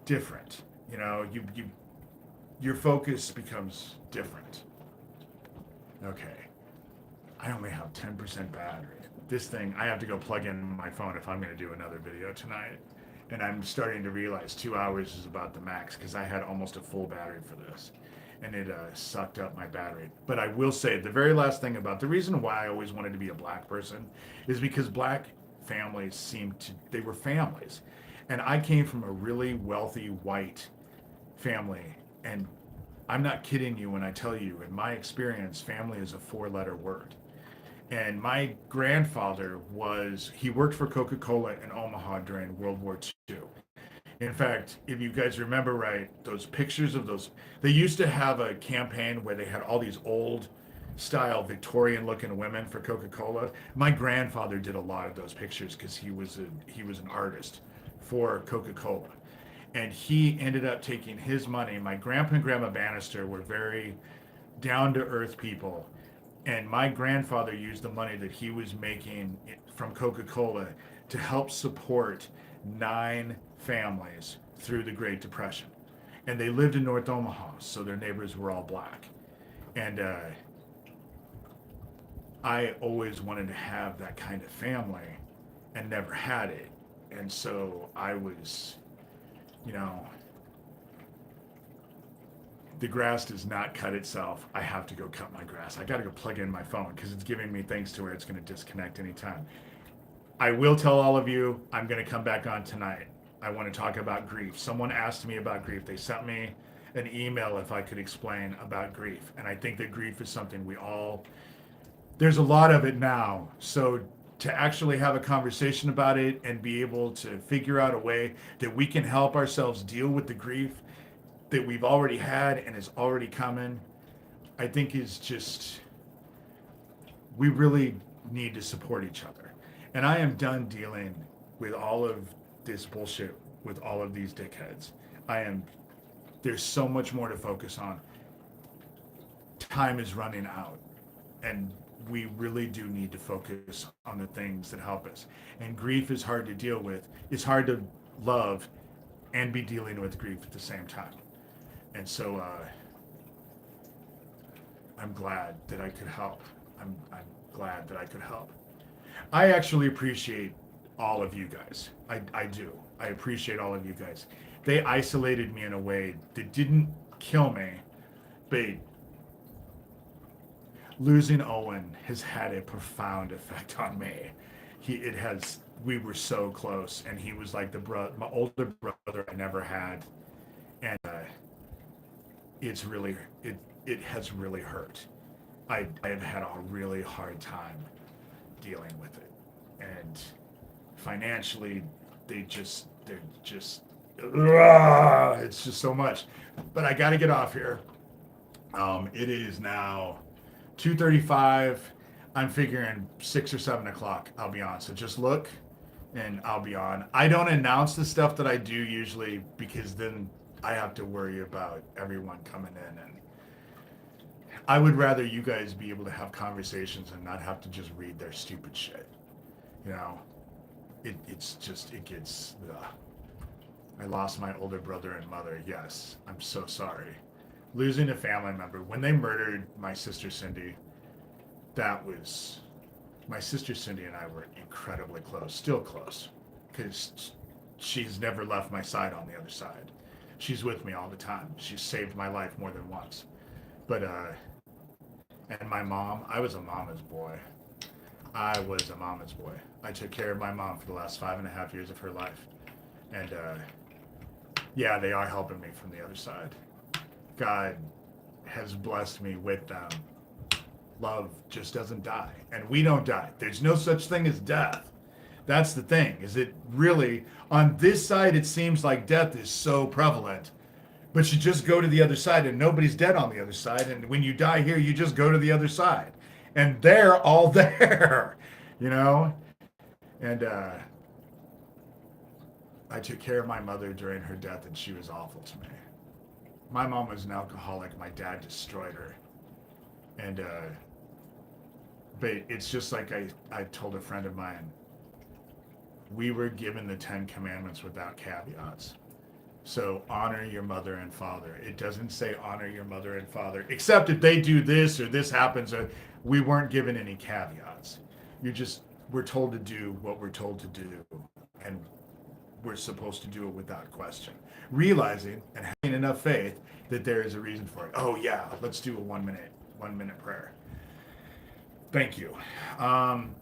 different. You know, your focus becomes different. Okay, I only have 10% battery. This thing, I have to go plug in my phone if I'm going to do another video tonight. And I'm starting to realize 2 hours is about the max because I had almost a full battery for this. And it sucked up my battery. But I will say, the very last thing about the reason why I always wanted to be a black person is because black families they were families. And I came from a really wealthy white family. And I'm not kidding you when I tell you, in my experience, family is a 4-letter word. And my grandfather he worked for Coca-Cola in Omaha during World War II. In fact, if you guys remember right, those pictures of those, they used to have a campaign where they had all these old style Victorian looking women for Coca-Cola. My grandfather did a lot of those pictures because he was an artist for Coca-Cola. And he ended up taking his money. My grandpa and grandma Bannister were very down to earth people. And my grandfather used the money that he was making from Coca-Cola to help support 9 families through the Great Depression. And they lived in North Omaha, so their neighbors were all black. And I always wanted to have that kind of family and never had it. And so I was, you know, the grass does not cut itself. I have to go cut my grass. I got to go plug in my phone because it's giving me things to where it's going to disconnect anytime. I will tell all of you, I'm going to come back on tonight. I want to talk about grief. Someone asked me about grief. They sent me an email if I could explain about grief. And I think that grief is something there's a lot of it now. So to actually have a conversation about it and be able to figure out a way that we can help ourselves deal with the grief that we've already had and is already coming, I think is just, we really need to support each other. And I am done dealing with all of this bullshit with all of these dickheads. There's so much more to focus on. Time is running out, and we really do need to focus on the things that help us. And grief is hard to deal with. It's hard to love and be dealing with grief at the same time. And so I'm glad that I could help. I'm glad that I could help. I actually appreciate all of you guys. I do. I appreciate all of you guys. They isolated me in a way that didn't kill me, but losing Owen has had a profound effect on me. We were so close, and he was like my older brother I never had. And it has really hurt. I have had a really hard time dealing with it. And financially, they're just, it's just so much. But I got to get off here. It is now 2:35. I'm figuring 6 or 7 o'clock I'll be on. So just look and I'll be on. I don't announce the stuff that I do usually because then I have to worry about everyone coming in, and I would rather you guys be able to have conversations and not have to just read their stupid shit. You know, it gets, ugh. I lost my older brother and mother. Yes, I'm so sorry. Losing a family member. When they murdered my sister Cindy, my sister Cindy and I were incredibly close, still close, because she's never left my side on the other side. She's with me all the time. She's saved my life more than once. But, and my mom, I was a mama's boy. I took care of my mom for the last 5.5 years of her life. And, yeah, they are helping me from the other side. God has blessed me with them. Love just doesn't die. And we don't die. There's no such thing as death. That's the thing, is it really, on this side, it seems like death is so prevalent, but you just go to the other side and nobody's dead on the other side. And when you die here, you just go to the other side and they're all there, you know? And I took care of my mother during her death, and she was awful to me. My mom was an alcoholic. My dad destroyed her. And, but it's just like I told a friend of mine, we were given the 10 Commandments without caveats. So honor your mother and father. It doesn't say honor your mother and father, except if they do this or this happens. Or we weren't given any caveats. We're told to do what we're told to do, and we're supposed to do it without question. Realizing and having enough faith that there is a reason for it. Oh yeah, let's do a 1 minute prayer. Thank you.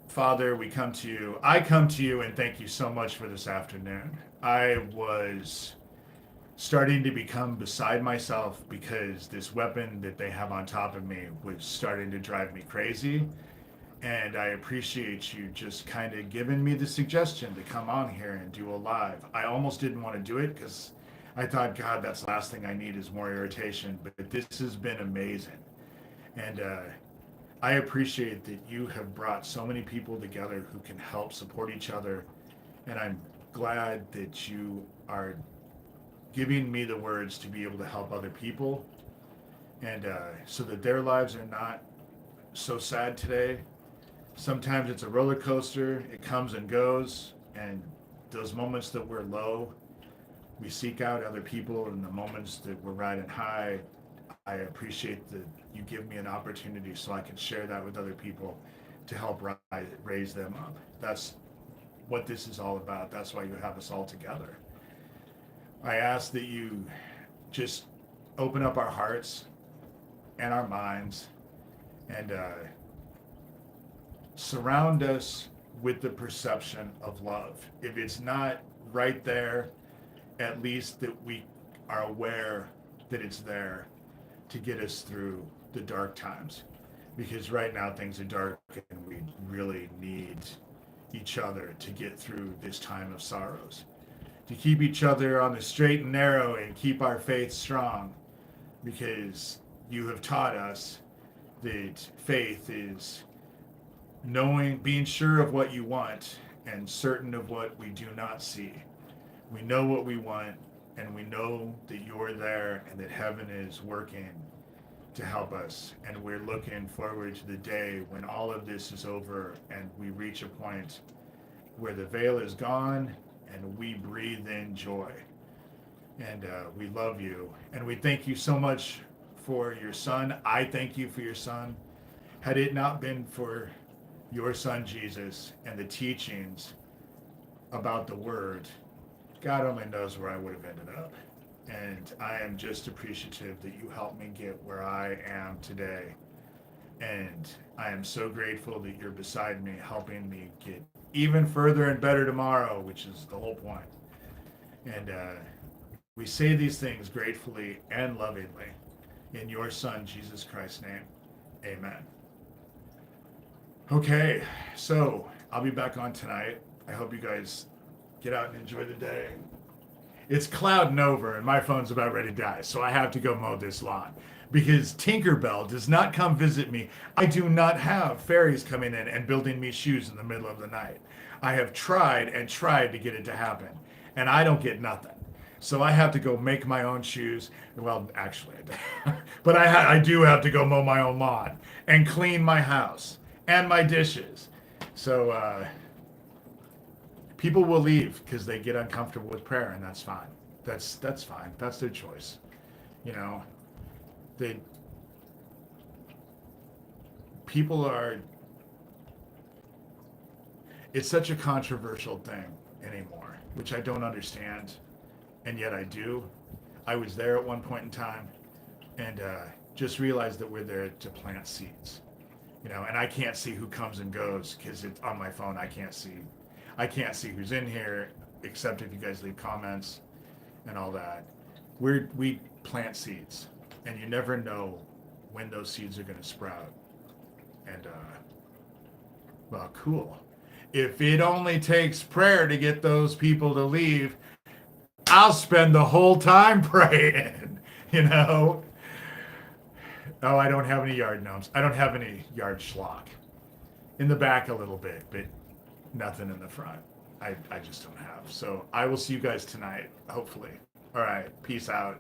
Father, we come to you. I come to you and thank you so much for this afternoon. I was starting to become beside myself because this weapon that they have on top of me was starting to drive me crazy. And I appreciate you just kind of giving me the suggestion to come on here and do a live. I almost didn't want to do it because I thought, God, that's the last thing I need is more irritation. But this has been amazing. And
I appreciate that you have brought so many people together who can help support each other. And I'm glad that you are giving me the words to be able to help other people, and so that their lives are not so sad today. Sometimes it's a roller coaster, it comes and goes, and those moments that we're low, we seek out other people. And the moments that we're riding high, I appreciate that you give me an opportunity so I can share that with other people to help raise them up. That's what this is all about. That's why you have us all together. I ask that you just open up our hearts and our minds, and surround us with the perception of love. If it's not right there, at least that we are aware that it's there to get us through the dark times. Because right now things are dark and we really need each other to get through this time of sorrows. To keep each other on the straight and narrow and keep our faith strong. Because you have taught us that faith is knowing, being sure of what you want and certain of what we do not see. We know what we want, and we know that you're there and that heaven is working to help us. And we're looking forward to the day when all of this is over and we reach a point where the veil is gone and we breathe in joy. And we love you. And we thank you so much for your son. I thank you for your son. Had it not been for your son Jesus and the teachings about the word, God only knows where I would have ended up. And I am just appreciative that you helped me get where I am today. And I am so grateful that you're beside me, helping me get even further and better tomorrow, which is the whole point. And we say these things gratefully and lovingly in your son, Jesus Christ's name. Amen. Okay, so I'll be back on tonight. I hope you guys get out and enjoy the day. It's clouding over and my phone's about ready to die, so I have to go mow this lawn because Tinkerbell does not come visit me. I do not have fairies coming in and building me shoes in the middle of the night. I have tried and tried to get it to happen, and I don't get nothing. So I have to go make my own shoes. Well, actually, but I do have to go mow my own lawn and clean my house and my dishes. So people will leave because they get uncomfortable with prayer, and that's fine. That's fine. That's their choice. You know, they people are. It's such a controversial thing anymore, which I don't understand, and yet I do. I was there at one point in time, and just realized that we're there to plant seeds. You know, and I can't see who comes and goes because it's on my phone. I can't see who's in here except if you guys leave comments and all that. We plant seeds, and you never know when those seeds are going to sprout. And well, cool. If it only takes prayer to get those people to leave, I'll spend the whole time praying. You know. Oh, I don't have any yard gnomes. I don't have any yard schlock. In the back a little bit, but nothing in the front. I just don't have. So I will see you guys tonight, hopefully. All right. Peace out.